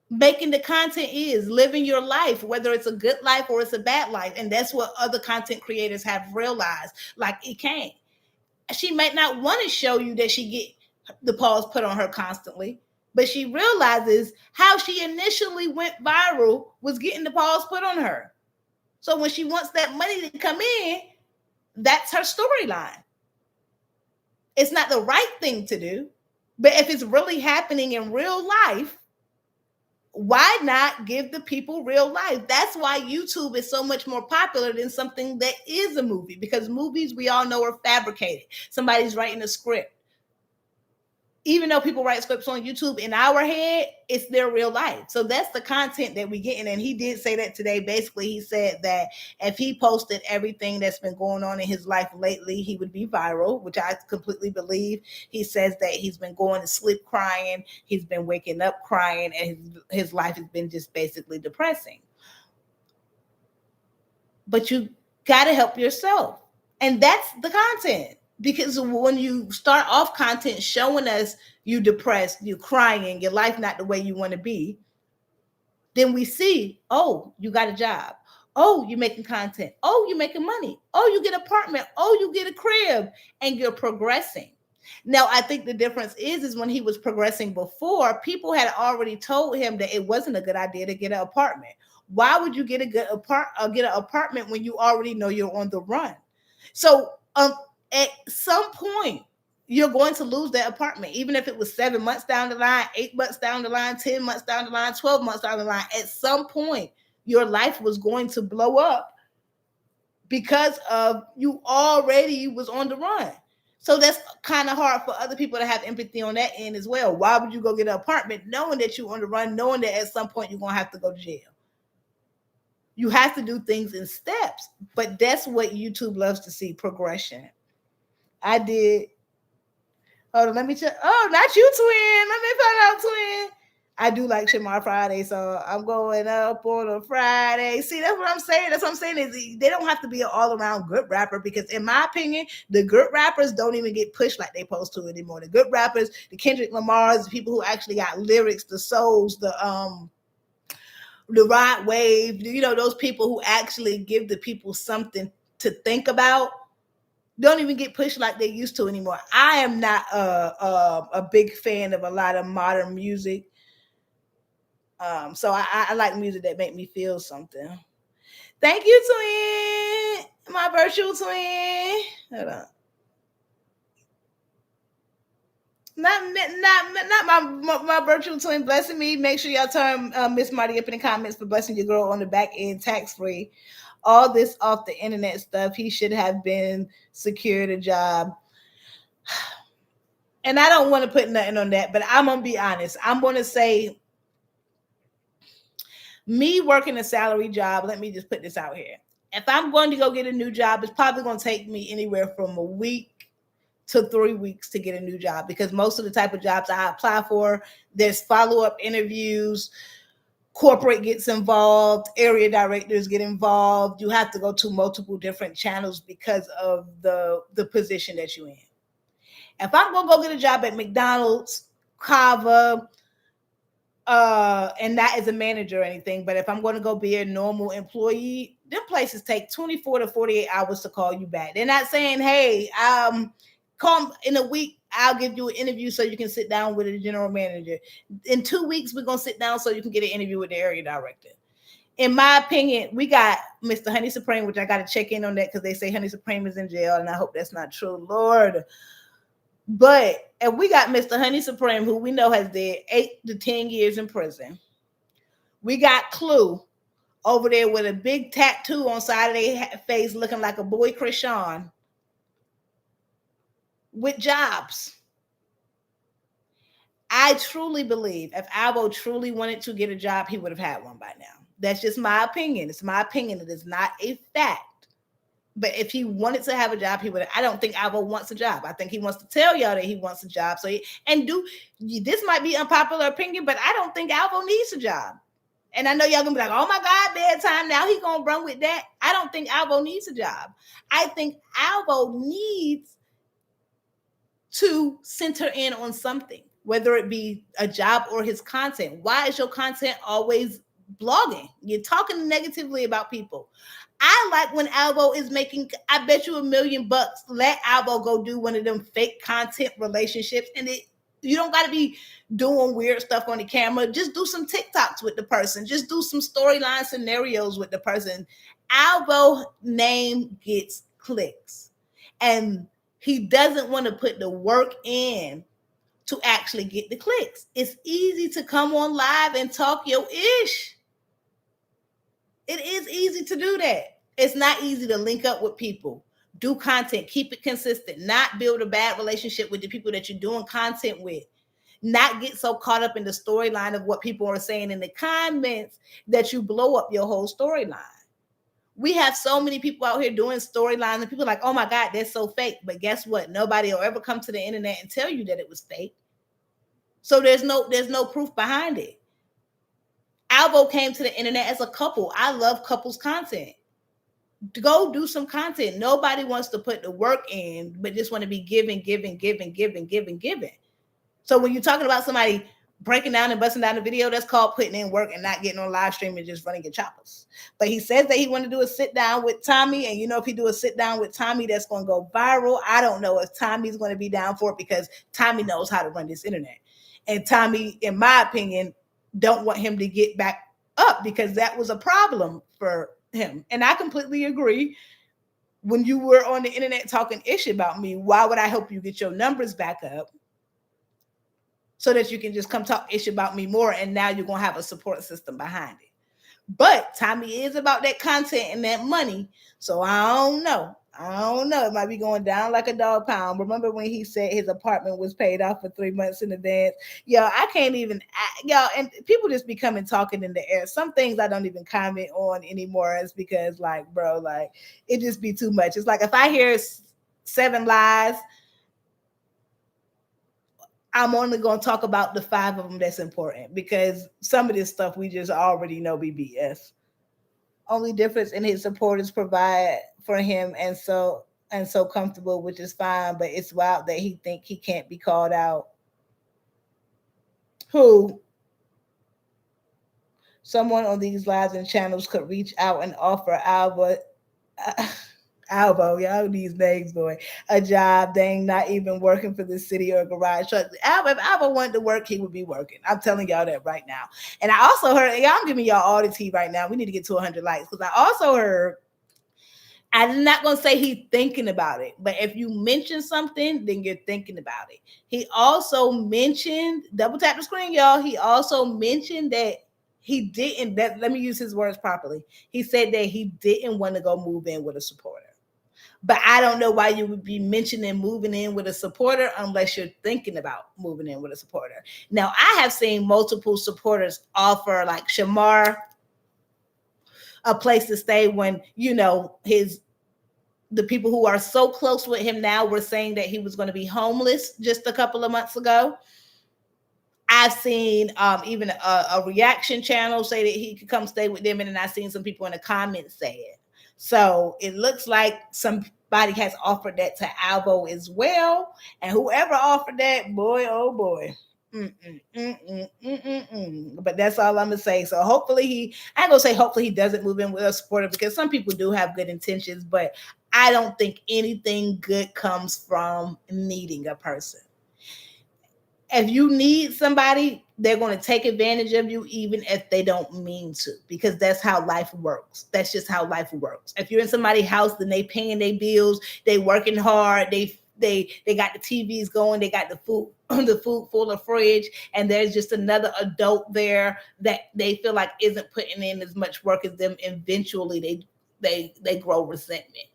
Making the content is living your life, whether it's a good life or it's a bad life. And that's what other content creators have realized. Like, it can't. She might not want to show you that she get the paws put on her constantly, but she realizes how she initially went viral was getting the paws put on her. So when she wants that money to come in, that's her storyline. It's not the right thing to do, but if it's really happening in real life, why not give the people real life? That's why YouTube is so much more popular than something that is a movie, because movies, we all know, are fabricated. Somebody's writing a script. Even though people write scripts on YouTube, in our head, it's their real life. So that's the content that we get. And he did say that today. Basically, he said that if he posted everything that's been going on in his life lately, he would be viral, which I completely believe. He says that he's been going to sleep crying. He's been waking up crying, and his life has been just basically depressing. But you got to help yourself. And that's the content. Because when you start off content showing us you depressed, you crying, your life not the way you want to be, then we see, oh, you got a job. Oh, you're making content. Oh, you're making money. Oh, you get an apartment. Oh, you get a crib, and you're progressing. Now, I think the difference is when he was progressing before, people had already told him that it wasn't a good idea to get an apartment. Why would you get an apartment when you already know you're on the run? So, at some point, you're going to lose that apartment, even if it was 7 months down the line, 8 months down the line, 10 months down the line, 12 months down the line. At some point, your life was going to blow up because of you already was on the run. So that's kind of hard for other people to have empathy on that end as well. Why would you go get an apartment knowing that you're on the run, knowing that at some point you're going to have to go to jail? You have to do things in steps, but that's what YouTube loves to see, progression. I did. Hold on, let me check. Oh, not you, twin. Let me find out, twin. I do like Shamar Friday, so I'm going up on a Friday. See, that's what I'm saying. That's what I'm saying is they don't have to be an all-around good rapper because, in my opinion, the good rappers don't even get pushed like they supposed to anymore. The good rappers, the Kendrick Lamars, the people who actually got lyrics, the souls, the Rod Wave, those people who actually give the people something to think about, don't even get pushed like they used to anymore. I am not a big fan of a lot of modern music. So I like music that make me feel something. Thank you, twin. My virtual twin. Hold on. Not my virtual twin blessing me. Make sure y'all turn Miss Marty up in the comments for blessing your girl on the back end tax free. All this off the internet stuff. He should have been secured a job. And I don't want to put nothing on that, but I'm gonna be honest. I'm gonna say, me working a salary job, let me just put this out here. If I'm going to go get a new job, it's probably going to take me anywhere from a week to 3 weeks to get a new job because most of the type of jobs I apply for, there's follow-up interviews, corporate gets involved, area directors get involved. You have to go to multiple different channels because of the position that you're in. If I'm going to go get a job at McDonald's, Kava, and not as a manager or anything, but if I'm going to go be a normal employee, them places take 24 to 48 hours to call you back. They're not saying, hey, come in a week, I'll give you an interview so you can sit down with a general manager. In 2 weeks, we're going to sit down so you can get an interview with the area director. In my opinion, we got Mr. Honey Supreme, which I got to check in on that because they say Honey Supreme is in jail, and I hope that's not true, Lord. But if we got Mr. Honey Supreme, who we know has did 8 to 10 years in prison. We got Clue over there with a big tattoo on the side of their face looking like a boy Krishan with jobs. I truly believe if Alvo truly wanted to get a job, he would have had one by now. That's just my opinion. It's my opinion. It is not a fact. But if he wanted to have a job, he would. I don't think Alvo wants a job. I think he wants to tell y'all that he wants a job. This might be unpopular opinion, but I don't think Alvo needs a job. And I know y'all gonna be like, oh my God, bedtime. Now he gonna run with that. I don't think Alvo needs a job. I think Alvo needs to center in on something, whether it be a job or his content. Why is your content always blogging? You're talking negatively about people. I like when Alvo is making, I bet you $1 million. Let Alvo go do one of them fake content relationships. And you don't got to be doing weird stuff on the camera. Just do some TikToks with the person. Just do some storyline scenarios with the person. Alvo name gets clicks. And he doesn't want to put the work in to actually get the clicks. It's easy to come on live and talk your ish. It is easy to do that. It's not easy to link up with people, do content, keep it consistent, not build a bad relationship with the people that you're doing content with, not get so caught up in the storyline of what people are saying in the comments that you blow up your whole storyline. We have so many people out here doing storylines and people are like, oh my God, that's so fake. But guess what? Nobody will ever come to the internet and tell you that it was fake. So there's no proof behind it. Alvo came to the internet as a couple. I love couples content. Go do some content. Nobody wants to put the work in, but just want to be giving. So when you're talking about somebody breaking down and busting down the video, that's called putting in work and not getting on live stream and just running your choppers. But he says that he want to do a sit down with Tommy. And if he do a sit down with Tommy, that's going to go viral. I don't know if Tommy's going to be down for it because Tommy knows how to run this internet. And Tommy, in my opinion, don't want him to get back up because that was a problem for him. And I completely agree. When you were on the internet talking ish about me, why would I help you get your numbers back up so that you can just come talk ish about me more? And now you're going to have a support system behind it. But Tommy is about that content and that money. So I don't know. It might be going down like a dog pound. Remember when he said his apartment was paid off for 3 months in advance? I can't even, and people just be coming talking in the air. Some things I don't even comment on anymore. It's because it just be too much. It's like if I hear 7 lies, I'm only going to talk about the 5 of them that's important, because some of this stuff we just already know be BS. Only difference in his supporters provide for him and so comfortable, which is fine, but it's wild that he think he can't be called out. Who? Someone on these lives and channels could reach out and offer Alvo, y'all these names, boy, a job. They ain't not even working for the city or garage truck. If Alvo wanted to work, he would be working. I'm telling y'all that right now. And I also heard, y'all, I'm giving y'all all the tea right now. We need to get to 100 likes, because I also heard, I'm not going to say he's thinking about it, but if you mention something, then you're thinking about it. He also mentioned, double tap the screen, y'all. He also mentioned that he didn't, let me use his words properly. He said that he didn't want to go move in with a supporter. But I don't know why you would be mentioning moving in with a supporter unless you're thinking about moving in with a supporter. Now, I have seen multiple supporters offer, like Shamar, a place to stay when, you know, the people who are so close with him now were saying that he was going to be homeless just a couple of months ago. I've seen even a reaction channel say that he could come stay with them, and then I've seen some people in the comments say it. So it looks like somebody has offered that to Alvo as well. And whoever offered that, boy, oh boy. But that's all I'm going to say. So hopefully I ain't going to say hopefully he doesn't move in with a supporter, because some people do have good intentions, but I don't think anything good comes from needing a person. If you need somebody, they're going to take advantage of you, even if they don't mean to, because that's how life works. That's just how life works. If you're in somebody's house, then they paying their bills, they working hard, they got the TVs going, they got the food full of fridge, and there's just another adult there that they feel like isn't putting in as much work as them. Eventually, they grow resentment.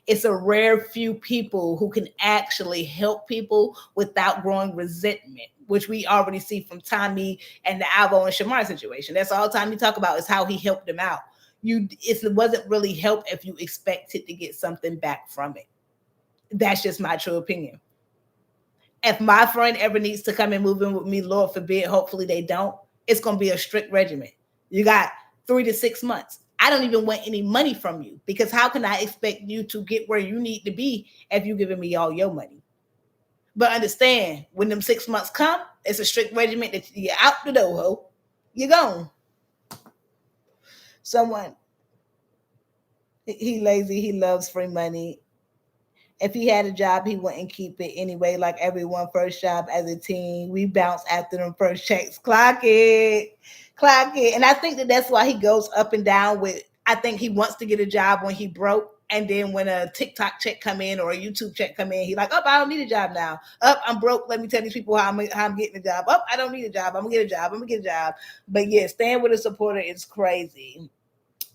It's a rare few people who can actually help people without growing resentment, which we already see from Tommy and the Alvo and Shamar situation. That's all Tommy talk about, is how he helped them out. It wasn't really help if you expected to get something back from it. That's just my true opinion. If my friend ever needs to come and move in with me, Lord forbid, hopefully they don't, it's going to be a strict regimen. You got 3 to 6 months. I don't even want any money from you, because how can I expect you to get where you need to be if you're giving me all your money? But understand, when them 6 months come, it's a strict regimen that you're out the door, ho. You're gone. Someone, he lazy, he loves free money. If he had a job, he wouldn't keep it anyway. Like everyone, first job as a teen, we bounce after them first checks. Clock it. And I think that's why he goes up and down with, I think he wants to get a job when he broke. And then when a TikTok check come in or a YouTube check come in, he like, I don't need a job now. I'm broke. Let me tell these people how I'm getting a job. I don't need a job. I'm going to get a job. But yeah, staying with a supporter is crazy.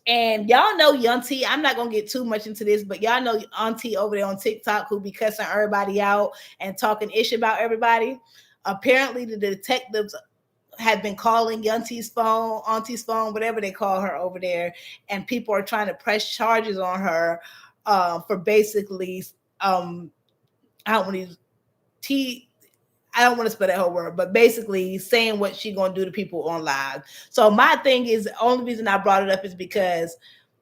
And y'all know Yunty, I'm not going to get too much into this, but y'all know Auntie over there on TikTok who be cussing everybody out and talking ish about everybody. Apparently the detectives have been calling Auntie's phone, whatever they call her over there, and people are trying to press charges on her for basically, I don't want to spell that whole word, but basically saying what she's going to do to people on live. So my thing is, the only reason I brought it up is because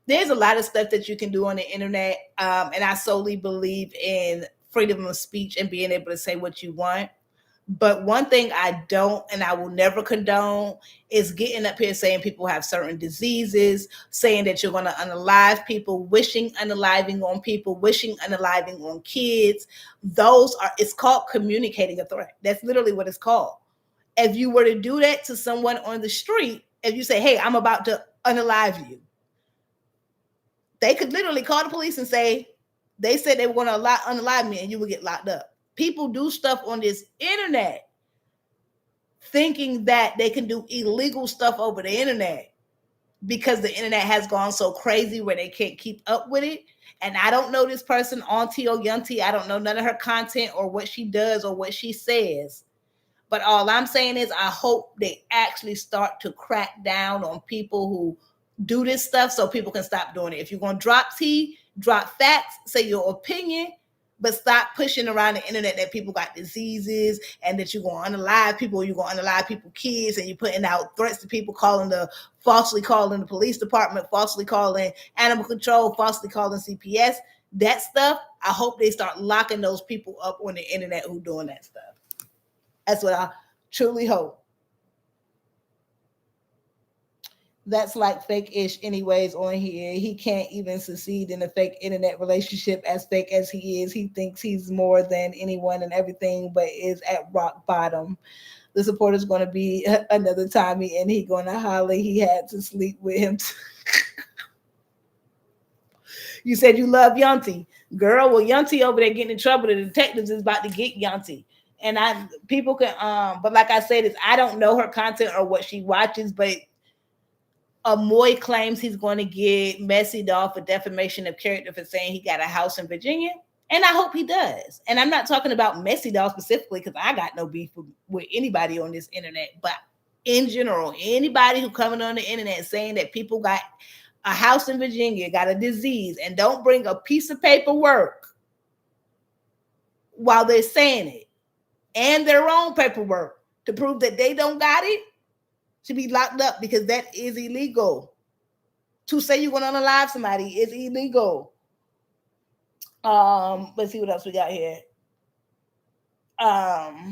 there's a lot of stuff that you can do on the internet, and I solely believe in freedom of speech and being able to say what you want. But one thing I don't, and I will never condone, is getting up here saying people have certain diseases, saying that you're going to unalive people, wishing unaliving on people, wishing unaliving on kids. It's called communicating a threat. That's literally what it's called. If you were to do that to someone on the street, if you say, hey, I'm about to unalive you, they could literally call the police and say, they said they were going to unalive me, and you would get locked up. People do stuff on this internet thinking that they can do illegal stuff over the internet because the internet has gone so crazy where they can't keep up with it. And I don't know this person, Auntie or Yunty. I don't know none of her content or what she does or what she says. But all I'm saying is I hope they actually start to crack down on people who do this stuff so people can stop doing it. If you're going to drop tea, drop facts, say your opinion, But stop pushing around the internet that people got diseases and that you're going to unalive people, you're going to unalive people's kids, and you're putting out threats to people, falsely calling the police department, falsely calling animal control, falsely calling CPS. That stuff, I hope they start locking those people up on the internet who doing that stuff. That's what I truly hope. That's like fake-ish anyways on here. He can't even succeed in a fake internet relationship, as fake as he is. He thinks he's more than anyone and everything, but is at rock bottom. The supporter's going to be another Tommy, and he going to holler he had to sleep with him. You said you love Yonty. Girl, well, Yonty over there getting in trouble. The detectives is about to get Yonty. And people can, but like I said, I don't know her content or what she watches, but Moy claims he's going to get Messy off for defamation of character for saying he got a house in Virginia. And I hope he does. And I'm not talking about Messy Doll specifically because I got no beef with anybody on this internet. But in general, anybody who coming on the internet saying that people got a house in Virginia, got a disease, and don't bring a piece of paperwork while they're saying it and their own paperwork to prove that they don't got it, should be locked up because that is illegal. To say you're going to unalive somebody is illegal. Let's see what else we got here. But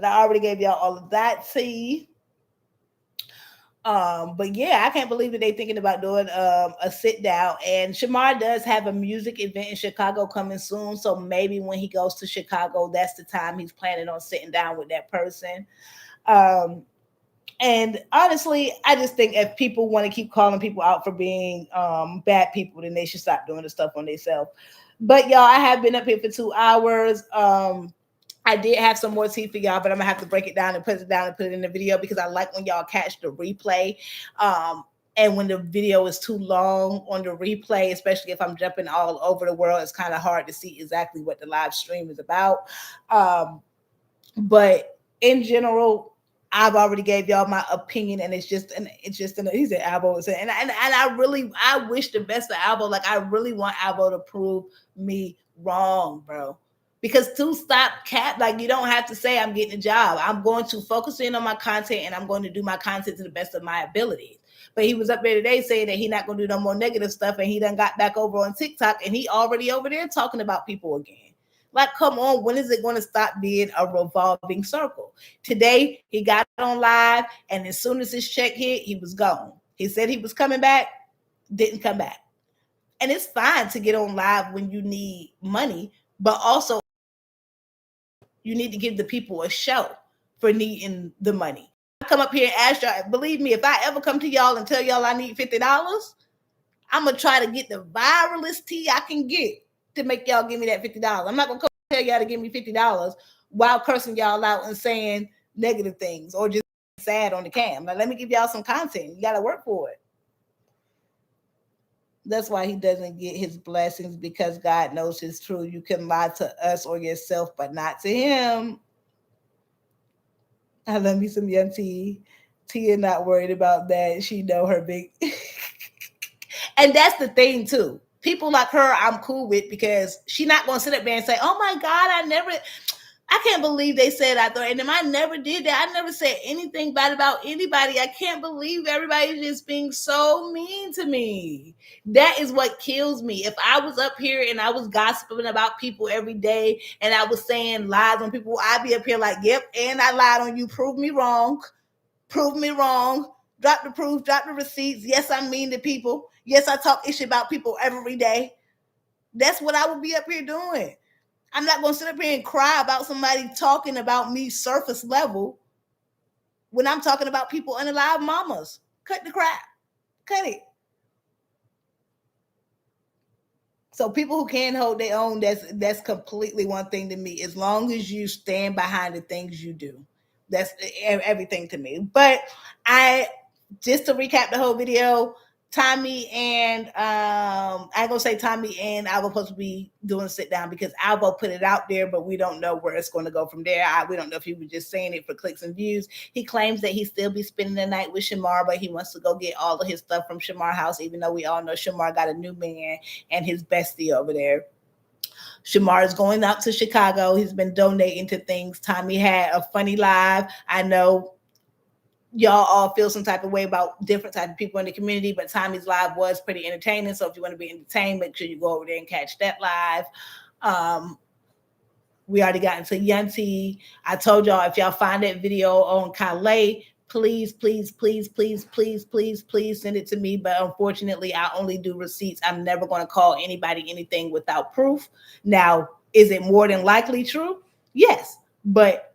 I already gave y'all all of that. See. But yeah, I can't believe that they're thinking about doing a sit down. And Shamar does have a music event in Chicago coming soon. So maybe when he goes to Chicago, that's the time he's planning on sitting down with that person. And honestly, I just think if people want to keep calling people out for being bad people, then they should stop doing the stuff on themselves. But y'all, I have been up here for 2 hours. I did have some more tea for y'all, but I'm gonna have to break it down and put it in the video because I like when y'all catch the replay. And when the video is too long on the replay, especially if I'm jumping all over the world, it's kind of hard to see exactly what the live stream is about. But in general, I've already gave y'all my opinion, and he said Alvo was saying, and I wish the best for Alvo. Like I really want Alvo to prove me wrong, bro. Because to stop like you don't have to say I'm getting a job. I'm going to focus in on my content, and I'm going to do my content to the best of my abilities. But he was up there today saying that he's not going to do no more negative stuff, and he done got back over on TikTok, and he already over there talking about people again. Like, come on, when is it going to stop being a revolving circle? Today, he got on live, and as soon as his check hit, he was gone. He said he was coming back, didn't come back. And it's fine to get on live when you need money, but also you need to give the people a show for needing the money. I come up here and ask y'all, believe me, if I ever come to y'all and tell y'all I need $50, I'm going to try to get the viralest tea I can get to make y'all give me that $50. I'm not going to come tell y'all to give me $50 while cursing y'all out and saying negative things or just sad on the cam. Like, let me give y'all some content. You got to work for it. That's why he doesn't get his blessings, because God knows his truth. You can lie to us or yourself, but not to him. I love me some young T. Tia not worried about that. She know her big. And that's the thing too. People like her, I'm cool with, because she's not going to sit up there and say, oh my God, I can't believe they said I thought, and I never did that. I never said anything bad about anybody. I can't believe everybody's just being so mean to me. That is what kills me. If I was up here and I was gossiping about people every day and I was saying lies on people, I'd be up here like, yep, and I lied on you. Prove me wrong. Prove me wrong. Drop the proof, drop the receipts. Yes, I'm mean to people. Yes, I talk ish about people every day. That's what I would be up here doing. I'm not going to sit up here and cry about somebody talking about me surface level when I'm talking about people unalive mamas. Cut the crap. Cut it. So people who can hold their own, that's completely one thing to me. As long as you stand behind the things you do. That's everything to me. But just to recap the whole video, Tommy and I ain't gonna say Tommy and Alvo supposed to be doing a sit down, because Alvo put it out there, but we don't know where it's going to go from there. We don't know if he was just saying it for clicks and views. He claims that he still be spending the night with Shamar, but he wants to go get all of his stuff from Shamar house, even though we all know Shamar got a new man and his bestie over there. Shamar is going out to Chicago. He's been donating to things. Tommy had a funny live. I know y'all all feel some type of way about different type of people in the community, but Tommy's live was pretty entertaining. So if you want to be entertained, make sure you go over there and catch that live. We already got into Yunti. I told y'all, if y'all find that video on Collab, please send it to me. But unfortunately, I only do receipts. I'm never going to call anybody anything without proof. Now, is it more than likely true? Yes, but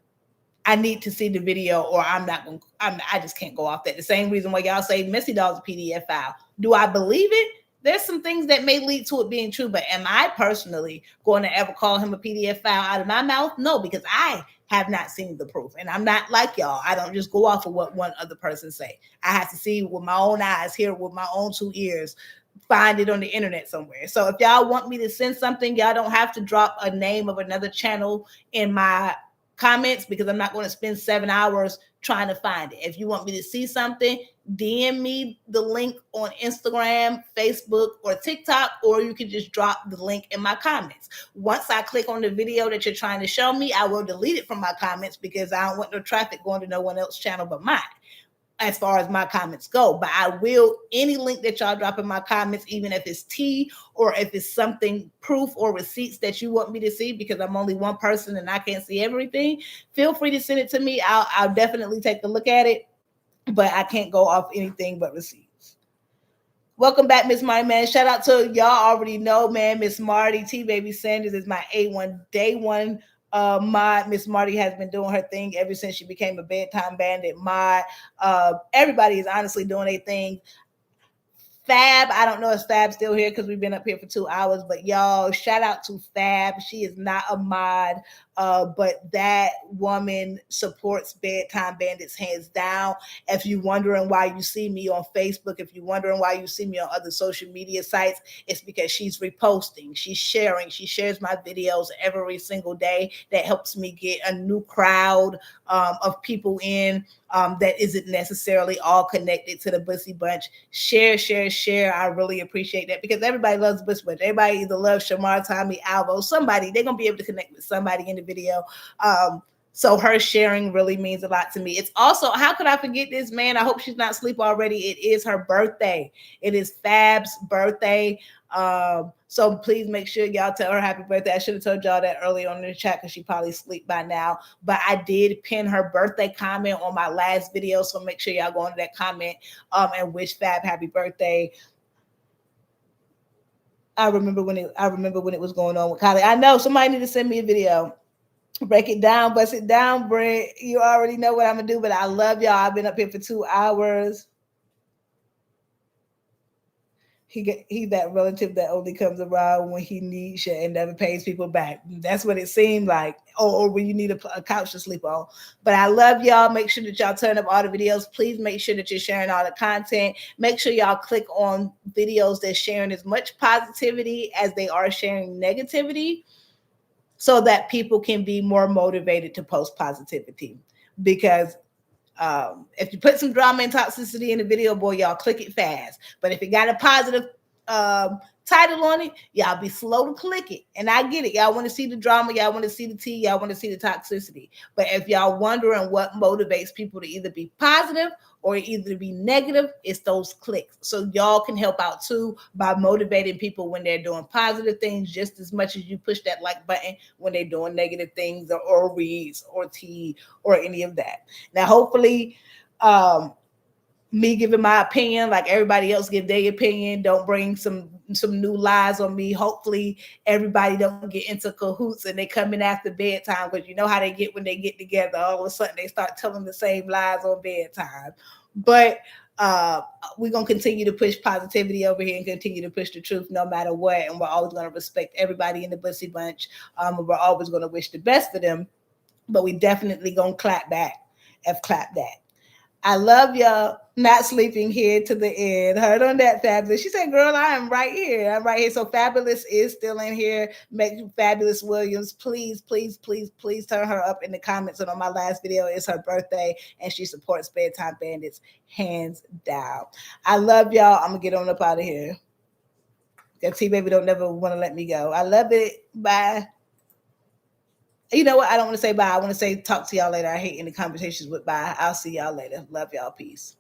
I need to see the video, or I just can't go off that. The same reason why y'all say Missy Doll's a PDF file. Do I believe it? There's some things that may lead to it being true, but am I personally going to ever call him a PDF file out of my mouth? No, because I have not seen the proof, and I'm not like y'all. I don't just go off of what one other person say. I have to see with my own eyes, hear with my own 2 ears, find it on the internet somewhere. So if y'all want me to send something, y'all don't have to drop a name of another channel in my comments, because I'm not going to spend 7 hours trying to find it. If you want me to see something, DM me the link on Instagram, Facebook, or TikTok, or you can just drop the link in my comments. Once I click on the video that you're trying to show me, I will delete it from my comments, because I don't want no traffic going to no one else's channel but mine, as far as my comments go. But I will, any link that y'all drop in my comments, even if it's tea or if it's something, proof or receipts that you want me to see, because I'm only one person and I can't see everything, feel free to send it to me. I'll definitely take a look at it, but I can't go off anything but receipts. Welcome back, Miss Marty, man. Shout out to y'all already know, man. Miss Marty, T Baby Sanders is my A1 day one mod. Miss Marty has been doing her thing ever since she became a Bedtime Bandit mod. Everybody is honestly doing their thing. Fab, I don't know if Fab's still here because we've been up here for 2 hours, but y'all, shout out to Fab. She is not a mod, but that woman supports Bedtime Bandits hands down. If you're wondering why you see me on Facebook, if you're wondering why you see me on other social media sites, it's because she's reposting, she's sharing, she shares my videos every single day. That helps me get a new crowd of people in that isn't necessarily all connected to the Bussy Bunch. Share. I really appreciate that, because everybody loves Bussy Bunch. Everybody either loves Shamar, Tommy, Alvo, somebody. They're going to be able to connect with somebody in the video. So her sharing really means a lot to me. It's also, how could I forget this, man? I hope she's not asleep already. It is her birthday. It is Fab's birthday. So please make sure y'all tell her happy birthday. I should have told y'all that earlier on in the chat, because she probably asleep by now. But I did pin her birthday comment on my last video, so make sure y'all go into that comment and wish Fab happy birthday. I remember when it was going on with Kylie. I know somebody need to send me a video. Break it down, bust it down, Brent. You already know what I'm gonna do, but I love y'all. I've been up here for 2 hours. He's that relative that only comes around when he needs you and never pays people back. That's what it seemed like. Or when you need a couch to sleep on. But I love y'all. Make sure that y'all turn up all the videos. Please make sure that you're sharing all the content. Make sure y'all click on videos that's sharing as much positivity as they are sharing negativity, so that people can be more motivated to post positivity. Because if you put some drama and toxicity in the video, boy, y'all click it fast. But if it got a positive title on it, y'all be slow to click it. And I get it. Y'all want to see the drama. Y'all want to see the tea. Y'all want to see the toxicity. But if y'all wondering what motivates people to either be positive or either be negative, it's those clicks. So y'all can help out too by motivating people when they're doing positive things, just as much as you push that like button when they're doing negative things, or reads or tea or any of that. Now, hopefully, me giving my opinion, like everybody else give their opinion, don't bring some new lies on me. Hopefully everybody don't get into cahoots and they come in after bedtime, because you know how they get when they get together. All of a sudden they start telling the same lies on bedtime. But we're going to continue to push positivity over here and continue to push the truth no matter what. And we're always going to respect everybody in the Bussy Bunch. We're always going to wish the best for them, but we definitely going to clap back and clap that. I love y'all. Not sleeping here to the end. Heard on that, Fabulous. She said, girl, I am right here. I'm right here. So Fabulous is still in here. Make Fabulous Williams. Please turn her up in the comments. And on my last video, it's her birthday, and she supports Bedtime Bandits hands down. I love y'all. I'm going to get on up out of here. That T baby don't never want to let me go. I love it. Bye. You know what? I don't want to say bye. I want to say talk to y'all later. I hate any conversations with bye. I'll see y'all later. Love y'all. Peace.